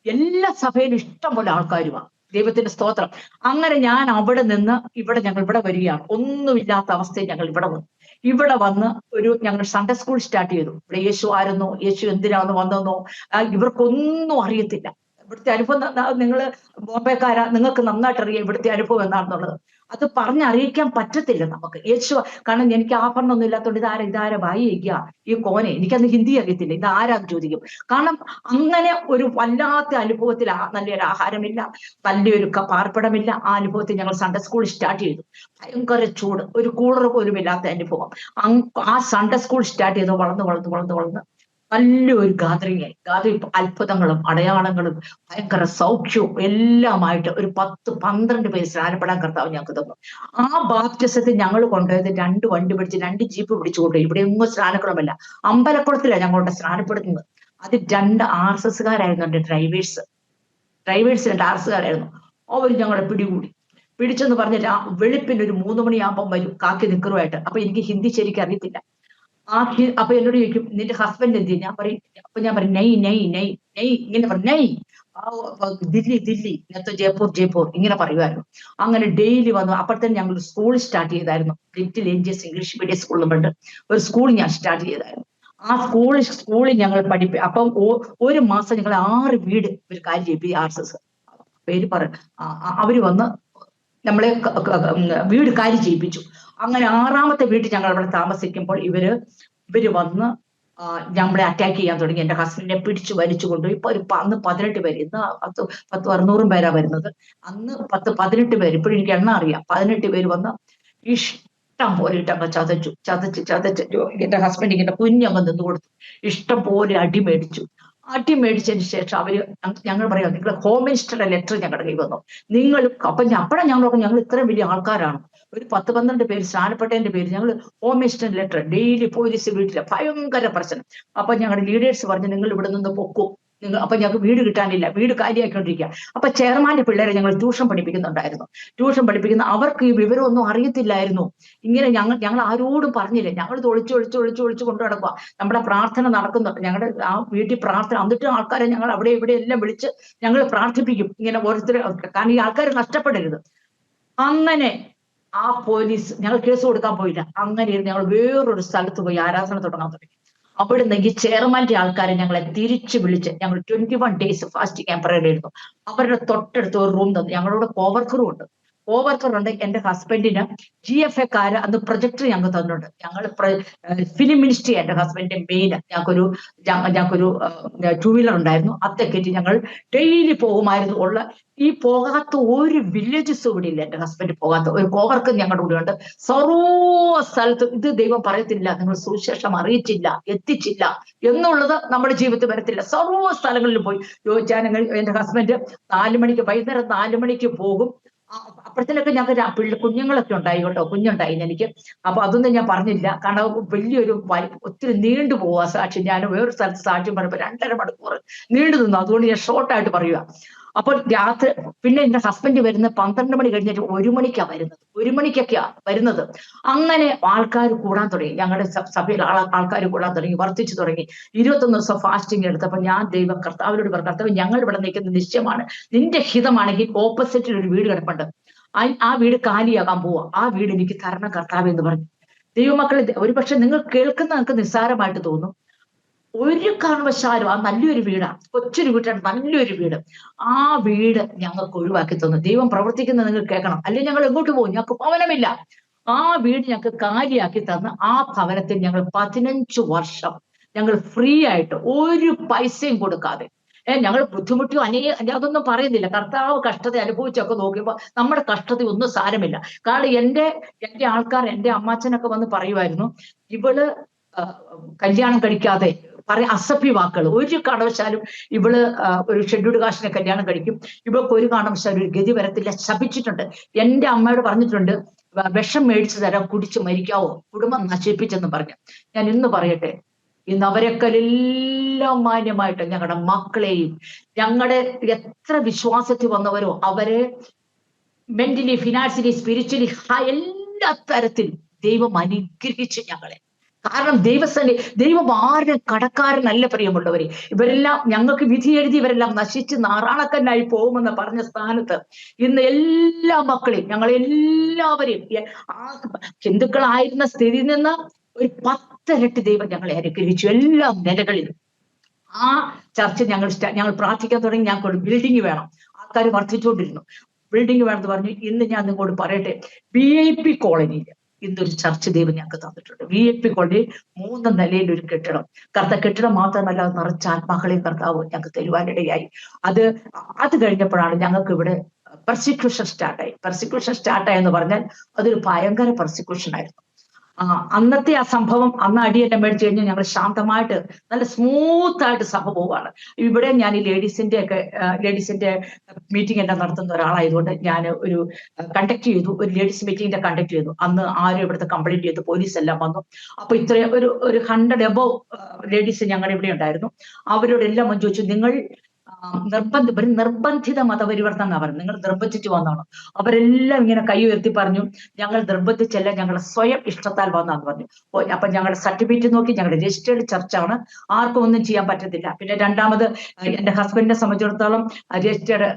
എല്ലാ സഭയിലും ഇഷ്ടം പോലെ ആൾക്കാരുമാണ്. ദൈവത്തിന്റെ സ്തോത്രം. അങ്ങനെ ഞാൻ അവിടെ നിന്ന് ഞങ്ങൾ ഇവിടെ വരികയാണ്. ഒന്നുമില്ലാത്ത അവസ്ഥയിൽ ഞങ്ങൾ ഇവിടെ വന്ന് ഞങ്ങൾ സൺഡേ സ്കൂൾ സ്റ്റാർട്ട് ചെയ്തു. ഇവിടെ യേശു ആരെന്നോ, യേശു എന്തിനാന്ന് വന്നെന്നോ ഇവർക്കൊന്നും അറിയത്തില്ല. ഇവിടുത്തെ അനുഭവം നിങ്ങൾ ബോംബെക്കാരാ, നിങ്ങൾക്ക് നന്നായിട്ട് അറിയാം ഇവിടുത്തെ അനുഭവം എന്താണെന്നുള്ളത്. അത് പറഞ്ഞറിയിക്കാൻ പറ്റത്തില്ല നമുക്ക്. യേശു കാരണം എനിക്ക് ആഭരണമൊന്നും ഇല്ലാത്തതുകൊണ്ട് ഇതാരാ വായിക്കുക ഈ കോനെ, എനിക്കന്ന് ഹിന്ദി അറിയത്തില്ല, ഇത് ആരാന്ന് ചോദിക്കും. കാരണം അങ്ങനെ ഒരു വല്ലാത്ത അനുഭവത്തിൽ നല്ലൊരു ആഹാരമില്ല, നല്ലൊരു പാർപ്പിടമില്ല. ആ അനുഭവത്തിൽ ഞങ്ങൾ സൺഡേ സ്കൂൾ സ്റ്റാർട്ട് ചെയ്തു. ഭയങ്കര ചൂട്, ഒരു കൂളർ പോലും ഇല്ലാത്ത അനുഭവം. ആ സൺഡേ സ്കൂൾ സ്റ്റാർട്ട് ചെയ്ത് വളർന്ന് നല്ലൊരു ഗാദറിങ് അത്ഭുതങ്ങളും അടയാളങ്ങളും ഭയങ്കര സൗഖ്യവും എല്ലാമായിട്ട് ഒരു 10-12 പേര് സ്നാനപ്പെടാൻ കർത്താവ് ഞങ്ങൾക്ക് തന്നു. ആ ബാപ്റ്റിസത്തിൽ ഞങ്ങൾ കൊണ്ടുപോയത് 2 വണ്ടി പിടിച്ച് 2 ജീപ്പ് പിടിച്ചു കൊണ്ടുപോയി. ഇവിടെ എങ്ങും സ്നാനക്കുളമല്ല, അമ്പലക്കുളത്തിലാണ് ഞങ്ങളുടെ സ്നാനപ്പെടുത്തുന്നത്. അത് 2 RSSകാരായിരുന്നു എന്റെ ഡ്രൈവേഴ്സ് 2 RSSകാരായിരുന്നു. അവർ ഞങ്ങളെ പിടിച്ചെന്ന് പറഞ്ഞ വെളുപ്പിന് ഒരു 3 മണിയാകുമ്പം വരും കാക്കി നിക്കറുമായിട്ട്. അപ്പൊ എനിക്ക് ഹിന്ദി ശരിക്കും അറിയത്തില്ല. അപ്പൊ എന്നോട് ചോദിക്കും, നിന്റെ ഹസ്ബൻഡ് എന്ത്? ഞാൻ പറയും നെയ് ഇങ്ങനെ പറയും, നെയ് ദില്ലി നേരത്തെ ജയ്പൂർ ഇങ്ങനെ പറയുമായിരുന്നു. അങ്ങനെ ഡെയിലി വന്നു. അപ്പോഴത്തേന് ഞങ്ങൾ സ്കൂൾ സ്റ്റാർട്ട് ചെയ്തായിരുന്നു. ലിറ്റിൽ ഏഞ്ചൽസ് ഇംഗ്ലീഷ് മീഡിയം സ്കൂളിൽ ഉണ്ട് ഒരു സ്കൂൾ ഞാൻ സ്റ്റാർട്ട് ചെയ്തായിരുന്നു. ആ സ്കൂളിൽ ഞങ്ങൾ അപ്പം ഒരു മാസം ഞങ്ങൾ 6 വീട് ഒരു കാര്യം ചെയ്യിപ്പി. RSS പേര് അവര് വന്ന് നമ്മളെ വീട് കാര്യം ചെയ്യിപ്പിച്ചു. അങ്ങനെ 6ാമത്തെ വീട്ടിൽ ഞങ്ങൾ അവിടെ താമസിക്കുമ്പോൾ ഇവര് വന്ന് നമ്മളെ അറ്റാക്ക് ചെയ്യാൻ തുടങ്ങി. എന്റെ ഹസ്ബൻഡിനെ പിടിച്ചു വലിച്ചു കൊണ്ടുപോയി. അന്ന് 18 പേര്, ഇന്ന് 100-600 പേരാ വരുന്നത്. അന്ന് 10-18 പേര്, ഇപ്പോഴും എനിക്ക് എണ്ണ അറിയാം. 18 പേര് വന്ന് ഇഷ്ടം പോലെ ഇട്ടങ്ങ് ചതച്ച് എന്റെ ഹസ്ബൻഡ് ഇങ്ങനെ കുഞ്ഞങ്ങ് നിന്ന് കൊടുത്തു. ഇഷ്ടം പോലെ അടി മേടിച്ചതിന് ശേഷം ഞങ്ങൾ പറയാം, നിങ്ങൾ ഹോം മിനിസ്റ്ററുടെ ലെറ്റർ ഞങ്ങളുടെ കയ്യിൽ വന്നു. അപ്പോഴാണ് ഞങ്ങൾ പറഞ്ഞു, ഞങ്ങൾ ഇത്രയും വലിയ ആൾക്കാരാണ്, ഒരു 10-12 പേര് സ്നാനപ്പെട്ടതിന്റെ പേര് ഞങ്ങൾ home minister letter. Daily police വീട്ടിലെ ഭയങ്കര പ്രശ്നം. അപ്പൊ ഞങ്ങളുടെ ലീഡേഴ്സ് പറഞ്ഞു, നിങ്ങൾ ഇവിടെ നിന്ന് പൊക്കും. അപ്പൊ ഞങ്ങൾക്ക് വീട് കിട്ടാനില്ല, വീട് കാര്യമാക്കിക്കൊണ്ടിരിക്കുക. അപ്പൊ ചെയർമാന്റെ പിള്ളേരെ ഞങ്ങൾ ട്യൂഷൻ പഠിപ്പിക്കുന്ന അവർക്ക് ഈ വിവരമൊന്നും അറിയത്തില്ലായിരുന്നു. ഇങ്ങനെ ഞങ്ങൾ ആരോടും പറഞ്ഞില്ല. ഞങ്ങൾ ഒളിച്ചു കൊണ്ടു നടക്കുക. നമ്മുടെ പ്രാർത്ഥന നടക്കുന്നുണ്ട്, ഞങ്ങളുടെ ആ വീട്ടിൽ പ്രാർത്ഥന. എന്നിട്ട് ആൾക്കാരെ ഞങ്ങൾ അവിടെ ഇവിടെ എല്ലാം വിളിച്ച് ഞങ്ങൾ പ്രാർത്ഥിപ്പിക്കും. ഇങ്ങനെ ഓരോരുത്തർ, കാരണം ഈ ആൾക്കാർ നഷ്ടപ്പെടരുത്. അങ്ങനെ ആ പോലീസ്, ഞങ്ങൾ കേസ് കൊടുക്കാൻ പോയില്ല. അങ്ങനെ ഞങ്ങൾ വേറൊരു സ്ഥലത്ത് പോയി ആരാധന തുടങ്ങാൻ തുടങ്ങി. അവിടുന്ന് ഈ ചെയർമാന്റെ ആൾക്കാരെ ഞങ്ങളെ തിരിച്ചു വിളിച്ച് ഞങ്ങൾ 21 days ഫാസ്റ്റിംഗ് ആൻഡ് പ്രയർ എടുത്തു. അവരുടെ തൊട്ടടുത്ത് ഒരു റൂം തന്നു. ഞങ്ങളോട് കോവർക്കറും ഉണ്ട്. എന്റെ ഹസ്ബൻഡിന് GFAക്കാര് അന്ന് പ്രൊജക്ടർ ഞങ്ങൾക്ക് തന്നിട്ടുണ്ട്. ഞങ്ങൾ ഫിലിം മിനിസ്ട്രി, എന്റെ ഹസ്ബൻഡിന്റെ മെയിൻ. ഞങ്ങൾക്കൊരു 2 വീലർ ഉണ്ടായിരുന്നു. അതൊക്കെ ഞങ്ങൾ ഡെയിലി പോകുമായിരുന്നു. ഈ പോകാത്ത ഒരു വില്ലേജസും ഇവിടെ ഇല്ല. എന്റെ ഹസ്ബൻഡ് പോകാത്ത ഒരു കോവർക്ക് ഞങ്ങളുടെ കൂടെ ഉണ്ട്. സർവ്വ സ്ഥലത്തും ഇത് ദൈവം പറയത്തില്ല, നിങ്ങൾ സുവിശേഷം അറിയിച്ചില്ല, എത്തിച്ചില്ല എന്നുള്ളത് നമ്മുടെ ജീവിതത്തിൽ വരത്തില്ല. സർവ്വ സ്ഥലങ്ങളിലും പോയി ചോദിച്ചാൽ എന്റെ ഹസ്ബൻഡ് വൈകുന്നേരം 4 മണിക്ക് പോകും. അപ്പോഴത്തേനൊക്കെ ഞങ്ങൾക്ക് കുഞ്ഞുങ്ങളൊക്കെ ഉണ്ടായി കേട്ടോ, കുഞ്ഞുണ്ടായി എനിക്ക്. അപ്പൊ അതൊന്നും ഞാൻ പറഞ്ഞില്ല, കാരണം വലിയൊരു ഒത്തിരി നീണ്ടു പോവാ സാക്ഷി. ഞാൻ വേറൊരു സ്ഥലത്ത് സാക്ഷ്യം പറയുമ്പോൾ 2.5 മണിക്കൂർ നീണ്ടു നിന്നു. അതുകൊണ്ട് ഞാൻ ഷോർട്ടായിട്ട് പറയുക. അപ്പോൾ രാത്രി പിന്നെ എന്റെ ഹസ്ബൻഡ് വരുന്നത് 12 മണി കഴിഞ്ഞിട്ട് 1 മണിക്കാണ് വരുന്നത്. 1 മണിക്കൊക്കെയാ വരുന്നത്. അങ്ങനെ ആൾക്കാർ കൂടാൻ തുടങ്ങി. ഞങ്ങളുടെ സഭയിൽ ആൾക്കാർ കൂടാൻ തുടങ്ങി, വർദ്ധിച്ചു തുടങ്ങി. 21 ദിവസം ഫാസ്റ്റിംഗ് എടുത്തപ്പോൾ ഞാൻ കർത്താവിനോട് പറഞ്ഞു, കർത്താവ് ഞങ്ങൾ ഇവിടെ നിൽക്കുന്നത് നിശ്ചയമാണ്, നിന്റെ ഹിതമാണെങ്കിൽ ഓപ്പോസിറ്റിൽ ഒരു വീട് കിടപ്പുണ്ട്, ആ വീട് കാലിയാകാൻ പോവാ, ആ വീട് എനിക്ക് തരണം കർത്താവ് എന്ന് പറഞ്ഞു. ദൈവമക്കളെ, ഒരുപക്ഷെ നിങ്ങൾ കേൾക്കുന്ന നിങ്ങൾക്ക് നിസ്സാരമായിട്ട് തോന്നും. ഒരു കാരണവശാലും ആ നല്ലൊരു വീടാണ്, കൊച്ചൊരു വീട്ടാണ്, നല്ലൊരു വീട്. ആ വീട് ഞങ്ങൾക്ക് ഒഴിവാക്കി തന്നു. ദൈവം പ്രവർത്തിക്കുന്നത് നിങ്ങൾ കേൾക്കണം, അല്ലെങ്കിൽ ഞങ്ങൾ എങ്ങോട്ട് പോകും? ഞങ്ങൾക്ക് ഭവനമില്ല. ആ വീട് ഞങ്ങൾക്ക് കാലിയാക്കി തന്ന് ആ ഭവനത്തിൽ ഞങ്ങൾ 15 വർഷം ഞങ്ങൾ ഫ്രീ ആയിട്ട് ഒരു പൈസയും കൊടുക്കാതെ ഞങ്ങൾ ബുദ്ധിമുട്ടിയോ അതൊന്നും പറയുന്നില്ല. കർത്താവ് കഷ്ടത അനുഭവിച്ചൊക്കെ നോക്കിയപ്പോ നമ്മുടെ കഷ്ടത ഒന്നും സാരമില്ല. കാരണം എന്റെ ആൾക്കാർ, എന്റെ അമ്മാച്ചനൊക്കെ വന്ന് പറയുമായിരുന്നു, ഇവള് കല്യാണം കഴിക്കാതെ അസഭ്യ വാക്കുകൾ, ഒരു കാരണവശാലും ഇവള് ഒരു ഷെഡ്യൂൾഡ് കാസ്റ്റിനെ കല്യാണം കഴിക്കും, ഇവൾക്ക് ഒരു കാരണവശാലും ഒരു ഗതി വരത്തില്ല, ശപിച്ചിട്ടുണ്ട്. എന്റെ അമ്മയോട് പറഞ്ഞിട്ടുണ്ട്, വിഷം മേടിച്ചു തരാം, കുടിച്ച് മരിക്കാവോ, കുടുംബം നശിപ്പിച്ചെന്ന് പറഞ്ഞു. ഞാൻ ഇന്ന് പറയട്ടെ, ഇന്ന് അവരെക്കെല്ലാം മാന്യമായിട്ട് ഞങ്ങളുടെ മക്കളെയും, ഞങ്ങളുടെ എത്ര വിശ്വാസത്തിൽ വന്നവരോ അവരെ മെന്റലി, ഫിനാൻഷ്യലി, സ്പിരിച്വലി എല്ലാ തരത്തിലും ദൈവം അനുഗ്രഹിച്ച് ഞങ്ങളെ. കാരണം ദൈവം ആരും കടക്കാരനല്ല പ്രിയമുള്ളവരെ. ഇവരെല്ലാം ഞങ്ങൾക്ക് വിധി എഴുതി ഇവരെല്ലാം നശിച്ച് നാറാണക്കന്നായി പോകുമെന്ന് പറഞ്ഞ സ്ഥാനത്ത് ഇന്ന് എല്ലാ മക്കളെയും, ഞങ്ങളെല്ലാവരെയും ആ ഹിന്ദുക്കളായിരുന്ന സ്ഥിതിയിൽ നിന്ന് ഒരു 10 ഇരട്ടി ദൈവം ഞങ്ങളെ അനുഗ്രഹിച്ചു എല്ലാ നിലകളിലും. ആ ചർച്ച ഞങ്ങൾ പ്രാർത്ഥിക്കാൻ തുടങ്ങി. ഞങ്ങൾക്ക് ഒരു ബിൽഡിംഗ് വേണം. ആൾക്കാർ വർദ്ധിച്ചുകൊണ്ടിരുന്നു. ബിൽഡിംഗ് വേണമെന്ന് പറഞ്ഞു. ഇന്ന് ഞാൻ നിങ്ങളോട് പറയട്ടെ, VIP കോളനിയിൽ ഇന്നൊരു ചർച്ച് ദൈവം ഞങ്ങൾക്ക് തന്നിട്ടുണ്ട്. VIP കോളനി 3 നിലയിൽ ഒരു കെട്ടിടം. കെട്ടിടം മാത്രമല്ല, നിറച്ച ആത്മാക്കളെയും കർത്താവ് ഞങ്ങൾക്ക് തരുവാനിടയായി. അത് കഴിഞ്ഞപ്പോഴാണ് ഞങ്ങൾക്ക് ഇവിടെ പെർസിക്യൂഷൻ സ്റ്റാർട്ടായി. പെർസിക്യൂഷൻ സ്റ്റാർട്ടായി എന്ന് പറഞ്ഞാൽ അതൊരു ഭയങ്കര പെർസിക്യൂഷൻ ആയിരുന്നു. അന്നത്തെ ആ സംഭവം, അന്ന് അടിയെല്ലാം മേടിച്ചു കഴിഞ്ഞാൽ ഞങ്ങൾ ശാന്തമായിട്ട് നല്ല സ്മൂത്ത് ആയിട്ട് സഭ പോവുകയാണ്. ഇവിടെ ഞാൻ ഈ ലേഡീസിന്റെ മീറ്റിംഗ് എല്ലാം നടത്തുന്ന ഒരാളായതുകൊണ്ട് ഞാൻ ഒരു കണ്ടക്ട് ചെയ്തു, ഒരു ലേഡീസ് മീറ്റിംഗിന്റെ കണ്ടക്ട് ചെയ്തു. അന്ന് ആരും ഇവിടുത്തെ കംപ്ലൈന്റ് ചെയ്തു, പോലീസ് എല്ലാം വന്നു. അപ്പൊ ഇത്രയും ഒരു 100 above ലേഡീസ് ഞങ്ങളുടെ ഇവിടെ ഉണ്ടായിരുന്നു. അവരോടെല്ലാം ചോദിച്ചു, നിങ്ങൾ നിർബന്ധിത മതപരിവർത്തനം പറഞ്ഞു, നിങ്ങൾ നിർബന്ധിച്ചു വന്നാണ്. അവരെല്ലാം ഇങ്ങനെ കൈ ഉയർത്തി പറഞ്ഞു, ഞങ്ങൾ നിർബന്ധിച്ചല്ല, ഞങ്ങളുടെ സ്വയം ഇഷ്ടത്താൽ വന്നാന്ന് പറഞ്ഞു. അപ്പൊ ഞങ്ങളുടെ സർട്ടിഫിക്കറ്റ് നോക്കി, ഞങ്ങളുടെ രജിസ്റ്റേർഡ് ചർച്ചാണ്, ആർക്കും ഒന്നും ചെയ്യാൻ പറ്റത്തില്ല. പിന്നെ രണ്ടാമത് എന്റെ ഹസ്ബൻഡിനെ സംബന്ധിച്ചിടത്തോളം രജിസ്റ്റേർഡ്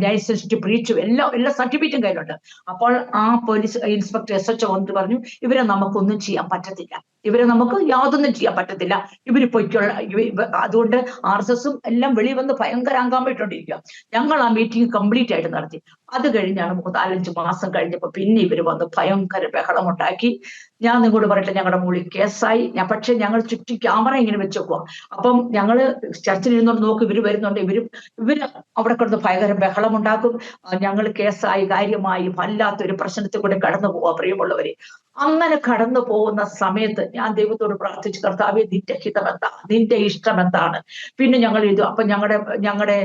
ലൈസൻസ് ടു പ്രീച്ച് എല്ലാ സർട്ടിഫിക്കറ്റും കയ്യിലുണ്ട്. അപ്പോൾ ആ പോലീസ് ഇൻസ്പെക്ടർ SHO വന്നിട്ട് പറഞ്ഞു, ഇവരെ നമുക്കൊന്നും ചെയ്യാൻ പറ്റത്തില്ല, ഇവരെ നമുക്ക് യാതൊന്നും ചെയ്യാൻ പറ്റത്തില്ല, ഇവര് പൊയ്ക്കുള്ള. അതുകൊണ്ട് RSSും എല്ലാം വെളിയിൽ വന്ന് ഭയങ്കര അങ്കാമിട്ടുകൊണ്ടിരിക്കുക. ഞങ്ങൾ ആ മീറ്റിംഗ് കംപ്ലീറ്റ് ആയിട്ട് നടത്തി. അത് കഴിഞ്ഞാണ് 4-5 മാസം കഴിഞ്ഞപ്പോ പിന്നെ ഇവര് വന്ന് ഭയങ്കര ബഹളമുണ്ടാക്കി. ഞാൻ നിങ്ങളോട് പറയട്ടെ, ഞങ്ങളുടെ മുകളിൽ കേസായി. പക്ഷെ ഞങ്ങൾ ചുറ്റും ക്യാമറ ഇങ്ങനെ വെച്ചേക്കുക. അപ്പം ഞങ്ങള് ചർച്ചിൽ ഇരുന്നോണ്ട് നോക്കും, ഇവര് വരുന്നുണ്ട്, ഇവര് അവിടെ കിടന്ന് ഭയങ്കര ബഹളമുണ്ടാക്കും. ഞങ്ങൾ കേസായി, കാര്യമായി വല്ലാത്തൊരു പ്രശ്നത്തിൽ കൂടെ കടന്നു പോവാ പ്രിയമുള്ളവരെ. അങ്ങനെ കടന്നു പോകുന്ന സമയത്ത് ഞാൻ ദൈവത്തോട് പ്രാർത്ഥിച്ചു, കർത്താവേ, നിന്റെ ഹിതം എന്താ, നിന്റെ ഇഷ്ടം എന്താണ്? പിന്നെ ഞങ്ങൾ ഇത് അപ്പൊ ഞങ്ങളുടെ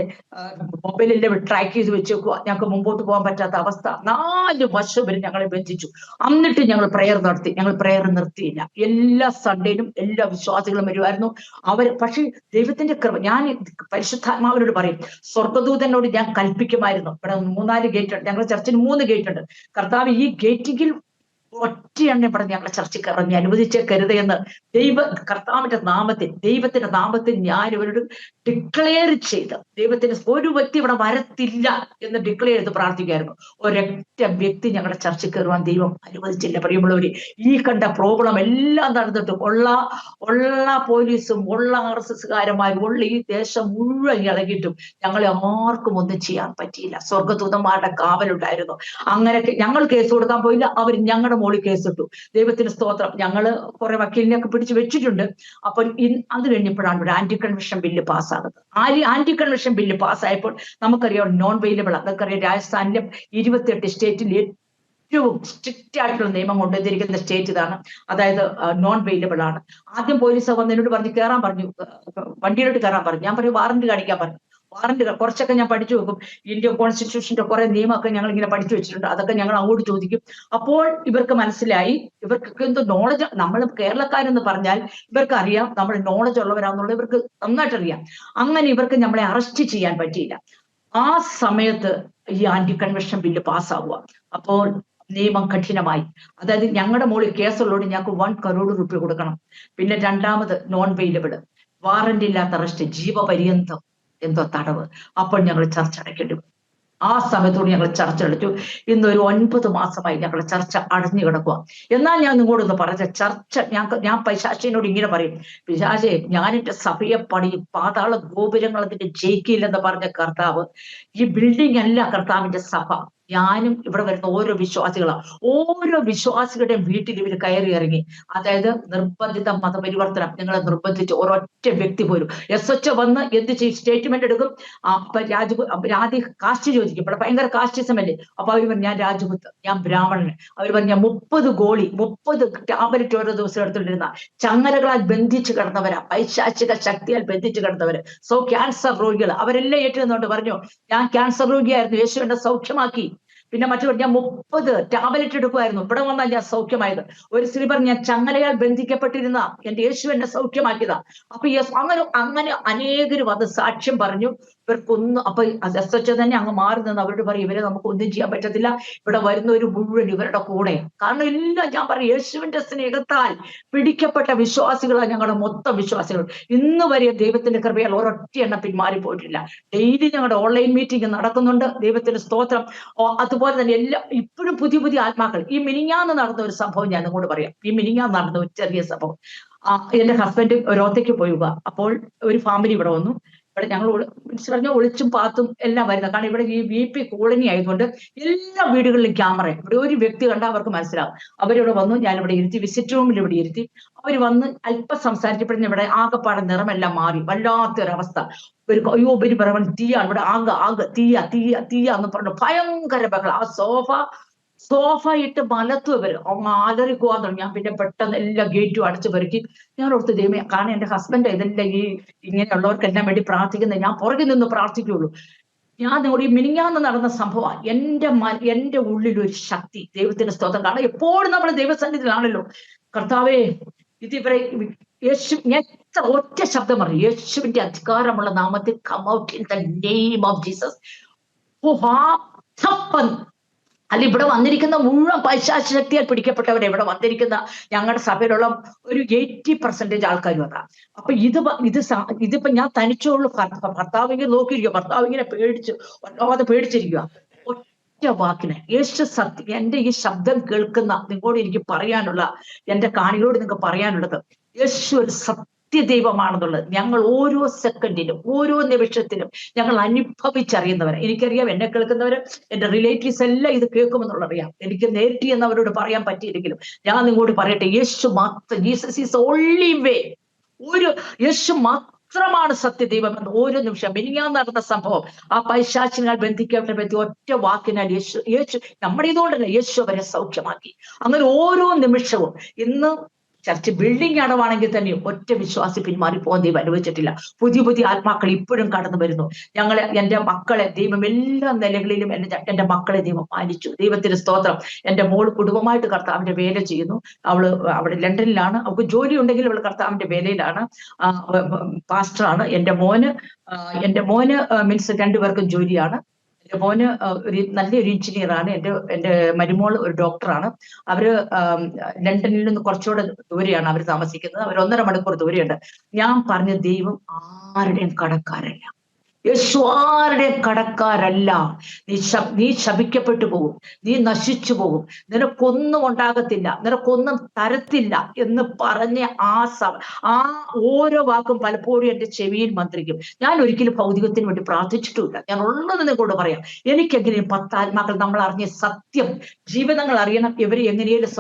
മൊബൈലിൽ ട്രാക്ക് ചെയ്ത് വെച്ചേക്കുക. ഞങ്ങൾക്ക് മുമ്പോട്ട് പോകാൻ പറ്റാത്ത അവസ്ഥ. 4 വർഷം വരെ ഞങ്ങളെ ബന്ധിച്ചു. എന്നിട്ട് ഞങ്ങൾ പ്രെയർ നടത്തി. ഞങ്ങൾ പ്രെയർ നിർത്തിയില്ല. എല്ലാ സൺഡേയിലും എല്ലാ വിശ്വാസികളും വരുമായിരുന്നു. പക്ഷേ ദൈവത്തിന്റെ കൃപ, ഞാൻ പരിശുദ്ധാത്മാവിനോട് പറയും, സ്വർഗദൂതനോട് ഞാൻ കൽപ്പിക്കുമായിരുന്നു. ഇവിടെ 3-4 ഗേറ്റ് ഉണ്ട്, ഞങ്ങളുടെ ചർച്ചിന് 3 ഗേറ്റ് ഉണ്ട്. കർത്താവ്, ഈ ഗേറ്റിൽ ഒറ്റയെണ്ണ പറഞ്ഞ് ഞങ്ങളുടെ ചർച്ചയ്ക്ക് ഇറങ്ങി അനുവദിച്ചേക്കരുത് എന്ന് ദൈവത്തിന്റെ നാമത്തിൽ ഞാൻ ഇവരോട് ഡിക്ലെയർ ചെയ്ത്, ദൈവത്തിന് ഒരു വ്യക്തി ഇവിടെ വരത്തില്ല എന്ന് ഡിക്ലെയർ ചെയ്ത് പ്രാർത്ഥിക്കായിരുന്നു. ഒരൊറ്റ വ്യക്തി ഞങ്ങളുടെ ചർച്ചയ്ക്ക് കയറുവാൻ ദൈവം അനുവദിച്ചില്ല. പ്രിയമുള്ളവര്, ഈ കണ്ട പ്രോബ്ലം എല്ലാം നടന്നിട്ടും ഉള്ള പോലീസും ഉള്ള RSSകാരന്മാരും ഉള്ള ഈ ദേശം മുഴുവൻ ഇളകിയിട്ടും ഞങ്ങളെ ആർക്കും ഒന്നും ചെയ്യാൻ പറ്റിയില്ല. സ്വർഗദൂതന്മാരുടെ കാവലുണ്ടായിരുന്നു. അങ്ങനെ ഞങ്ങൾ കേസ് കൊടുക്കാൻ പോയില്ല, അവർ ഞങ്ങളുടെ മോളിൽ കേസിട്ടു. ദൈവത്തിന് സ്തോത്രം. ഞങ്ങള് കുറെ വക്കീലിനെയൊക്കെ പിടിച്ചു വെച്ചിട്ടുണ്ട്. അപ്പൊ അത് കഴിഞ്ഞപ്പോഴാണ് ഒരു ആന്റി കൺവെൻഷൻ ബില്ല് പാസ്സാകുന്നത്. ആന്റി കൺവെൻഷൻ ബില്ല് പാസ്സായപ്പോൾ നമുക്കറിയാം നോൺ വെയിലബിൾ. അതൊക്കെ രാജസ്ഥാനിലെ 28 സ്റ്റേറ്റിൽ ഏറ്റവും സ്ട്രിക്റ്റ് ആയിട്ടുള്ള നിയമം കൊണ്ടുവന്നിരിക്കുന്ന സ്റ്റേറ്റ് ഇതാണ്. അതായത് നോൺ വെയിലബിൾ ആണ്. ആദ്യം പോലീസ് വന്നതിനോട് പറഞ്ഞു കയറാൻ പറഞ്ഞു, വണ്ടിയിലോട്ട് കയറാൻ പറഞ്ഞു. ഞാൻ പറഞ്ഞു വാറന്റ് കാണിക്കാൻ പറഞ്ഞു. വാറന്റ് കുറച്ചൊക്കെ ഞാൻ പഠിച്ചു വെക്കും. ഇന്ത്യൻ കോൺസ്റ്റിറ്റ്യൂഷന്റെ കുറെ നിയമമൊക്കെ ഞങ്ങൾ ഇങ്ങനെ പഠിച്ചു വെച്ചിട്ടുണ്ട്. അതൊക്കെ ഞങ്ങൾ അങ്ങോട്ട് ചോദിക്കും. അപ്പോൾ ഇവർക്ക് മനസ്സിലായി, ഇവർക്കൊക്കെ എന്തോ നോളജ്. നമ്മൾ കേരളക്കാരെന്ന് പറഞ്ഞാൽ ഇവർക്ക് അറിയാം നമ്മൾ നോളജ് ഉള്ളവരാണെന്നുള്ളത് ഇവർക്ക് നന്നായിട്ടറിയാം. അങ്ങനെ ഇവർക്ക് നമ്മളെ അറസ്റ്റ് ചെയ്യാൻ പറ്റിയില്ല. ആ സമയത്ത് ഈ ആന്റി കൺവെൻഷൻ ബില്ല് പാസ്സാവുക. അപ്പോൾ നിയമം കഠിനമായി. അതായത് ഞങ്ങളുടെ മുകളിൽ കേസുള്ളതുകൊണ്ട് ഞങ്ങൾക്ക് 1 crore രൂപ കൊടുക്കണം. പിന്നെ രണ്ടാമത് നോൺ വെയിലബിൾ, വാറന്റ് ഇല്ലാത്ത അറസ്റ്റ്, ജീവപര്യന്തം എന്തോ തടവ്. അപ്പോൾ ഞങ്ങൾ ചർച്ച അടയ്ക്കേണ്ടി വരും. ആ സമയത്തോട് ഞങ്ങൾ ചർച്ച അടച്ചു. ഇന്നൊരു 9 മാസമായി ഞങ്ങളുടെ ചർച്ച അടഞ്ഞു കിടക്കുക. എന്നാൽ ഞാൻ നിങ്ങളോടൊന്ന് പറഞ്ഞ ചർച്ച, ഞാൻ പൈശാചിനോട് ഇങ്ങനെ പറയും, പിശാചേ, ഞാൻ എന്റെ സഭയെ പണിയും, പാതാള ഗോപുരങ്ങൾ അതിന്റെ ജയിക്കില്ലെന്ന് പറഞ്ഞ കർത്താവ്, ഈ ബിൽഡിംഗ് അല്ല കർത്താവിന്റെ സഭ. ഞാനും ഇവിടെ വരുന്ന ഓരോ വിശ്വാസികളാണ്, ഓരോ വിശ്വാസികളുടെയും വീട്ടിൽ ഇവർ കയറി ഇറങ്ങി. അതായത് നിർബന്ധിത മതപരിവർത്തനം, നിങ്ങളെ നിർബന്ധിച്ച് ഒരൊറ്റ വ്യക്തി പോലും. SHO വന്ന് എന്ത് ചെയ്യും? സ്റ്റേറ്റ്മെന്റ് എടുക്കും. അപ്പൊ രാധി കാസ്റ്റ് ചോദിക്കും, ഇവിടെ ഭയങ്കര കാസ്റ്റിസം അല്ലേ. അപ്പൊ അവർ പറഞ്ഞു ഞാൻ രാജപുത്ത്, ഞാൻ ബ്രാഹ്മണന്. അവർ പറഞ്ഞു 30 ഗോളി 30 ടാബ്ലറ്റ് ഓരോ ദിവസം എടുത്തുകൊണ്ടിരുന്ന, ചങ്ങലകളാൽ ബന്ധിച്ച് കിടന്നവരാ, പൈശാചിക ശക്തിയാൽ ബന്ധിച്ച് കിടന്നവര്. ക്യാൻസർ രോഗികൾ അവരെല്ലാം ഏറ്റുനിന്നുകൊണ്ട് പറഞ്ഞു ഞാൻ ക്യാൻസർ രോഗിയായിരുന്നു, യേശു എന്നെ സൗഖ്യമാക്കി. പിന്നെ മറ്റു ഞാൻ 30 ടാബ്ലറ്റ് എടുക്കുമായിരുന്നു, ഇവിടെ വന്നാൽ ഞാൻ സൗഖ്യമായത്. ഒരു സ്ത്രീ പറഞ്ഞു ഞാൻ ചങ്ങലയാൽ ബന്ധിക്കപ്പെട്ടിരുന്ന എന്റെ യേശു എന്നെ സൗഖ്യമാക്കിയതാ. അപ്പൊ അങ്ങനെ അനേകര് വന്ന് സാക്ഷ്യം പറഞ്ഞു. ഇവർക്കൊന്നും അപ്പൊ SHO തന്നെ അങ്ങ് മാറി നിന്ന് അവരോട് പറയും ഇവരെ നമുക്ക് ഒന്നും ചെയ്യാൻ പറ്റത്തില്ല, ഇവിടെ വരുന്നവര് മുഴുവൻ ഇവരുടെ കൂടെ. കാരണം എല്ലാം ഞാൻ പറയും യേശുവിന്റെ സ്നേഹത്താൽ പിടിക്കപ്പെട്ട വിശ്വാസികളാണ് ഞങ്ങളുടെ മൊത്തം വിശ്വാസികൾ. ഇന്ന് വരെ ദൈവത്തിന്റെ കൃപയാൽ ഒരൊറ്റ എണ്ണം പിന്മാറിപ്പോയിട്ടില്ല. ഡെയിലി ഞങ്ങളുടെ ഓൺലൈൻ മീറ്റിംഗ് നടക്കുന്നുണ്ട്, ദൈവത്തിന്റെ സ്തോത്രം. അതുപോലെ തന്നെ എല്ലാം ഇപ്പോഴും പുതിയ പുതിയ ആത്മാക്കൾ. ഈ മിനിഞ്ഞാന്ന് നടന്ന ഒരു സംഭവം ഞാൻ നിങ്ങളോട് പറയാം. ഈ മിനിഞ്ഞാന്ന് നടന്ന ഒരു ചെറിയ സംഭവം. എന്റെ ഹസ്ബൻഡ് ഒരോത്തേക്ക് പോവുക. അപ്പോൾ ഒരു ഫാമിലി ഇവിടെ വന്നു. ഇവിടെ ഞങ്ങൾ പറഞ്ഞാൽ ഒളിച്ചും പാത്തും എല്ലാം വരുന്നത്. കാരണം ഇവിടെ ഈ VIP കോളനി ആയതുകൊണ്ട് എല്ലാ വീടുകളിലും ക്യാമറ. ഇവിടെ ഒരു വ്യക്തി കണ്ടാൽ അവർക്ക് മനസ്സിലാവും. അവരിവിടെ വന്നു, ഞാനിവിടെ ഇരുത്തി, വിസിറ്റ് റൂമിൽ ഇവിടെ ഇരുത്തി. അവർ വന്ന് അല്പം സംസാരിച്ചപ്പോഴും ഇവിടെ ആകെപ്പാടെ നിറമെല്ലാം മാറി, വല്ലാത്തൊരവസ്ഥ. അയ്യോ ഇവര് പറയാൻ തീയാണ് ഇവിടെ, ആകെ തീയ എന്ന് പറഞ്ഞു ഭയങ്കര ബഹളം. ആ സോഫ ഇട്ട് മലത്തും ഇവര് അലറിക്കുവാൻ തുടങ്ങി. ഞാൻ പിന്നെ പെട്ടെന്ന് എല്ലാ ഗേറ്റും അടച്ചു പെറുക്കി. ഞാൻ ഓർത്ത് ദൈവമേ, കാരണം എന്റെ ഹസ്ബൻഡ് ഇതെല്ലാം ഈ ഇങ്ങനെയുള്ളവർക്കെല്ലാം വേണ്ടി പ്രാർത്ഥിക്കുന്നത്, ഞാൻ പുറകിൽ നിന്ന് പ്രാർത്ഥിക്കുള്ളൂ. ഞാൻ നിങ്ങളുടെ ഈ മിനിഞ്ഞാന്ന് നടന്ന സംഭവം എന്റെ ഉള്ളിൽ ഒരു ശക്തി, ദൈവത്തിന്റെ സ്തോത്രം. കാരണം എപ്പോഴും നമ്മൾ ദൈവസന്നിധിയിലാണല്ലോ. കർത്താവേ ഇതിവരെ യേശു, ഞാൻ ഒറ്റ ശബ്ദം പറഞ്ഞു, യേശുവിന്റെ അധികാരമുള്ള നാമത്തിൽ come out in the name of Jesus. അല്ല ഇവിടെ വന്നിരിക്കുന്ന മുഴുവൻ പൈശാച ശക്തിയാൽ പിടിക്കപ്പെട്ടവരെ ഇവിടെ വന്നിരിക്കുന്ന ഞങ്ങളുടെ സഭയിലുള്ള ഒരു 80% ആൾക്കാരും അതാ. അപ്പൊ ഇതിപ്പോ ഞാൻ തനിച്ചുള്ളൂ. ഭർത്താവിങ്ങനെ നോക്കിയിരിക്കുക, ഭർത്താവിങ്ങനെ വല്ലാതെ പേടിച്ചിരിക്കുക. ഒറ്റ വാക്കിന് യേശു സത്യം. എന്റെ ഈ ശബ്ദം കേൾക്കുന്ന നിങ്ങളോട് എനിക്ക് പറയാനുള്ള, എന്റെ കാണികളോട് നിങ്ങൾക്ക് പറയാനുള്ളത്, യേശു ഒരു ദൈവമാണെന്നുള്ളത് ഞങ്ങൾ ഓരോ സെക്കൻഡിലും ഓരോ നിമിഷത്തിലും ഞങ്ങൾ അനുഭവിച്ചറിയുന്നവരെ. എനിക്കറിയാം എന്നെ കേൾക്കുന്നവര്, എന്റെ റിലേറ്റീവ്സ് എല്ലാം ഇത് കേൾക്കുമെന്നുള്ളറിയാം. എനിക്ക് നേരിട്ട് എന്നവരോട് പറയാൻ പറ്റിയില്ലെങ്കിലും ഞാൻ നിങ്ങളോട് പറയട്ടെ, യേശു മാത്രം, ജീസസ് ഈസ് ഓൺലി വേ. യേശു മാത്രമാണ് സത്യദൈവം എന്ന് ഓരോ നിമിഷം. മിനിഞ്ഞാന്ന് നടന്ന സംഭവം, ആ പൈശാചിനാൽ ബന്ധിക്കപ്പെട്ട വ്യക്തി ഒറ്റ വാക്കിനാൽ യേശു നമ്മുടെ ഇതുകൊണ്ടല്ല, യേശു അവരെ സൗഖ്യമാക്കി. അങ്ങനെ ഓരോ നിമിഷവും. ഇന്ന് ചർച്ച് ബിൽഡിംഗ് അടവാണെങ്കിൽ തന്നെ ഒറ്റ വിശ്വാസി പിന്മാറി പോകാൻ ദൈവം അനുവദിച്ചിട്ടില്ല. പുതിയ ആത്മാക്കൾ ഇപ്പോഴും കടന്നു വരുന്നു. എന്റെ മക്കളെ ദൈവം എല്ലാ നിലകളിലും എന്റെ മക്കളെ ദൈവം പാലിച്ചു. ദൈവത്തിന്റെ സ്തോത്രം. എന്റെ മോള് കുടുംബമായിട്ട് കർത്താവിന്റെ വേല ചെയ്യുന്നു. അവിടെ ലണ്ടനിലാണ്. അവൾക്ക് ജോലി ഉണ്ടെങ്കിൽ അവൾ കർത്താവിന്റെ വേലയിലാണ്, പാസ്റ്ററാണ്. എന്റെ മോന് മീൻസ് 2 പേർക്കും ജോലിയാണ്. എന്റെ മോന് നല്ലൊരു എഞ്ചിനീയറാണ്. എന്റെ മരുമോൾ ഒരു ഡോക്ടറാണ്. അവര് ലണ്ടനിൽ നിന്ന് കുറച്ചുകൂടെ ദൂരെയാണ് അവർ താമസിക്കുന്നത്. അവർ 1.5 മണിക്കൂർ ദൂരെയുണ്ട്. ഞാൻ പറഞ്ഞ ദൈവം ആരുടെയും കടക്കാരല്ല. യേശു ആരുടെയും കടക്കാരല്ല. നീ ശപിക്കപ്പെട്ടു പോകും, നീ നശിച്ചു പോകും, നിനക്കൊന്നും ഉണ്ടാകത്തില്ല, നിനക്കൊന്നും തരത്തില്ല എന്ന് പറഞ്ഞ ആ ഓരോ വാക്കും പലപ്പോഴും എന്റെ ചെവിയിൽ മന്ത്രിക്കും. ഞാൻ ഒരിക്കലും ഭൗതികത്തിന് വേണ്ടി പ്രാർത്ഥിച്ചിട്ടുമില്ല. ഞാൻ ഉള്ളത് നിങ്ങളോട് പറയാം. എനിക്കെങ്ങനെയും 10 ആത്മാക്കൾ നമ്മൾ അറിഞ്ഞ സത്യം ജീവിതങ്ങൾ അറിയണം. ഇവരെ എങ്ങനെയും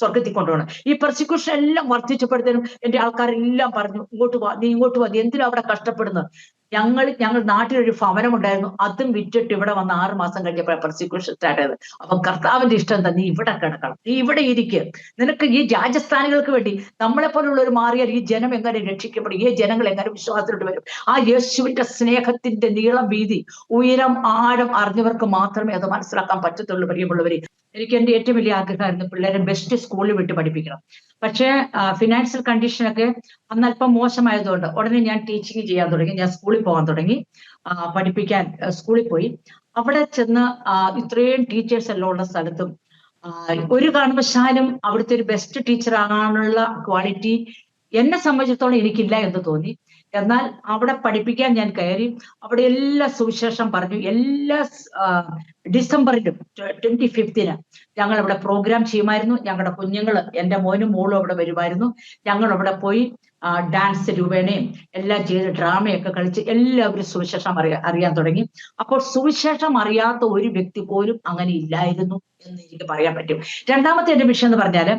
സ്വർഗത്തിൽ കൊണ്ടുപോകണം. ഈ പെർസിക്യൂഷൻ എല്ലാം വർദ്ധിച്ചപ്പോഴത്തേനും എന്റെ ആൾക്കാരെല്ലാം പറഞ്ഞു, ഇങ്ങോട്ട് വാ, നീ ഇങ്ങോട്ട് വാ, എന്തിനാ അവിടെ കഷ്ടപ്പെടുന്നത്. ഞങ്ങൾ നാട്ടിലൊരു ഭവനം ഉണ്ടായിരുന്നു, അതും വിറ്റിട്ട് ഇവിടെ വന്ന് 6 മാസം കഴിഞ്ഞപ്പോൾ പെർസിക്യൂഷൻ സ്റ്റാർട്ട് ചെയ്തത്. അപ്പൊ കർത്താവിന്റെ ഇഷ്ടം എന്താ? നീ ഇവിടെ കിടക്കണം, നീ ഇവിടെ ഇരിക്കുക. നിനക്ക് ഈ രാജസ്ഥാനികൾക്ക് വേണ്ടി നമ്മളെ പോലുള്ളവർ മാറിയാൽ ഈ ജനം എങ്ങനെ രക്ഷിക്കപ്പെടും? ഈ ജനങ്ങൾ എങ്ങനെ വിശ്വാസത്തിലോട്ട് വരും? ആ യേശുവിന്റെ സ്നേഹത്തിന്റെ നീളം, വീതി, ഉയരം, ആഴം അറിഞ്ഞവർക്ക് മാത്രമേ അത് മനസ്സിലാക്കാൻ പറ്റത്തുള്ളൂ. പ്രിയമുള്ളവരെ, എനിക്ക് എന്റെ ഏറ്റവും വലിയ ആഗ്രഹമായിരുന്നു പിള്ളേരെ ബെസ്റ്റ് സ്കൂളിൽ വിട്ട് പഠിപ്പിക്കണം. പക്ഷേ ഫിനാൻഷ്യൽ കണ്ടീഷനൊക്കെ അന്നല്പം മോശമായതുകൊണ്ട് ഉടനെ ഞാൻ ടീച്ചിങ് ചെയ്യാൻ തുടങ്ങി. ഞാൻ സ്കൂളിൽ പോകാൻ തുടങ്ങി, പഠിപ്പിക്കാൻ സ്കൂളിൽ പോയി. അവിടെ ചെന്ന് ഇത്രയും ടീച്ചേഴ്സ് എല്ലാം ഉള്ള സ്ഥലത്തും ഒരു കാരണവശാലും അവിടുത്തെ ഒരു ബെസ്റ്റ് ടീച്ചർ ആകാനുള്ള ക്വാളിറ്റി എന്നെ സംബന്ധിച്ചിടത്തോളം എനിക്കില്ല എന്ന് തോന്നി. എന്നാൽ അവിടെ പഠിപ്പിക്കാൻ ഞാൻ കയറി. അവിടെ എല്ലാ സുവിശേഷം പറഞ്ഞു. എല്ലാ ഡിസംബറിലും 25th ഞങ്ങൾ അവിടെ പ്രോഗ്രാം ചെയ്യുമായിരുന്നു. ഞങ്ങളുടെ കുഞ്ഞുങ്ങൾ, എന്റെ മോനും മോളും അവിടെ വരുമായിരുന്നു. ഞങ്ങൾ അവിടെ പോയി ഡാൻസ് രൂപേണയും എല്ലാം ചെയ്ത് ഡ്രാമയൊക്കെ കളിച്ച് എല്ലാവരും സുവിശേഷം അറിയാൻ തുടങ്ങി. അപ്പോൾ സുവിശേഷം അറിയാത്ത ഒരു വ്യക്തി പോലും അങ്ങനെ ഇല്ലായിരുന്നു എന്ന് എനിക്ക് പറയാൻ പറ്റും. രണ്ടാമത്തെ എന്റെ വിഷയം എന്ന് പറഞ്ഞാല്,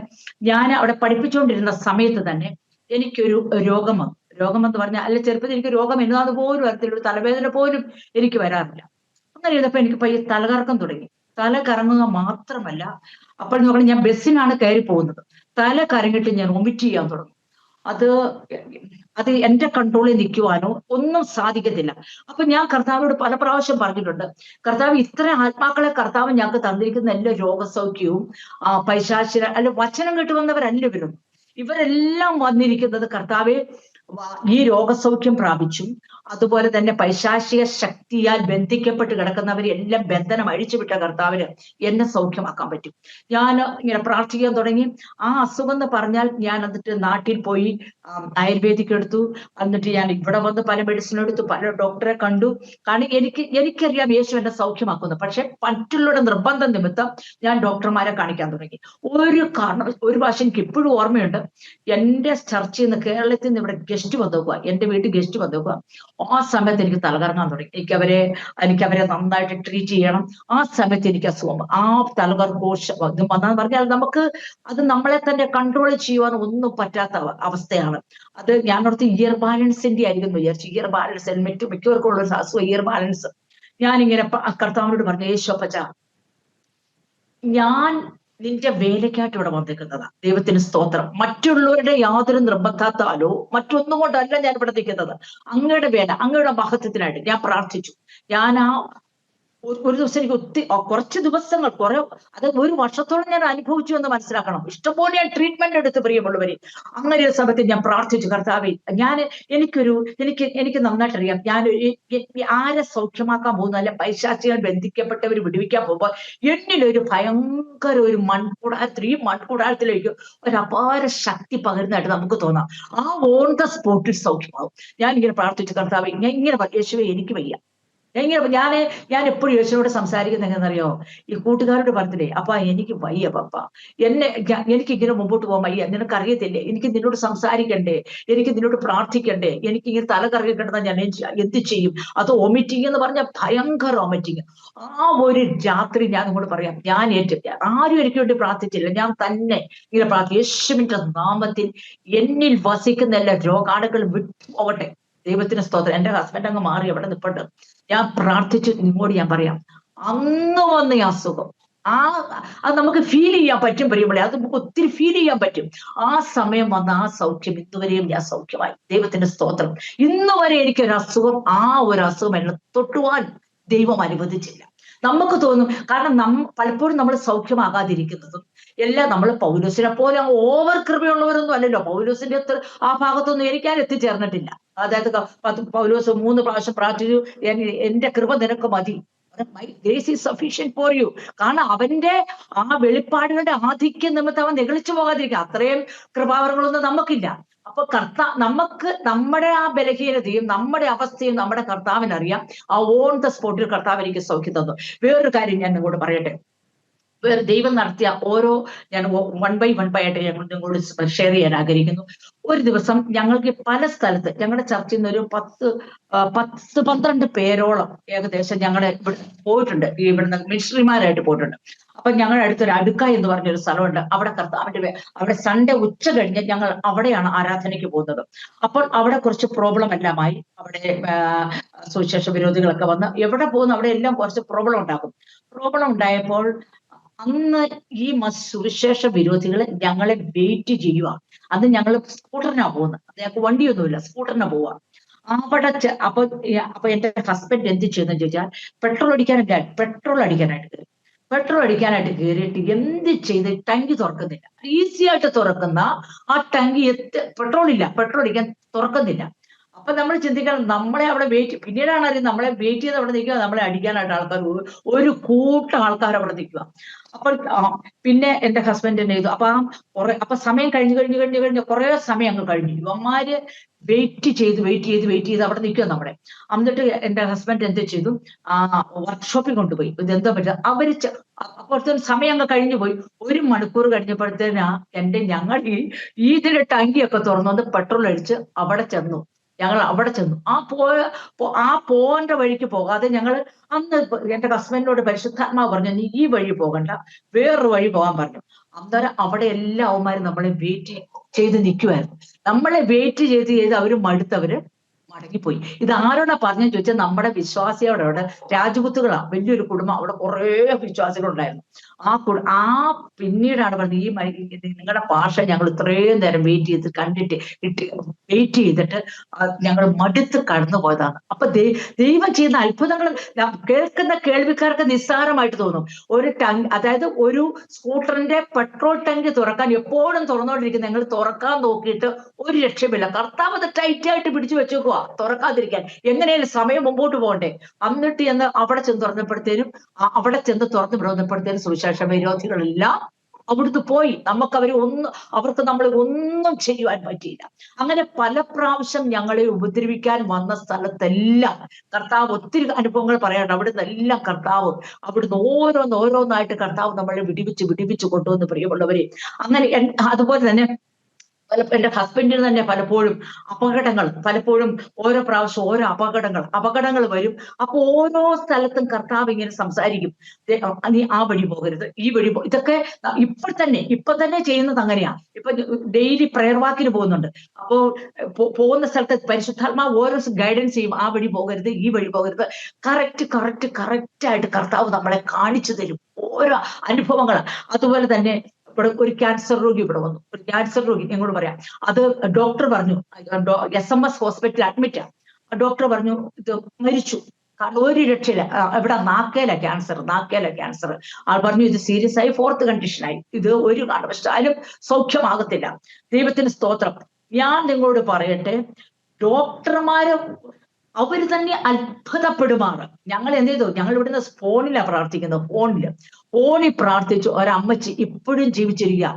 ഞാൻ അവിടെ പഠിപ്പിച്ചുകൊണ്ടിരുന്ന സമയത്ത് തന്നെ എനിക്കൊരു രോഗമെന്ന് പറഞ്ഞാൽ, അല്ല ചെറുപ്പത്തിൽ എനിക്ക് രോഗം എന്നാന്ന് പോലും അറിയത്തില്ല, ഒരു തലവേദന പോലും എനിക്ക് വരാറില്ല. അങ്ങനെ ചെയ്തപ്പോ എനിക്ക് പയ്യെ തലകറക്കം തുടങ്ങി. തല കറങ്ങുക മാത്രമല്ല, അപ്പോൾ നോക്കണം, ഞാൻ ബസ്സിനാണ് കയറി പോകുന്നത്, തല കറങ്ങിട്ട് ഞാൻ വൊമിറ്റ് ചെയ്യാൻ തുടങ്ങും. അത് എന്റെ കൺട്രോളിൽ നിൽക്കുവാനോ ഒന്നും സാധിക്കത്തില്ല. അപ്പൊ ഞാൻ കർത്താവിനോട് പല പ്രാവശ്യം പറഞ്ഞിട്ടുണ്ട്, കർത്താവ്, ഇത്ര ആത്മാക്കളെ കർത്താവ് ഞങ്ങൾക്ക് തന്നിരിക്കുന്ന എല്ലാ രോഗസൗഖ്യവും പൈശാചിക അല്ല വചനം കേട്ട് വന്നവരല്ല ഇവരെല്ലാം വന്നിരിക്കുന്നത് കർത്താവെ ഈ രോഗസൗഖ്യം പ്രാപിച്ചും അതുപോലെ തന്നെ പൈശാചിക ശക്തിയാൽ ബന്ധിക്കപ്പെട്ട് കിടക്കുന്നവരെ എല്ലാം ബന്ധനം അഴിച്ചുവിട്ട കർത്താവിന് എന്നെ സൗഖ്യമാക്കാൻ പറ്റും. ഞാൻ ഇങ്ങനെ പ്രാർത്ഥിക്കാൻ തുടങ്ങി. ആ അസുഖം എന്ന് പറഞ്ഞാൽ ഞാൻ എന്നിട്ട് നാട്ടിൽ പോയി ആയുർവേദിക് എടുത്തു, എന്നിട്ട് ഞാൻ ഇവിടെ വന്ന് പല മെഡിസിൻ എടുത്തു, പല ഡോക്ടറെ കണ്ടു. കാരണം എനിക്കറിയാം യേശു എന്നെ സൗഖ്യമാക്കുന്നു. പക്ഷെ മറ്റുള്ളവരുടെ നിർബന്ധം നിമിത്തം ഞാൻ ഡോക്ടർമാരെ കാണിക്കാൻ തുടങ്ങി. ഒരു പ്രാവശ്യം എനിക്ക് ഇപ്പോഴും ഓർമ്മയുണ്ട്, എന്റെ ചർച്ചയിൽ നിന്ന്, കേരളത്തിൽ നിന്ന് ഇവിടെ ഗസ്റ്റ് വന്നേക്കുക, എന്റെ വീട്ടിൽ ഗസ്റ്റ് വന്നേക്കുക. ആ സമയത്ത് എനിക്ക് തലകറങ്ങാൻ തുടങ്ങി. എനിക്കവരെ നന്നായിട്ട് ട്രീറ്റ് ചെയ്യണം. ആ സമയത്ത് എനിക്ക് അസുഖം, ആ തലകർഘോഷം വന്നാന്ന് പറഞ്ഞാൽ അത് നമ്മളെ തന്നെ കൺട്രോൾ ചെയ്യുവാൻ ഒന്നും പറ്റാത്ത അവസ്ഥയാണ്. അത് ഞാനോർത്ത് ഇയർ ബാലൻസിന്റെ ആയിരിക്കും വിചാരിച്ചു. ഇയർ ബാലൻസ് മിക്കവർക്കും ഉള്ള ഒരു അസുഖം ഇയർ ബാലൻസ്. ഞാനിങ്ങനെ കർത്താവിനോട് പറഞ്ഞു, യേശോപ്പച്ച, ഞാൻ നിന്റെ വേലയ്ക്കായിട്ട് ഇവിടെ വന്നിരിക്കുന്നതാ. ദൈവത്തിന് സ്തോത്രം. മറ്റുള്ളവരുടെ യാതൊരു നിർബന്ധത്താലോ മറ്റൊന്നും കൊണ്ടല്ല ഞാൻ ഇവിടെ നിൽക്കുന്നത്. അങ്ങയുടെ വേല, അങ്ങയുടെ മഹത്വത്തിനായിട്ട് ഞാൻ പ്രാർത്ഥിച്ചു. ഞാൻ ഒരു ദിവസം എനിക്ക് കുറച്ച് ദിവസങ്ങൾ അത് ഒരു വർഷത്തോളം ഞാൻ അനുഭവിച്ചു എന്ന് മനസ്സിലാക്കണം. ഇഷ്ടംപോലെ ഞാൻ ട്രീറ്റ്മെന്റ് എടുത്ത്, പ്രിയമുള്ളവരെ. അങ്ങനെ ഒരു സമയത്ത് ഞാൻ പ്രാർത്ഥിച്ചു, കർത്താവേ, എനിക്ക് നന്നായിട്ടറിയാം, ഞാൻ ആരെ സൗഖ്യമാക്കാൻ പോകുന്നു, അല്ല പൈശാചികൾ ബന്ധിക്കപ്പെട്ടവർ വിടുവിക്കാൻ പോകുമ്പോൾ എന്നിലൊരു ഭയങ്കര ഒരു മൺകൂടാരത്തിലേക്ക് ഒരു അപാര ശക്തി പകരുന്നതായിട്ട് നമുക്ക് തോന്നാം. ആ ഓൺ ദ സ്പോട്ടിൽ സൗഖ്യമാകും. ഞാൻ ഇങ്ങനെ പ്രാർത്ഥിച്ചു, കർത്താവേ, ഞാൻ ഇങ്ങനെ യേശുവേ എനിക്ക് വയ്യ. ഞാൻ എപ്പോഴും യേശുവിനോട് സംസാരിക്കുന്നത് എങ്ങനെയെന്നറിയോ, ഈ കൂട്ടുകാരോട് പറഞ്ഞില്ലേ, അപ്പ എനിക്ക് വയ്യ പപ്പ, എനിക്ക് ഇങ്ങനെ മുമ്പോട്ട് പോകാൻ വയ്യ, നിനക്കറിയത്തില്ലേ, എനിക്ക് നിന്നോട് സംസാരിക്കണ്ടേ, എനിക്ക് നിന്നോട് പ്രാർത്ഥിക്കണ്ടേ, എനിക്ക് ഇങ്ങനെ തല കറങ്ങിക്കിട്ടുന്ന ഞാൻ എന്ത് ചെയ്യും? അത് വൊമിറ്റിംഗ് എന്ന് പറഞ്ഞാൽ ഭയങ്കര വൊമിറ്റിംഗ്. ആ ഒരു രാത്രി ഞാൻ നിങ്ങളോട് പറയാം, ഞാൻ ആരും എനിക്ക് വേണ്ടി പ്രാർത്ഥിച്ചില്ല, ഞാൻ തന്നെ ഇങ്ങനെ പ്രാർത്ഥിച്ചു, യേശുവിന്റെ നാമത്തിൽ എന്നിൽ വസിക്കുന്ന എല്ലാ രോഗാണുക്കളും വിട്ടുപോകട്ടെ. ദൈവത്തിന് സ്തോത്രം. എന്റെ ഹസ്ബൻഡ് അങ്ങ് മാറി അവിടെ നിൽപ്പുണ്ട്. ഞാൻ പ്രാർത്ഥിച്ചു, നിങ്ങളോട് ഞാൻ പറയാം, അന്ന് വന്ന ഈ അസുഖം അത് നമുക്ക് ഫീൽ ചെയ്യാൻ പറ്റും, പ്രിയമുള്ളവരെ, അത് നമുക്ക് ഒത്തിരി ഫീൽ ചെയ്യാൻ പറ്റും. ആ സമയം വന്ന ആ സൗഖ്യം ഇന്നുവരെയും ഞാൻ സൗഖ്യമായി. ദൈവത്തിന്റെ സ്തോത്രം. ഇന്ന് വരെ എനിക്കൊരു അസുഖം, ഒരു അസുഖം എന്നെ തൊട്ടുവാൻ ദൈവം അനുവദിച്ചില്ല. നമുക്ക് തോന്നും, കാരണം പലപ്പോഴും നമ്മൾ സൗഖ്യമാകാതിരിക്കുന്നതും എല്ലാം നമ്മൾ പൗലോസിനെ പോലെ ഓവർ കൃപയുള്ളവരൊന്നും അല്ലല്ലോ. പൗലോസിന്റെ ആ ഭാഗത്തൊന്നും എനിക്ക് എത്തിച്ചേർന്നിട്ടില്ല. അതായത് പൗലോസ് 3 പ്രാവശ്യം പ്രാർത്ഥിച്ചു, എന്റെ കൃപ നിനക്ക് മതി, my grace is sufficient for you. കാരണം അവന്റെ ആ വെളിപ്പാടുകളുടെ ആധിക്യം നിമിത്തം അവൻ നെഗളിച്ചു പോകാതിരിക്കുക. അത്രയും കൃപാവരങ്ങളൊന്നും നമുക്കില്ല. അപ്പൊ നമുക്ക് നമ്മുടെ ആ ബലഹീനതയും നമ്മുടെ അവസ്ഥയും നമ്മുടെ കർത്താവിനറിയാം. ആ ഓൺ ദ സ്പോട്ടിൽ കർത്താവ് എനിക്ക് സൗഖ്യം തന്നു. വേറൊരു കാര്യം ഞാൻ നിങ്ങളോട് പറയട്ടെ. ദൈവം നടത്തിയ ഞാൻ 1 by 1 ആയിട്ട് ഞങ്ങൾ നിങ്ങളോട് ഷെയർ ചെയ്യാൻ ആഗ്രഹിക്കുന്നു. ഒരു ദിവസം ഞങ്ങൾക്ക് പല സ്ഥലത്ത്, ഞങ്ങളുടെ ചർച്ചയിൽ നിന്ന് ഒരു 10-12 പേരോളം ഏകദേശം ഞങ്ങളുടെ ഇവിടെ പോയിട്ടുണ്ട്, ഇവിടുന്ന് മിനിസ്ട്രിമാരായിട്ട് പോയിട്ടുണ്ട്. അപ്പൊ ഞങ്ങളുടെ അടുത്തൊരു അടുക്ക എന്ന് പറഞ്ഞൊരു സ്ഥലമുണ്ട്. അവിടെ സൺഡേ ഉച്ച കഴിഞ്ഞ് ഞങ്ങൾ അവിടെയാണ് ആരാധനയ്ക്ക് പോകുന്നത്. അപ്പോൾ അവിടെ കുറച്ച് പ്രോബ്ലം എല്ലാമായി. അവിടെ സുവിശേഷ വിരോധികളൊക്കെ വന്ന് എവിടെ പോകുന്നു അവിടെ എല്ലാം കുറച്ച് പ്രോബ്ലം ഉണ്ടാക്കും. പ്രോബ്ലം ഉണ്ടായപ്പോൾ അന്ന് ഈ സുവിശേഷ വിരോധികളെ ഞങ്ങളെ വെയിറ്റ് ചെയ്യുക. അന്ന് ഞങ്ങൾ സ്കൂട്ടറിനാ പോകുന്നത്, ഞങ്ങൾക്ക് വണ്ടിയൊന്നുമില്ല, സ്കൂട്ടറിനാ പോവുക. അവിടെ അപ്പൊ എന്റെ ഹസ്ബൻഡ് എന്ത് ചെയ്യുന്ന ചോദിച്ചാൽ, പെട്രോൾ അടിക്കാനായിട്ട് കയറിയിട്ട് എന്ത് ചെയ്ത് ടാങ്കി തുറക്കുന്നില്ല. ഈസി ആയിട്ട് തുറക്കുന്ന ആ ടാങ്കി പെട്രോൾ അടിക്കാൻ തുറക്കുന്നില്ല. അപ്പൊ നമ്മൾ ചിന്തിക്കണം, നമ്മളെ അവിടെ വെയിറ്റ്, പിന്നീടാണ് അറിയുന്നത് നമ്മളെ വെയിറ്റ് ചെയ്ത് അവിടെ നിൽക്കുക, നമ്മളെ അടിക്കാനായിട്ട് ആൾക്കാർ, ഒരു കൂട്ടം ആൾക്കാർ അവിടെ നിൽക്കുക. അപ്പോൾ പിന്നെ എന്റെ ഹസ്ബൻഡ് എന്നെ ചെയ്തു. അപ്പൊ സമയം കഴിഞ്ഞ് കുറെ സമയം അങ്ങ് കഴിഞ്ഞു. ഇവന്മാര് വെയിറ്റ് ചെയ്ത് അവിടെ നിൽക്കുക നമ്മളെ. എന്നിട്ട് എന്റെ ഹസ്ബൻഡ് എന്ത് ചെയ്തു, വർക്ക്ഷോപ്പിൽ കൊണ്ടുപോയി. ഇതെന്താ പറ്റുക, അപ്പോഴത്തെ സമയം അങ്ങ് കഴിഞ്ഞു പോയി. 1 മണിക്കൂർ കഴിഞ്ഞപ്പോഴത്തേനാ ഞങ്ങൾ ഇതിലെ ടാങ്കിയൊക്കെ തുറന്നു പെട്രോൾ അടിച്ച് ഞങ്ങൾ അവിടെ ചെന്നു. ആ പോകേണ്ട വഴിക്ക് പോകാതെ ഞങ്ങൾ അന്ന് എന്റെ ഹസ്ബൻഡിനോട് പരിശുദ്ധാത്മാവ് പറഞ്ഞു, നീ ഈ വഴി പോകണ്ട, വേറൊരു വഴി പോകാൻ പറഞ്ഞു. അന്നേരം അവിടെ എല്ലാ അവന്മാരും നമ്മളെ വെയിറ്റ് ചെയ്ത് നിൽക്കുമായിരുന്നു. നമ്മളെ വെയിറ്റ് ചെയ്ത് അവര് മടുത്തവര് മടങ്ങിപ്പോയി. ഇത് ആരോടാ പറഞ്ഞു ചോദിച്ചാൽ നമ്മുടെ വിശ്വാസിയോടെ. അവിടെ രാജപുത്തുകളാ, വലിയൊരു കുടുംബം, അവിടെ കുറെ വിശ്വാസികളുണ്ടായിരുന്നു. പിന്നീടാണ് പറഞ്ഞത്, നിങ്ങളുടെ ഭാഷ ഞങ്ങൾ ഇത്രയും നേരം വെയിറ്റ് ചെയ്തിട്ട് ഞങ്ങൾ മടുത്ത് കടന്നു പോയതാണ്. അപ്പൊ ദൈവം ചെയ്യുന്ന അത്ഭുതങ്ങൾ കേൾക്കുന്ന കേൾവിക്കാർക്ക് നിസ്സാരമായിട്ട് തോന്നും. അതായത് ഒരു സ്കൂട്ടറിന്റെ പെട്രോൾ ടാങ്ക് തുറക്കാൻ എപ്പോഴും തുറന്നോണ്ടിരിക്കുന്ന ഞങ്ങൾ തുറക്കാൻ നോക്കിയിട്ട് ഒരു രക്ഷമില്ല. കർത്താവ് അത് ടൈറ്റ് ആയിട്ട് പിടിച്ചു വെച്ചേക്കുക തുറക്കാതിരിക്കാൻ. എങ്ങനെയാലും സമയം മുമ്പോട്ട് പോകണ്ടേ. എന്നിട്ട് അവിടെ ചെന്ന് തുറന്നു വിടുന്നപ്പോഴത്തേനും സുവിശേഷ വിരോധികളെല്ലാം അവിടുന്ന് പോയി. അവർക്ക് നമ്മളെ ഒന്നും ചെയ്യുവാൻ പറ്റിയില്ല. അങ്ങനെ പല പ്രാവശ്യം ഞങ്ങളെ ഉപദ്രവിക്കാൻ വന്ന സ്ഥലത്തെല്ലാം കർത്താവ് ഒത്തിരി അനുഭവങ്ങൾ പറയാറുണ്ട്. അവിടുന്ന് എല്ലാം അവിടുന്ന് ഓരോന്നായിട്ട് കർത്താവ് നമ്മളെ വിടിവിച്ച് കൊണ്ടുവന്ന്, പ്രിയമുള്ളവരെ. അങ്ങനെ അതുപോലെ തന്നെ എന്റെ ഹസ്ബൻഡിന് തന്നെ പലപ്പോഴും ഓരോ പ്രാവശ്യം ഓരോ അപകടങ്ങൾ വരും. അപ്പൊ ഓരോ സ്ഥലത്തും കർത്താവ് ഇങ്ങനെ സംസാരിക്കും, നീ ആ വഴി പോകരുത്, ഈ വഴി ഇതൊക്കെ ഇപ്പൊ തന്നെ ചെയ്യുന്നത് അങ്ങനെയാ. ഇപ്പൊ ഡെയിലി പ്രയർ വാക്കിന് പോകുന്നുണ്ട്. അപ്പോ പോകുന്ന സ്ഥലത്ത് പരിശുദ്ധാത്മാവ് ഓരോ ഗൈഡൻസ് ചെയ്യും, ആ വഴി പോകരുത്, ഈ വഴി പോകരുത്. കറക്റ്റ് ആയിട്ട് കർത്താവ് നമ്മളെ കാണിച്ചു തരും ഓരോ അനുഭവങ്ങൾ. അതുപോലെ തന്നെ ഇവിടെ ഒരു ക്യാൻസർ രോഗി ഇവിടെ വന്നു. ഒരു ക്യാൻസർ രോഗി ഞങ്ങളോട് പറയാം. അത് ഡോക്ടർ പറഞ്ഞു, SMS ഹോസ്പിറ്റലിൽ അഡ്മിറ്റാ. ഡോക്ടർ പറഞ്ഞു ഇത് മരിച്ചു, കാരണം ഒരു രക്ഷയില്ല. ഇവിടെ നാക്കേല ക്യാൻസർ. ആൾ പറഞ്ഞു ഇത് സീരിയസ് ആയി 4th കണ്ടീഷനായി, ഇത് ഒരു കാരണവശാലും സൗഖ്യമാകത്തില്ല. ദൈവത്തിന് സ്തോത്രം. ഞാൻ നിങ്ങളോട് പറയട്ടെ, ഡോക്ടർമാര് അവര് തന്നെ അത്ഭുതപ്പെടുമാറ്. ഞങ്ങൾ എന്ത് ചെയ്തു, ഞങ്ങൾ ഇവിടുന്ന് ഫോണിലാണ് പ്രാർത്ഥിക്കുന്നത്. ഫോണിൽ പ്രാർത്ഥിച്ചു. ഒരമ്മച്ചി ഇപ്പോഴും ജീവിച്ചിരിക്കുക.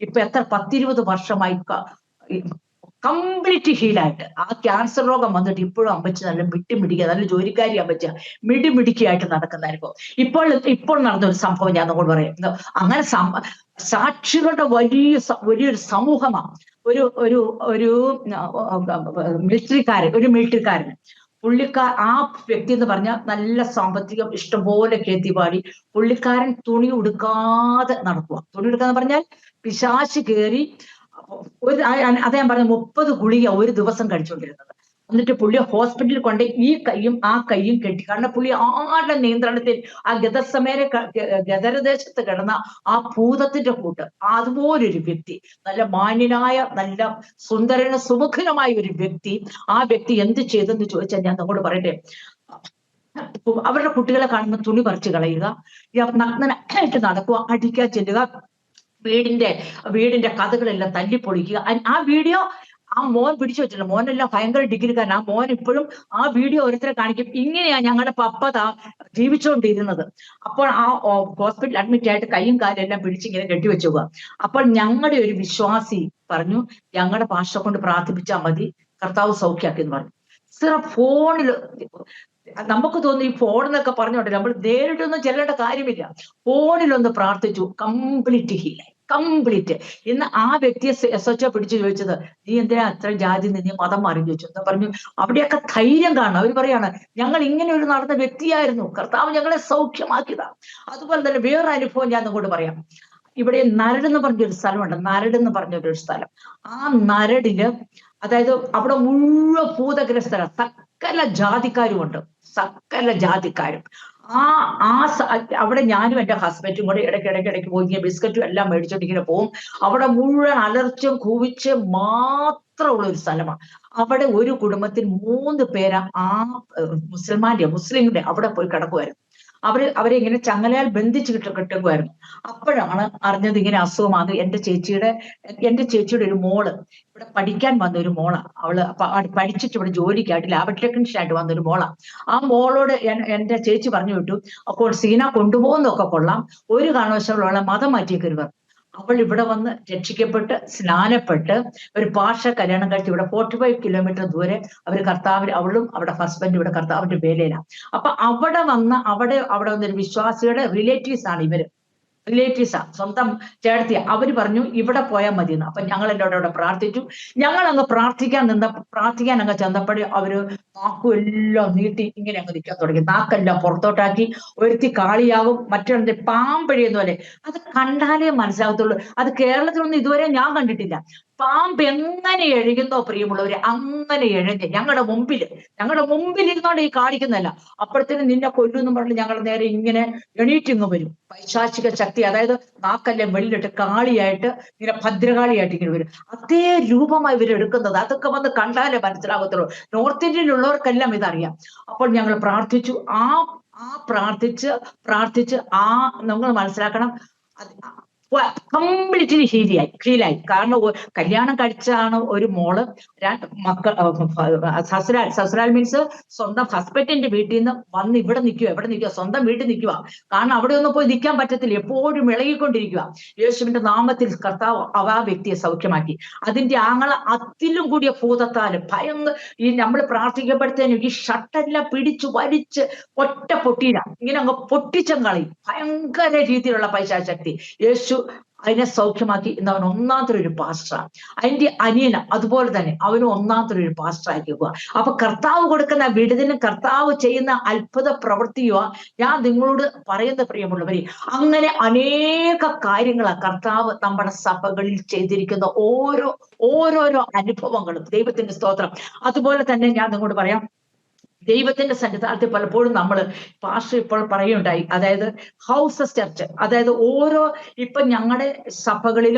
ഇപ്പൊ എത്ര 10-20 വർഷമായി കംപ്ലീറ്റ് ഹീലായിട്ട്. ആ ക്യാൻസർ രോഗം വന്നിട്ട് ഇപ്പോഴും അമ്മച്ചി നല്ല നല്ല ജോലിക്കാരി അമ്മച്ച മിടിമിടിക്കായിട്ട് നടക്കുന്നതായിരിക്കും. ഇപ്പോൾ നടന്നൊരു സംഭവം ഞാൻ നമ്മളോട് പറയാം. അങ്ങനെ സാക്ഷികളുടെ വലിയൊരു സമൂഹമാണ്. ഒരു മിലിറ്ററിക്കാരൻ ആ വ്യക്തി എന്ന് പറഞ്ഞാൽ നല്ല സാമ്പത്തികം, ഇഷ്ടംപോലെ കേത്തിപാടി. പുള്ളിക്കാരൻ തുണി ഉടുക്കാതെ നടക്കുക. തുണി ഉടുക്കാന്ന് പറഞ്ഞാൽ പിശാച് കയറി അതാ ഞാൻ പറഞ്ഞ 30 ഗുളിക ഒരു ദിവസം കഴിച്ചുകൊണ്ടിരുന്നത്. എന്നിട്ട് പുള്ളി ഹോസ്പിറ്റലിൽ കൊണ്ട് ഈ കൈയും ആ കൈയും കെട്ടി. കാരണം പുള്ളി ആരുടെ നിയന്ത്രണത്തിൽ ആ ഗദരദേശത്ത് കിടന്ന ആ ഭൂതത്തിന്റെ കൂട്ട്. അതുപോലൊരു വ്യക്തി, നല്ല മാന്യനായ, നല്ല സുന്ദരന സുമുഖനുമായ ഒരു വ്യക്തി. ആ വ്യക്തി എന്ത് ചെയ്തെന്ന് ചോദിച്ചാൽ ഞാൻ നമ്മോട് പറയട്ടെ, അവരുടെ കുട്ടികളെ കാണുമ്പോൾ തുണി പറിച്ചു കളയുക, നഗ്നനായിട്ട് നടക്കുക, അടിക്കാൻ ചെല്ലുക, വീടിന്റെ കഥകളെല്ലാം തല്ലിപ്പൊളിക്കുക. ആ വീഡിയോ ആ മോൻ പിടിച്ചു വെച്ചിട്ടുണ്ട്. മോനെല്ലാം ഭയങ്കര ഡിഗ്രിക്കാരൻ. ആ മോൻ ഇപ്പോഴും ആ വീഡിയോ ഓരോരുത്തരെ കാണിക്കും. ഇങ്ങനെയാ ഞങ്ങളുടെ പപ്പ ജീവിച്ചുകൊണ്ടിരുന്നത്. അപ്പോൾ ആ ഹോസ്പിറ്റലിൽ അഡ്മിറ്റ് ആയിട്ട് കൈയും കാലും എല്ലാം പിടിച്ചിങ്ങനെ കെട്ടിവെച്ചു പോവുക. അപ്പോൾ ഞങ്ങളുടെ ഒരു വിശ്വാസി പറഞ്ഞു, ഞങ്ങളുടെ ഭാഷ കൊണ്ട് പ്രാർത്ഥിപ്പിച്ചാൽ മതി, കർത്താവ് സൗഖ്യാക്കി എന്ന് പറഞ്ഞു. ഫോണിൽ നമുക്ക് തോന്നി ഈ ഫോണെന്നൊക്കെ പറഞ്ഞോട്ടെ, നമ്മൾ നേരിട്ടൊന്നും ചെല്ലേണ്ട കാര്യമില്ല. ഫോണിലൊന്ന് പ്രാർത്ഥിച്ചു, കംപ്ലീറ്റ് ഹീലായി, കംപ്ലീറ്റ്. ഇന്ന് ആ വ്യക്തിയെ SHO പിടിച്ചു ചോദിച്ചത്, നീ എന്തിനാ അത്ര ജാതി നീ മതം മാറി ചോദിച്ചു. എന്താ പറഞ്ഞു, അവിടെയൊക്കെ ധൈര്യം കാണണം. അവർ പറയാണ്, ഞങ്ങൾ ഇങ്ങനെ ഒരു നടന്ന വ്യക്തിയായിരുന്നു, കർത്താവ് ഞങ്ങളെ സൗഖ്യമാക്കിയതാ. അതുപോലെ തന്നെ വേറൊരു അനുഭവം ഞാൻ നിങ്ങോട്ട് പറയാം. ഇവിടെ നരടെന്ന് പറഞ്ഞൊരു സ്ഥലമുണ്ട്, സ്ഥലം. ആ നരടില്, അതായത് അവിടെ മുഴുവൻ ഭൂതഗ്രസ്തര സകല ജാതിക്കാരും. അവിടെ ഞാനും എന്റെ ഹസ്ബൻഡും കൂടെ ഇടയ്ക്ക് പോയി ബിസ്ക്കറ്റും എല്ലാം മേടിച്ചോണ്ടിങ്ങനെ പോകും. അവിടെ മുഴുവൻ അലർച്ചും കൂവിച്ച് മാത്രമുള്ള ഒരു സ്ഥലമാണ്. അവിടെ ഒരു കുടുംബത്തിൽ 3 പേര് ആ മുസ്ലിമിന്റെ അവിടെ പോയി കിടക്കുമായിരുന്നു. അവരെ ഇങ്ങനെ ചങ്ങലയാൽ ബന്ധിച്ച് കിട്ടുമായിരുന്നു. അപ്പോഴാണ് അറിഞ്ഞത് ഇങ്ങനെ അസുഖമാണ്. എന്റെ ചേച്ചിയുടെ ഒരു മോള് ഇവിടെ പഠിക്കാൻ വന്ന ഒരു മോളാ. അവള് പഠിച്ചിട്ട് ഇവിടെ ജോലിക്കായിട്ട് ലാബ് ടെക്നീഷ്യൻ ആയിട്ട് വന്നൊരു മോളാ. ആ മോളോട് എന്റെ ചേച്ചി പറഞ്ഞു വിട്ടു, അപ്പോൾ സീന കൊണ്ടുപോകുന്നൊക്കെ കൊള്ളാം, ഒരു കാരണവശാലും അവളെ മതം മാറ്റിയേക്കരുത്. അവൾ ഇവിടെ വന്ന് രക്ഷിക്കപ്പെട്ട് സ്നാനപ്പെട്ട് ഒരു പാഷ കല്യാണം കഴിച്ച് ഇവിടെ 45 കിലോമീറ്റർ ദൂരെ അവളും അവരുടെ ഹസ്ബൻഡും ഇവിടെ കർത്താവിന്റെ വേലയിലാണ്. അപ്പൊ അവിടെ വന്നൊരു വിശ്വാസിയുടെ റിലേറ്റീവ്സ് ആണ് ഇവര്. റിലേറ്റീവ്സാ, സ്വന്തം ചേട്ടത്തി. അവര് പറഞ്ഞു ഇവിടെ പോയാൽ മതി എന്ന്. അപ്പൊ ഞങ്ങൾ എന്നോട് അവിടെ പ്രാർത്ഥിച്ചു. ഞങ്ങൾ അങ്ങ് പ്രാർത്ഥിക്കാൻ അങ്ങ് ചെന്നപ്പോഴേ അവര് നാക്കും എല്ലാം നീട്ടി ഇങ്ങനെ അങ്ങ് നിൽക്കാൻ തുടങ്ങി. നാക്കെല്ലാം പുറത്തോട്ടാക്കി. ഒരുത്തി കാളിയാവും, മറ്റൊരു പാമ്പഴിയുന്ന പോലെ. അത് കണ്ടാലേ മനസ്സിലാകത്തുള്ളൂ. അത് കേരളത്തിലൊന്നും ഇതുവരെ ഞാൻ കണ്ടിട്ടില്ല. പാമ്പ് എങ്ങനെ എഴുകുന്നോ പ്രിയമുള്ളവര്, അങ്ങനെ എഴഞ്ഞ് ഞങ്ങളുടെ മുമ്പിൽ ഇരുന്നോണ്ട് ഈ കാണിക്കുന്നതല്ല. അപ്പോഴത്തേനും നിന്നെ കൊല്ലുമെന്നും പറഞ്ഞ് ഞങ്ങൾ നേരെ ഇങ്ങനെ എണീറ്റിങ്ങ് വരും. പൈശാചിക ശക്തി, അതായത് നാക്കെല്ലാം വെള്ളിലിട്ട് കാളിയായിട്ട് ഇങ്ങനെ ഭദ്രകാളിയായിട്ട് ഇങ്ങനെ വരും. അതേ രൂപമായി ഇവരെടുക്കുന്നത്. അതൊക്കെ വന്ന് കണ്ടാലേ മനസ്സിലാകത്തുള്ളൂ. നോർത്ത് ഇന്ത്യയിലുള്ളവർക്കെല്ലാം ഇതറിയാം. അപ്പോൾ ഞങ്ങൾ പ്രാർത്ഥിച്ചു. പ്രാർത്ഥിച്ച് നമ്മൾ മനസ്സിലാക്കണം, കംപ്ലീറ്റ്ലി ഹീലായി. കാരണം കല്യാണം കഴിച്ചാണ് ഒരു മോള്, മക്കൾ. സസുരാൽ മീൻസ് സ്വന്തം ഹസ്ബൻഡിന്റെ വീട്ടിൽ നിന്ന് വന്ന് ഇവിടെ നിൽക്കുക, സ്വന്തം വീട്ടിൽ നിൽക്കുക. കാരണം അവിടെ ഒന്നും പോയി നിൽക്കാൻ പറ്റത്തില്ല, എപ്പോഴും ഇളകിക്കൊണ്ടിരിക്കുക. യേശുവിന്റെ നാമത്തിൽ കർത്താവ് ആ വ്യക്തിയെ സൗഖ്യമാക്കി. അതിന്റെ അതിലും കൂടിയ ഭൂതത്താലും ഈ നമ്മൾ പ്രാർത്ഥിക്കപ്പെടുത്തേനും ഈ ഷട്ടെല്ലാം പിടിച്ചു വലിച്ച് ഒറ്റ പൊട്ടിയില്ല, ഇങ്ങനെ അങ്ങ് പൊട്ടിച്ചും കളയും. ഭയങ്കര രീതിയിലുള്ള പൈശാചക്തി. യേശു അതിനെ സൗഖ്യമാക്കി. ഇന്ന് അവൻ ഒന്നാമത്തെ ഒരു പാസ്റ്ററാണ്. അതിന്റെ അനിയന അതുപോലെ തന്നെ അവനും ഒന്നാമത്തെ ഒരു പാസ്റ്ററാക്കി പോവുക. അപ്പൊ കർത്താവ് കൊടുക്കുന്ന വിടുതലും കർത്താവ് ചെയ്യുന്ന അത്ഭുത പ്രവൃത്തിയുവാ ഞാൻ നിങ്ങളോട് പറയുന്ന പ്രിയമുള്ളവരെ. അങ്ങനെ അനേക കാര്യങ്ങളാണ് കർത്താവ് നമ്മുടെ സഭകളിൽ ചെയ്തിരിക്കുന്ന ഓരോരോ അനുഭവങ്ങളും. ദൈവത്തിന്റെ സ്തോത്രം. അതുപോലെ തന്നെ ഞാൻ നിങ്ങളോട് പറയാം, ദൈവത്തിന്റെ സന്നിധാനത്തിൽ പലപ്പോഴും നമ്മൾ പാസ്റ്റർ ഇപ്പോൾ പറയുണ്ടായി, അതായത് ഹൗസസ് ചർച്ച്, അതായത് ഇപ്പൊ ഞങ്ങളുടെ സഭകളിൽ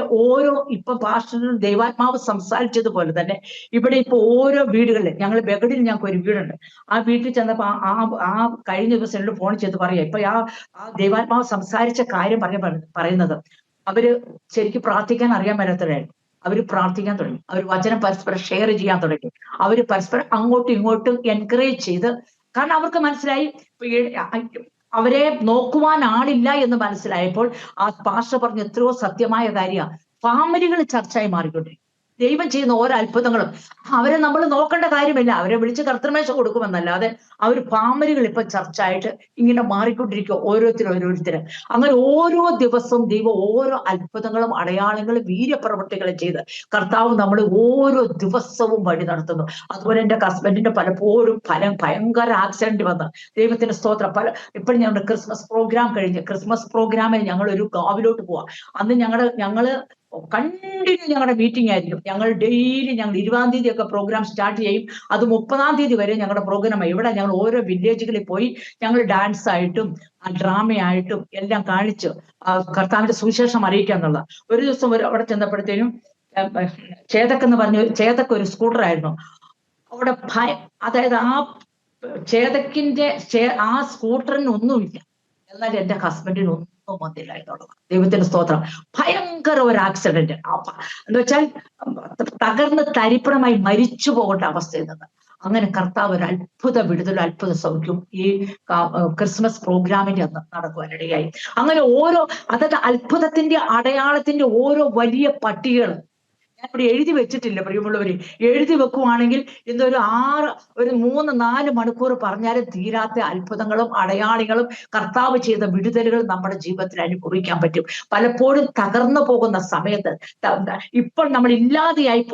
ഇപ്പൊ പാസ്റ്ററിനും ദൈവാത്മാവ് സംസാരിച്ചതുപോലെ തന്നെ ഇവിടെ ഇപ്പൊ ഓരോ വീടുകളിൽ, ബഗഡിൽ ഞങ്ങൾക്ക് ഒരു വീടുണ്ട്. ആ വീട്ടിൽ ചെന്നപ്പോ ആ കഴിഞ്ഞ ദിവസം എന്നോട് ഫോൺ ചെയ്ത് പറയാം, ഇപ്പൊ ആ ദൈവാത്മാവ് സംസാരിച്ച കാര്യം പറയുന്നത് അവര് ശരിക്കും പ്രാർത്ഥിക്കാൻ അറിയാൻ മേലാത്തവരായിരുന്നു. അവര് പ്രാർത്ഥിക്കാൻ തുടങ്ങി. അവർ വചനം പരസ്പരം ഷെയർ ചെയ്യാൻ തുടങ്ങി. അവര് പരസ്പരം അങ്ങോട്ടും ഇങ്ങോട്ടും എൻകറേജ് ചെയ്ത്, കാരണം അവർക്ക് മനസ്സിലായി അവരെ നോക്കുവാൻ ആളില്ല എന്ന് മനസ്സിലായപ്പോൾ ആ പാസ്റ്റർ പറഞ്ഞ എത്രയോ സത്യമായ കാര്യമാണ്. ഫാമിലികൾ ചർച്ചയായി മാറിക്കൊണ്ടിരിക്കും. ദൈവം ചെയ്യുന്ന ഓരോ അത്ഭുതങ്ങളും അവരെ നമ്മൾ നോക്കേണ്ട കാര്യമില്ല. അവരെ വിളിച്ച് കർത്തൃമേശ കൊടുക്കുമെന്നല്ലാതെ അവർ ഫാമിലികൾ ഇപ്പൊ ചർച്ചയായിട്ട് ഇങ്ങനെ മാറിക്കൊണ്ടിരിക്കുക, ഓരോരുത്തരും. അങ്ങനെ ഓരോ ദിവസവും ദൈവം ഓരോ അത്ഭുതങ്ങളും അടയാളങ്ങളും വീര്യപ്രവൃത്തികളും ചെയ്ത് കർത്താവ് നമ്മൾ ഓരോ ദിവസവും വഴി നടത്തുന്നു. അതുപോലെ എൻ്റെ ഹസ്ബൻഡിന്റെ പലപ്പോഴും ഭയങ്കര ആക്സിഡന്റ് വന്ന്, ദൈവത്തിന്റെ സ്തോത്രം. ഇപ്പോഴും ഞങ്ങളുടെ ക്രിസ്മസ് പ്രോഗ്രാമിൽ ഞങ്ങൾ ഒരു ഗാവിലോട്ട് പോവാം. അന്ന് ഞങ്ങള് കണ്ടിന്യൂ ഞങ്ങളുടെ മീറ്റിംഗ് ആയിരിക്കും. ഞങ്ങൾ ഡെയിലി 20-ാം തീയതി ഒക്കെ പ്രോഗ്രാം സ്റ്റാർട്ട് ചെയ്യും. അത് 30-ാം തീയതി വരെ ഞങ്ങളുടെ പ്രോഗ്രാമായി. ഇവിടെ ഞങ്ങൾ ഓരോ വില്ലേജുകളിൽ പോയി ഞങ്ങൾ ഡാൻസ് ആയിട്ടും ഡ്രാമയായിട്ടും എല്ലാം കാണിച്ച് കർത്താവിന്റെ സുവിശേഷം അറിയിക്കാന്നുള്ള. ഒരു ദിവസം അവിടെ ചെന്നപ്പോഴത്തേനും ചേതക്ക് ഒരു സ്കൂട്ടറായിരുന്നു. അവിടെ അതായത് ആ ആ സ്കൂട്ടറിന് ഒന്നുമില്ല, എന്നാൽ എന്റെ ഹസ്ബൻഡിന് ഒന്നും വന്നില്ല എന്നുള്ളത്. ദൈവത്തിന്റെ സ്തോത്രം. ഭയങ്കര ഒരു ആക്സിഡന്റ് എന്ന് വെച്ചാൽ തകർന്ന് തരിപ്പണമായി മരിച്ചു പോകേണ്ട അവസ്ഥയിൽ നിന്ന് അങ്ങനെ കർത്താവ് ഒരു അത്ഭുത വിടുതലും അത്ഭുത സൗഖ്യം ഈ ക്രിസ്മസ് പ്രോഗ്രാമിന്റെ അന്ന് നടക്കുവാനിടയായി. അങ്ങനെ അതായത് അത്ഭുതത്തിന്റെ അടയാളത്തിന്റെ ഓരോ വലിയ പട്ടികകൾ ഞാനിവിടെ എഴുതി വെച്ചിട്ടില്ല പ്രിയമുള്ളവര്. എഴുതി വെക്കുവാണെങ്കിൽ ഇന്നൊരു 3-4 മണിക്കൂർ പറഞ്ഞാലും തീരാത്ത അത്ഭുതങ്ങളും അടയാളികളും കർത്താവ് ചെയ്ത വിടുതലുകൾ നമ്മുടെ ജീവിതത്തിൽ അനുഭവിക്കാൻ പറ്റും. പലപ്പോഴും തകർന്നു പോകുന്ന സമയത്ത്, ഇപ്പോൾ നമ്മൾ ഇല്ലാതെയായി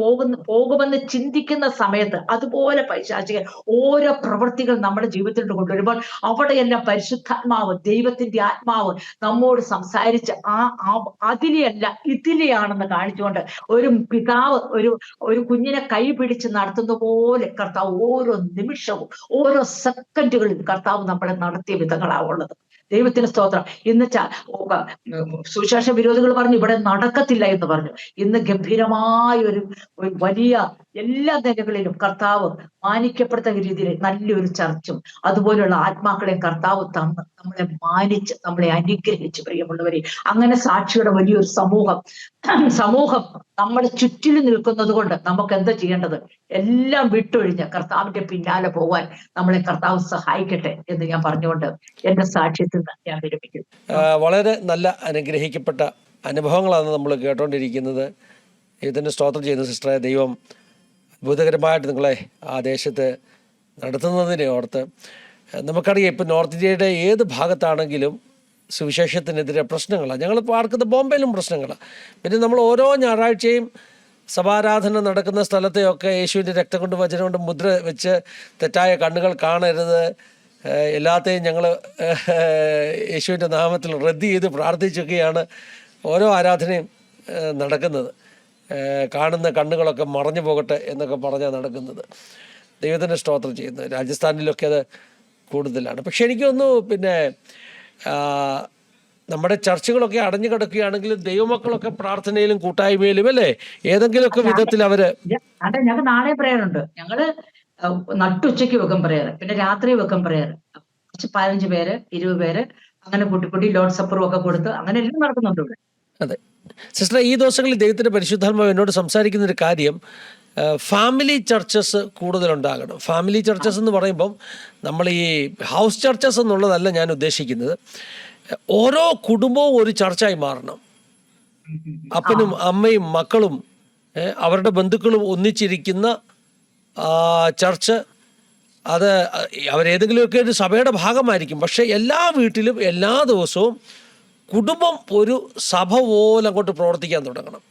പോകുമെന്ന് ചിന്തിക്കുന്ന സമയത്ത് അതുപോലെ പൈശാചിക ഓരോ പ്രവൃത്തികൾ നമ്മുടെ ജീവിതത്തിൽ കൊണ്ടുവരുമ്പോൾ അവിടെയെല്ലാം പരിശുദ്ധാത്മാവ്, ദൈവത്തിന്റെ ആത്മാവ് നമ്മോട് സംസാരിച്ച് അതിലെയല്ല ഇതിലെയാണെന്ന് കാണിച്ചുകൊണ്ട് ഒരു പിതാവ് ഒരു കുഞ്ഞിനെ കൈ പിടിച്ച് നടത്തുന്ന പോലെ കർത്താവ് ഓരോ നിമിഷവും ഓരോ സെക്കൻഡുകളിൽ കർത്താവ് നമ്മളെ നടത്തിയ വിധങ്ങളാവുള്ളത്. ദൈവത്തിന് സ്തോത്രം. ഇന്ന് സുവിശേഷ വിരോധികൾ പറഞ്ഞു ഇവിടെ നടക്കത്തില്ല എന്ന് പറഞ്ഞു. ഇന്ന് ഗംഭീരമായ ഒരു വലിയ എല്ലാ നിലകളിലും കർത്താവ് മാനിക്കപ്പെടുന്ന രീതിയിൽ നല്ലൊരു ചർച്ചും അതുപോലുള്ള ആത്മാക്കളെയും കർത്താവ് തന്ന് നമ്മളെ മാനിച്ച് നമ്മളെ അനുഗ്രഹിച്ച്, പ്രിയമുള്ളവരെ, അങ്ങനെ സാക്ഷിയുടെ വലിയൊരു സമൂഹം നമ്മുടെ ചുറ്റിലും നിൽക്കുന്നത് കൊണ്ട് നമുക്ക് എന്താ ചെയ്യേണ്ടത്? എല്ലാം വിട്ടൊഴിഞ്ഞ് കർത്താവിന്റെ പിന്നാലെ പോകാൻ നമ്മളെ കർത്താവ് സഹായിക്കട്ടെ എന്ന് ഞാൻ പറഞ്ഞുകൊണ്ട് എന്റെ സാക്ഷ്യത്തിൽ നിന്ന് ഞാൻ വിരമിക്കുന്നു. വളരെ നല്ല അനുഗ്രഹിക്കപ്പെട്ട അനുഭവങ്ങളാണ് നമ്മൾ കേട്ടുകൊണ്ടിരിക്കുന്നത്. ഇതിന് സ്തോത്രം ചെയ്യുന്ന സിസ്റ്ററെ. ദൈവം അത്ഭുതകരമായിട്ട് നിങ്ങളെ ആ ദേശത്ത് നടത്തുന്നതിനെ ഓർത്ത്. നമുക്കറിയാം, ഇപ്പം നോർത്ത് ഇന്ത്യയുടെ ഏത് ഭാഗത്താണെങ്കിലും സുവിശേഷത്തിനെതിരെ പ്രശ്നങ്ങളാണ്. ഞങ്ങൾ പാർക്കുന്ന ബോംബെയിലും പ്രശ്നങ്ങളാണ്. പിന്നെ നമ്മൾ ഓരോ ഞായറാഴ്ചയും സഭാരാധന നടക്കുന്ന സ്ഥലത്തെയൊക്കെ യേശുവിൻ്റെ രക്തം കൊണ്ട് വചനം കൊണ്ട് മുദ്ര വെച്ച് തെറ്റായ കണ്ണുകൾ കാണരുത്, എല്ലാത്തെയും ഞങ്ങൾ യേശുവിൻ്റെ നാമത്തിൽ റദ്ദ് ചെയ്ത് പ്രാർത്ഥിച്ചൊക്കെയാണ് ഓരോ ആരാധനയും നടക്കുന്നത്. കാണുന്ന കണ്ണുകളൊക്കെ മറഞ്ഞു പോകട്ടെ എന്നൊക്കെ പറഞ്ഞാൽ നടക്കുന്നത്. ദൈവത്തിൻ്റെ സ്തോത്രം ചെയ്യുന്നത്. രാജസ്ഥാനിലൊക്കെ അത് കൂടുതലാണ്. പക്ഷെ എനിക്കൊന്നു പിന്നെ നമ്മുടെ ചർച്ചകളൊക്കെ അടഞ്ഞു കിടക്കുകയാണെങ്കിലും ദൈവമക്കളൊക്കെ പ്രാർത്ഥനയിലും കൂട്ടായ്മയിലും അല്ലേ ഏതെങ്കിലുമൊക്കെ വിധത്തിൽ അവര്. അതെ, ഞങ്ങൾക്ക് നാളെ പ്രയറുണ്ട്. ഞങ്ങള് നട്ടുച്ചയ്ക്ക് വെക്കും പ്രയർ, പിന്നെ രാത്രി വെക്കും പ്രയർ. കുറച്ച് 15 പേര് 20 പേര് അങ്ങനെ കൂട്ടിക്കൂട്ടി ലോഡ് സപ്പറും ഒക്കെ കൊടുത്ത് അങ്ങനെ എല്ലാം നടക്കുന്നുണ്ട് ഇവിടെ. അതെ സിസ്റ്റർ, ഈ ദിവസങ്ങളിൽ ദൈവത്തിൻ്റെ പരിശുദ്ധാത്മാവ് എന്നോട് സംസാരിക്കുന്നൊരു കാര്യം, ഫാമിലി ചർച്ചസ് കൂടുതലുണ്ടാകണം. ഫാമിലി ചർച്ചസ് എന്ന് പറയുമ്പം നമ്മൾ ഈ ഹൗസ് ചർച്ചസ് എന്നുള്ളതല്ല ഞാൻ ഉദ്ദേശിക്കുന്നത്. ഓരോ കുടുംബവും ഒരു ചർച്ചായി മാറണം. അപ്പനും അമ്മയും മക്കളും അവരുടെ ബന്ധുക്കളും ഒന്നിച്ചിരിക്കുന്ന ചർച്ച്. അത് അവരേതെങ്കിലുമൊക്കെ ഒരു സഭയുടെ ഭാഗമായിരിക്കും. പക്ഷേ എല്ലാ വീട്ടിലും എല്ലാ ദിവസവും കുടുംബം ഒരു സഭ പോലെ അങ്ങോട്ട് പ്രവർത്തിക്കാൻ തുടങ്ങണം.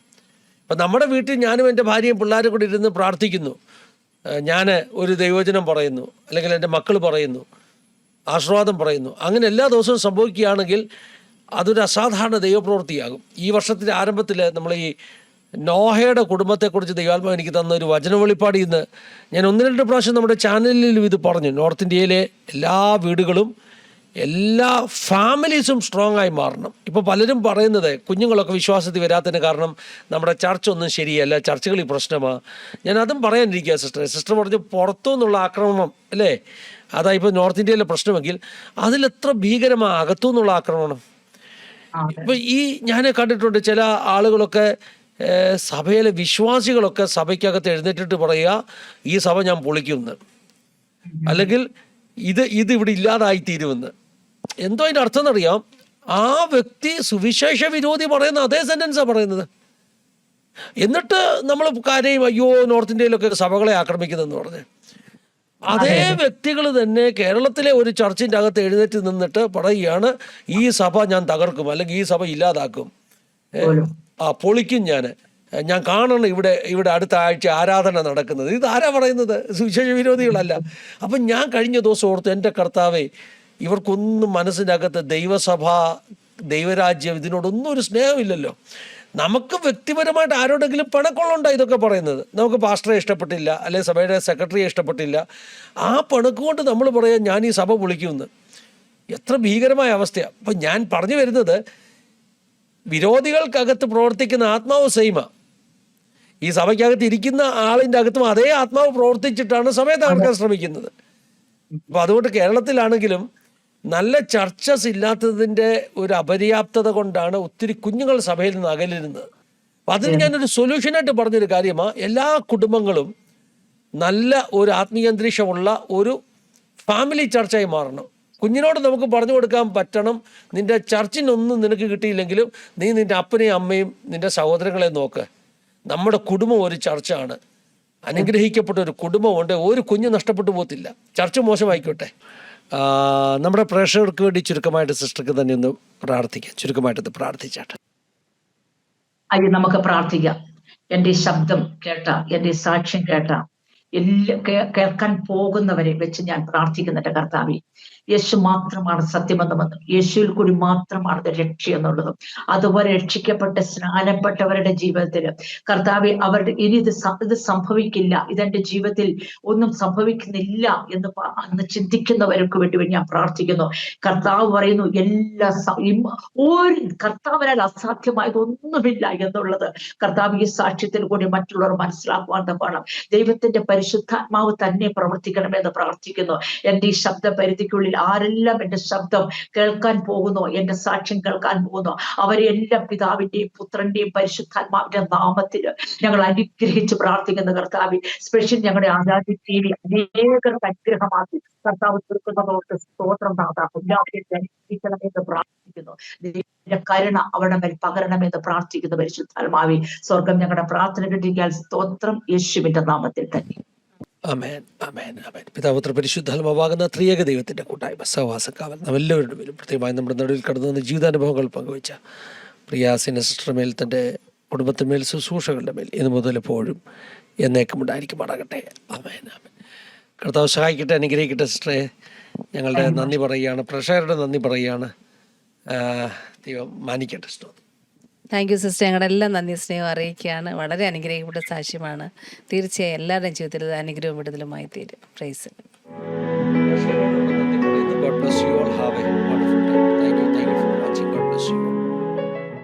ഇപ്പം നമ്മുടെ വീട്ടിൽ ഞാനും എൻ്റെ ഭാര്യയും പിള്ളേരും കൂടി ഇരുന്ന് പ്രാർത്ഥിക്കുന്നു, ഞാൻ ഒരു ദൈവവചനം പറയുന്നു, അല്ലെങ്കിൽ എൻ്റെ മക്കൾ പറയുന്നു, ആശീർവാദം പറയുന്നു. അങ്ങനെ എല്ലാ ദിവസവും സംഭവിക്കുകയാണെങ്കിൽ അതൊരു അസാധാരണ ദൈവപ്രവൃത്തിയാകും. ഈ വർഷത്തിൻ്റെ ആരംഭത്തിൽ നമ്മൾ ഈ നോഹയുടെ കുടുംബത്തെക്കുറിച്ച് ദൈവാത്മാവ് എനിക്ക് തന്ന ഒരു വചന വെളിപ്പാടിൽ നിന്ന് ഞാൻ 1-2 പ്രാവശ്യം നമ്മുടെ ചാനലിലും ഇത് പറഞ്ഞു. നോർത്ത് ഇന്ത്യയിലെ എല്ലാ വീടുകളും എല്ലാ ഫാമിലീസും സ്ട്രോങ് ആയി മാറണം. ഇപ്പോൾ പലരും പറയുന്നത് കുഞ്ഞുങ്ങളൊക്കെ വിശ്വാസത്തിൽ വരാത്തതിന് കാരണം നമ്മുടെ ചർച്ച ഒന്നും ശരിയല്ല, ചർച്ചകൾ ഈ പ്രശ്നമാണ്. ഞാൻ അതും പറയാനിരിക്കുക സിസ്റ്റർ പറഞ്ഞു പുറത്തു നിന്നുള്ള ആക്രമണം അല്ലേ, അതാ ഇപ്പോൾ നോർത്ത് ഇന്ത്യയിലെ പ്രശ്നമെങ്കിൽ അതിലെത്ര ഭീകരമാണ് അകത്തു നിന്നുള്ള ആക്രമണം. ഇപ്പം ഈ ഞാൻ കണ്ടിട്ടുണ്ട് ചില ആളുകളൊക്കെ സഭയിലെ വിശ്വാസികളൊക്കെ സഭയ്ക്കകത്ത് എഴുന്നേറ്റിട്ട് പറയുക ഈ സഭ ഞാൻ പൊളിക്കുമെന്ന്, അല്ലെങ്കിൽ ഇത് ഇവിടെ ഇല്ലാതായിത്തീരുമെന്ന്. എന്തോ അതിൻ്റെ അർത്ഥം എന്നറിയാം. ആ വ്യക്തി സുവിശേഷ വിരോധി പറയുന്ന അതേ സെൻറ്റൻസാണ് പറയുന്നത്. എന്നിട്ട് നമ്മൾ കാര്യം അയ്യോ നോർത്ത് ഇന്ത്യയിലൊക്കെ സഭകളെ ആക്രമിക്കുന്നതെന്ന് പറഞ്ഞ് അതേ വ്യക്തികൾ തന്നെ കേരളത്തിലെ ഒരു ചർച്ചിൻ്റെ അകത്ത് എഴുന്നേറ്റ് നിന്നിട്ട് പറയുകയാണ് ഈ സഭ ഞാൻ തകർക്കും, അല്ലെങ്കിൽ ഈ സഭ ഇല്ലാതാക്കും, പൊളിക്കും, ഞാൻ കാണണം ഇവിടെ അടുത്ത ആഴ്ച ആരാധന നടക്കുന്നത്. ഇതാരാ പറയുന്നത്? സുവിശേഷ വിരോധികളല്ല. അപ്പം ഞാൻ കഴിഞ്ഞ ദിവസം ഓർത്തു, എൻ്റെ കർത്താവേ, ഇവർക്കൊന്നും മനസ്സിനകത്ത് ദൈവസഭ ദൈവരാജ്യം ഇതിനോടൊന്നും ഒരു സ്നേഹമില്ലല്ലോ. നമുക്ക് വ്യക്തിപരമായിട്ട് ആരോടെങ്കിലും പണക്കൊള്ളുണ്ടാണ് ഇതൊക്കെ പറയുന്നത്. നമുക്ക് പാസ്റ്ററെ ഇഷ്ടപ്പെട്ടില്ല, അല്ലെങ്കിൽ സഭയുടെ സെക്രട്ടറിയെ ഇഷ്ടപ്പെട്ടില്ല, ആ പണക്കുകൊണ്ട് നമ്മൾ പറയാം ഞാൻ ഈ സഭ പൊളിക്കുമെന്ന്. എത്ര ഭീകരമായ അവസ്ഥയാണ്. അപ്പം ഞാൻ പറഞ്ഞു വരുന്നത്, വിരോധികൾക്കകത്ത് പ്രവർത്തിക്കുന്ന ആത്മാവ് സെയിമ. ഈ സഭയ്ക്കകത്ത് ഇരിക്കുന്ന ആളിൻ്റെ അകത്തും അതേ ആത്മാവ് പ്രവർത്തിച്ചിട്ടാണ് സഭയെ തകർക്കാൻ ശ്രമിക്കുന്നത്. അപ്പം അതുകൊണ്ട് കേരളത്തിലാണെങ്കിലും നല്ല ചർച്ചസ് ഇല്ലാത്തതിൻ്റെ ഒരു അപര്യാപ്തത കൊണ്ടാണ് ഒത്തിരി കുഞ്ഞുങ്ങൾ സഭയിൽ നിന്ന് അകലിരുന്നത്. അപ്പം അതിന് ഞാനൊരു സൊല്യൂഷനായിട്ട് പറഞ്ഞൊരു കാര്യമാണ്, എല്ലാ കുടുംബങ്ങളും നല്ല ഒരു ആത്മീയ അന്തരീക്ഷമുള്ള ഒരു ഫാമിലി ചർച്ചായി മാറണം. കുഞ്ഞിനോട് നമുക്ക് പറഞ്ഞു കൊടുക്കാൻ പറ്റണം, നിൻ്റെ ചർച്ചിനൊന്നും നിനക്ക് കിട്ടിയില്ലെങ്കിലും നീ നിൻ്റെ അപ്പനെയും അമ്മയും നിൻ്റെ സഹോദരങ്ങളെ നോക്ക്. നമ്മുടെ കുടുംബം ഒരു ചർച്ചാണ്. അനുഗ്രഹിക്കപ്പെട്ട ഒരു കുടുംബമുണ്ട്, ഒരു കുഞ്ഞ് നഷ്ടപ്പെട്ടു പോകത്തില്ല. ചർച്ച മോശമായിക്കോട്ടെ. നമ്മുടെ പ്രേക്ഷകർക്ക് വേണ്ടി ചുരുക്കമായിട്ട് സിസ്റ്റർക്ക് തന്നെ ഒന്ന് പ്രാർത്ഥിക്കാം. ചുരുക്കമായിട്ടൊന്ന് പ്രാർത്ഥിച്ചാട്ടെ. അയ്യോ, നമുക്ക് പ്രാർത്ഥിക്കാം. എൻ്റെ ശബ്ദം കേട്ട, എൻ്റെ സാക്ഷ്യം കേട്ട കേൾക്കാൻ പോകുന്നവരെ വെച്ച് ഞാൻ പ്രാർത്ഥിക്കുന്നുണ്ട്. കർത്താവേ, യേശു മാത്രമാണ് സത്യമെന്നുമെന്നും യേശുവിൽ കൂടി മാത്രമാണ് രക്ഷ എന്നുള്ളതും, അതുപോലെ രക്ഷിക്കപ്പെട്ട് സ്നാനപ്പെട്ടവരുടെ ജീവിതത്തിൽ കർത്താവെ അവരുടെ ഇനി ഇത് സംഭവിക്കില്ല, ഇതെന്റെ ജീവിതത്തിൽ ഒന്നും സംഭവിക്കുന്നില്ല എന്ന് ചിന്തിക്കുന്നവർക്ക് വേണ്ടി ഞാൻ പ്രാർത്ഥിക്കുന്നു. കർത്താവ് പറയുന്നു ഒരു കർത്താവിനാൽ അസാധ്യമായതൊന്നുമില്ല എന്നുള്ളത് കർത്താവ് ഈ സാക്ഷ്യത്തിൽ കൂടി മറ്റുള്ളവർ മനസ്സിലാക്കുവാൻ തക്കണം. ദൈവത്തിന്റെ പരിശുദ്ധാത്മാവ് തന്നെ പ്രവർത്തിക്കണമെന്ന് പ്രാർത്ഥിക്കുന്നു. എന്റെ ഈ ശബ്ദ പരിധിക്കുള്ളിൽ ആരെല്ലാം എന്റെ ശബ്ദം കേൾക്കാൻ പോകുന്നോ, എന്റെ സാക്ഷ്യം കേൾക്കാൻ പോകുന്നോ, അവരെല്ലാം പിതാവിന്റെയും പുത്രന്റെയും പരിശുദ്ധാത്മാവിന്റെ നാമത്തിൽ ഞങ്ങൾ അനുഗ്രഹിച്ച് പ്രാർത്ഥിക്കുന്ന കർത്താവ്. സ്പെഷ്യൽ ഞങ്ങളുടെ ആരാധ്യ TV അനേകർക്ക് അനുഗ്രഹമാക്കി കർത്താവ് തീർക്കുന്നതോട്ട് സ്തോത്രം എല്ലാവരെയും പ്രാർത്ഥിക്കുന്നു. ദൈവത്തിന്റെ കരുണ അവിടെ മേൽ പകരണമെന്ന് പ്രാർത്ഥിക്കുന്നു. പരിശുദ്ധാത്മാവേ, സ്വർഗം ഞങ്ങളുടെ പ്രാർത്ഥന കിട്ടിയാൽ സ്തോത്രം, യേശുവിന്റെ നാമത്തിൽ തന്നെ. ആമേൻ, ആമേൻ, ആമേൻ. പിതാപുത്ര പരിശുദ്ധാത്മാവാകുന്ന ത്രിയേക ദൈവത്തിൻ്റെ കൂട്ടായ്മ സഹവാസക്കാവൽ നാമെല്ലാവരുടെ മേലും പ്രത്യേകമായി നമ്മുടെ നടുവിൽ കടന്നു വന്ന ജീവിതാനുഭവങ്ങൾ പങ്കുവച്ച പ്രിയാസിൻ്റെ സിസ്റ്റർ മേൽ, തൻ്റെ കുടുംബത്തിന്മേൽ, ശുശ്രൂഷകളുടെ മേൽ ഇന്ന് മുതൽ എപ്പോഴും എന്നേക്കും ഉണ്ടായിരിക്കുമാറാകട്ടെ. ആമേൻ, ആമേൻ. കർത്താവ് സഹായിക്കട്ടെ, അനുഗ്രഹിക്കട്ടെ. സിസ്റ്ററെ, ഞങ്ങളുടെ നന്ദി പറയുകയാണ്, പ്രേക്ഷകരുടെ നന്ദി പറയുകയാണ്. ദൈവം മാനിക്കട്ടെ. സ്തോത്രം. Thank you sister. ഞങ്ങളുടെ എല്ലാം നന്ദി സ്നേഹം അറിയിക്കുകയാണ്. വളരെ അനുഗ്രഹിക്കപ്പെട്ട സാക്ഷ്യമാണ്. തീർച്ചയായും എല്ലാവരുടെയും ജീവിതത്തിൽ ഇത് അനുഗ്രഹവും വിടുതലുമായി തീരും. പ്രൈസ്.